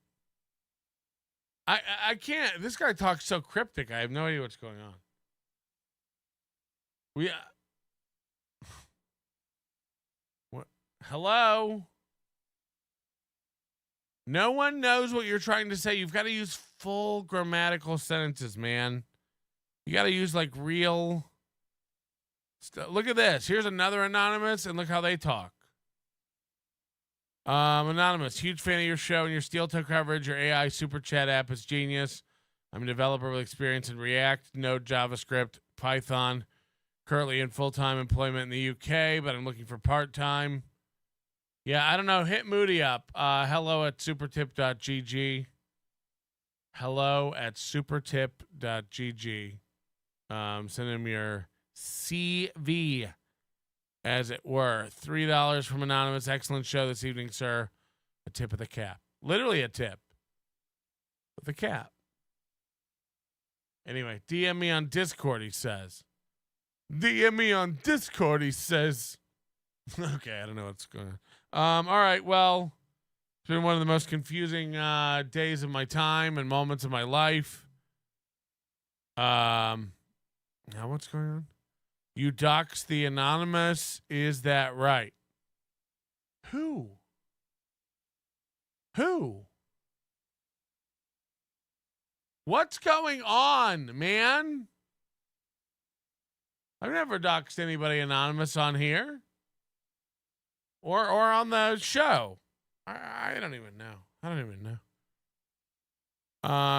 I can't. This guy talks so cryptic. I have no idea what's going on. What? Hello? No one knows what you're trying to say. You've got to use full grammatical sentences, man. You got to use like real stuff. Look at this. Here's another anonymous, and look how they talk. Anonymous, huge fan of your show and your steel toe coverage. Your AI super chat app is genius. I'm a developer with experience in React, Node, JavaScript, Python. Currently in full-time employment in the UK, but I'm looking for part-time. Yeah, I don't know. Hit Moody up. Hello at supertip.gg. Hello at supertip.gg. Send him your CV. As it were. $3 from Anonymous. Excellent show this evening, sir. A tip of the cap. Literally a tip. With the cap. Anyway, DM me on Discord, he says. DM me on Discord, he says. Okay, I don't know what's going on. All right, well, it's been one of the most confusing days of my time and moments of my life. Now what's going on? You dox the anonymous. Is that right? Who? What's going on, man? I've never doxed anybody anonymous on here. Or on the show. I don't even know.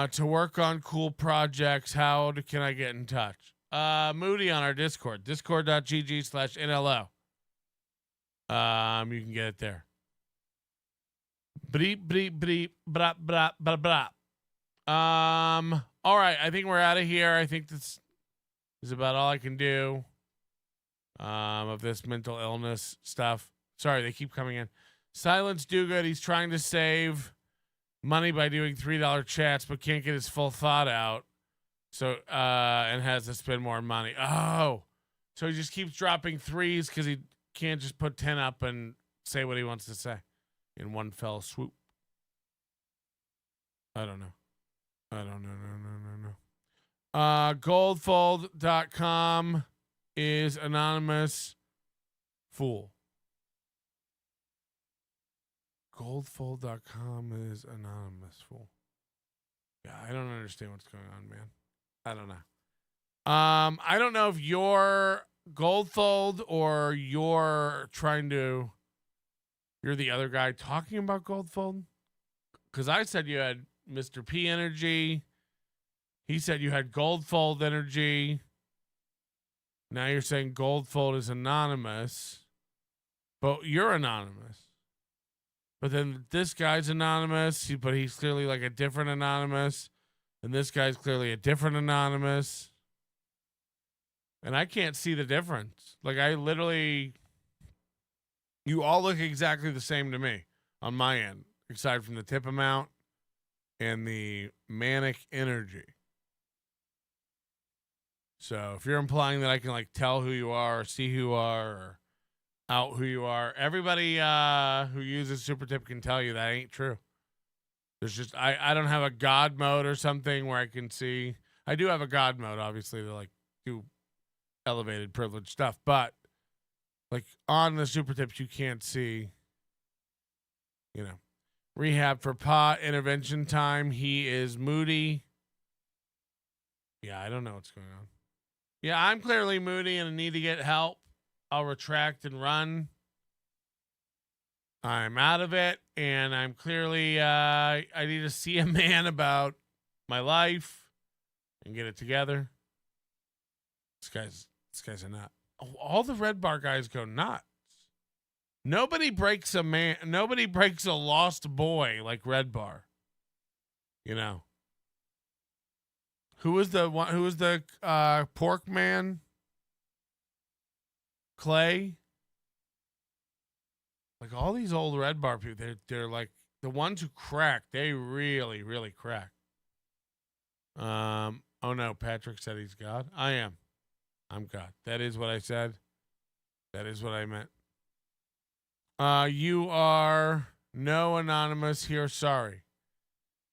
To work on cool projects, how can I get in touch? Moody on our Discord, discord.gg/NLO. You can get it there. Bleep, bleep, bleep, brap, brap, brap, brap. All right, I think we're out of here. I think this is about all I can do of this mental illness stuff. Sorry, they keep coming in. Silence Do Good. He's trying to save money by doing $3 chats, but can't get his full thought out. So, and has to spend more money. Oh, so he just keeps dropping threes because he can't just put 10 up and say what he wants to say in one fell swoop. I don't know. Goldfold.com is anonymous fool. Goldfold.com is anonymous, fool. Yeah, I don't understand what's going on, man. I don't know. I don't know if you're Goldfold or you're the other guy talking about Goldfold. Because I said you had Mr. P energy. He said you had Goldfold energy. Now you're saying Goldfold is anonymous. But you're anonymous. But then this guy's anonymous, but he's clearly like a different anonymous. And this guy's clearly a different anonymous. And I can't see the difference. Like, you all look exactly the same to me on my end, aside from the tip amount and the manic energy. So if you're implying that I can like tell who you are or see who you are or out who you are, everybody who uses super tip can tell you that ain't true. There's just, I don't have a God mode or something where I can see. I do have a God mode, obviously, to like do elevated privilege stuff, but like on the super tips, you can't see, rehab for pot, intervention time. He is moody. Yeah, I don't know what's going on. Yeah, I'm clearly moody and I need to get help. I'll retract and run. I'm out of it, and I'm clearly, I need to see a man about my life and get it together. This guy's a nut. Oh, all the red bar guys go nuts. Nobody breaks a lost boy like Red Bar. Who was the pork man? Clay. Like all these old Red Bar people, they're like the ones who crack. They really, really crack. Oh no, Patrick said he's God. I am. I'm God. That is what I said. That is what I meant. You are no anonymous here. Sorry.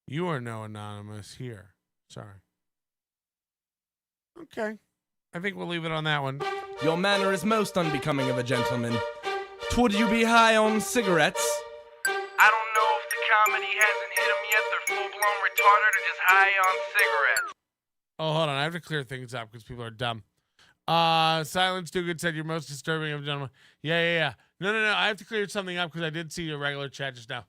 You are no anonymous here. Sorry. Okay. I think we'll leave it on that one. Your manner is most unbecoming of a gentleman. Would you be high on cigarettes? I don't know if the comedy hasn't hit them yet. They're full-blown retarded or just high on cigarettes. Oh, hold on. I have to clear things up because people are dumb. Silence Too Good said you're most disturbing of gentlemen. Yeah. No. I have to clear something up because I did see your regular chat just now.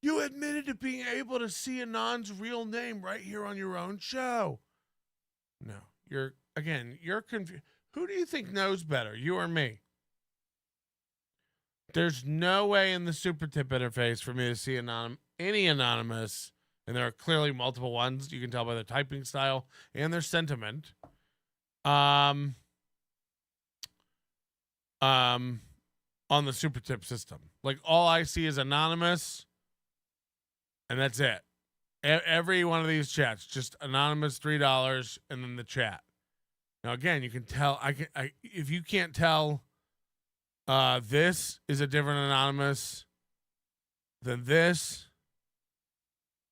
You admitted to being able to see Anand's real name right here on your own show. No, you're confused. Who do you think knows better, you or me? There's no way in the super tip interface for me to see any anonymous, and there are clearly multiple ones. You can tell by their typing style and their sentiment. On the super tip system. Like all I see is anonymous, and that's it. Every one of these chats, just anonymous $3 and then the chat. Now again, you can tell if you can't tell this is a different anonymous than this,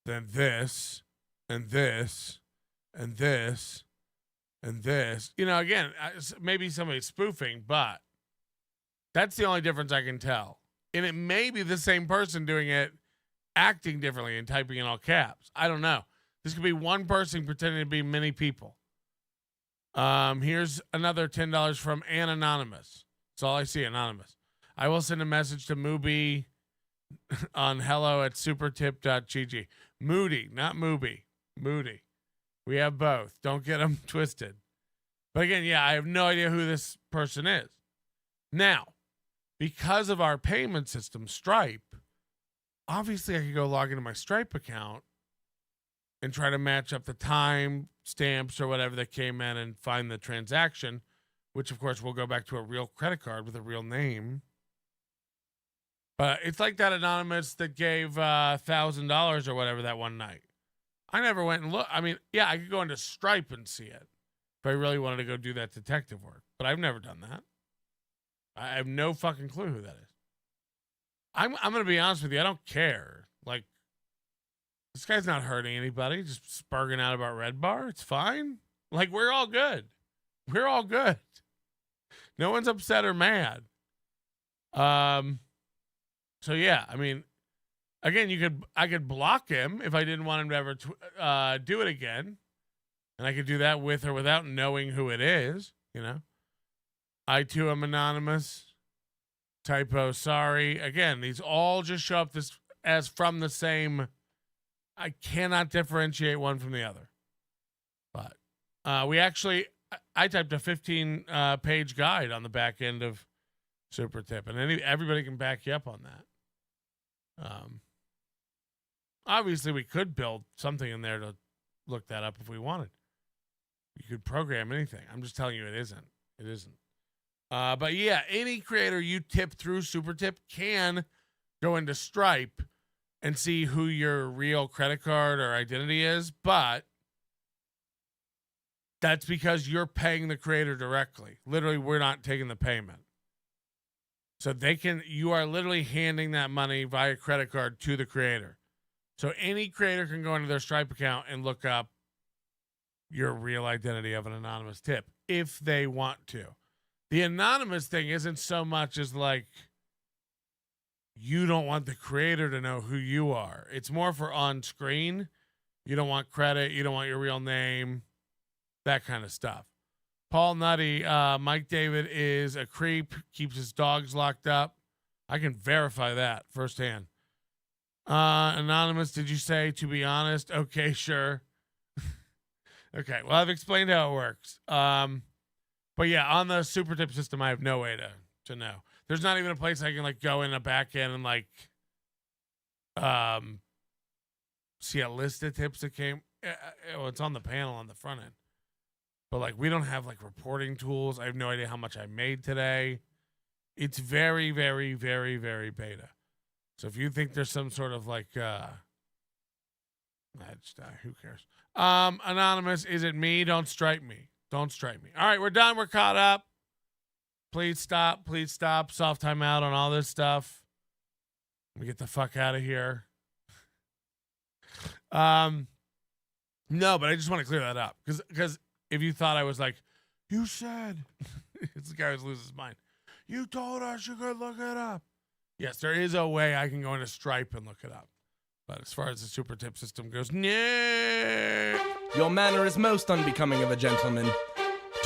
and this, and this. Again, maybe somebody's spoofing, but that's the only difference I can tell. And it may be the same person doing it, acting differently and typing in all caps. I don't know. This could be one person pretending to be many people. Here's another $10 from an anonymous. That's all I see, anonymous. I will send a message to Mubi on hello@supertip.gg. Moody, not Mubi. Moody. We have both. Don't get them twisted. But again, yeah, I have no idea who this person is. Now, because of our payment system, Stripe, obviously I could go log into my Stripe account and try to match up the time stamps or whatever that came in and find the transaction, which of course will go back to a real credit card with a real name. But it's like that anonymous that gave $1,000 or whatever that one night. I never went and looked. I mean, yeah, I could go into Stripe and see it if I really wanted to go do that detective work. But I've never done that. I have no fucking clue who that is. I'm going to be honest with you. I don't care. Like, this guy's not hurting anybody. Just sparking out about Red Bar. It's fine. Like, we're all good. We're all good. No one's upset or mad. So, yeah, I mean, Again, I could block him if I didn't want him to ever do it again, and I could do that with or without knowing who it is. You know, I too am anonymous. Typo, sorry. Again, these all just show up as from the same. I cannot differentiate one from the other. But I typed a 15-page guide on the back end of Super Tip, and everybody can back you up on that. Obviously, we could build something in there to look that up if we wanted. You could program anything. I'm just telling you it isn't. It isn't. But yeah, any creator you tip through Super Tip can go into Stripe and see who your real credit card or identity is, but that's because you're paying the creator directly. Literally, we're not taking the payment. So you are literally handing that money via credit card to the creator. So any creator can go into their Stripe account and look up your real identity of an anonymous tip if they want to. The anonymous thing isn't so much as like you don't want the creator to know who you are. It's more for on screen. You don't want credit. You don't want your real name. That kind of stuff. Paul Nutty, Mike David is a creep, keeps his dogs locked up. I can verify that firsthand. Anonymous, did you say to be honest? Okay, sure. Okay, well, I've explained how it works. But yeah, on the Super Tip system, I have no way to know. There's not even a place I can like go in a back end and like see a list of tips that came. Well, it's on the panel on the front end. But like we don't have like reporting tools. I have no idea how much I made today. It's very, very, very, very beta. So if you think there's some sort of like who cares? Anonymous, is it me? Don't strike me. Don't strike me. All right, we're done. We're caught up. Please stop. Please stop. Soft timeout on all this stuff. Let me get the fuck out of here. No, but I just want to clear that up because if you thought I was like, you said, it's the guy who's losing his mind. You told us you could look it up. Yes, there is a way I can go into Stripe and look it up. But as far as the Super Tip system goes, no. Your manner is most unbecoming of a gentleman.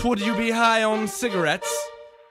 Would you be high on cigarettes?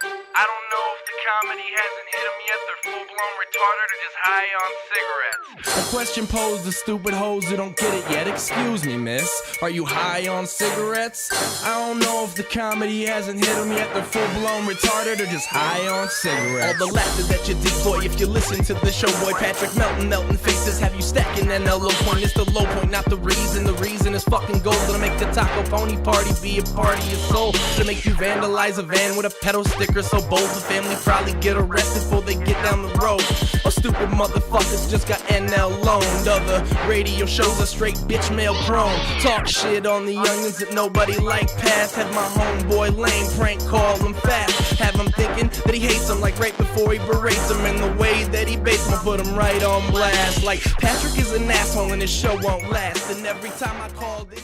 I don't know if the comedy hasn't hit them yet. They're full-blown retarded or just high on cigarettes. A question posed to stupid hoes who don't get it yet. Excuse me, miss. Are you high on cigarettes? I don't know if the comedy hasn't hit them yet. They're full-blown retarded or just high on cigarettes. All the laughter that you deploy if you listen to the show, boy. Patrick Melton faces have you stacking an low point. It's the low point, not the reason. The reason is fucking gold. Gonna make the taco pony party be a party of soul. To make you vandalize a van with a pedal sticker so bold the family probably get arrested before they get down the road. Or stupid motherfuckers just got NL loaned. Other radio shows are straight bitch mail prone. Talk shit on the youngins that nobody like past. Have my homeboy lame prank call him fast. Have him thinking that he hates him like right before he berates him. And the way that he baits him, put him right on blast. Like Patrick is an asshole and his show won't last. And every time I called in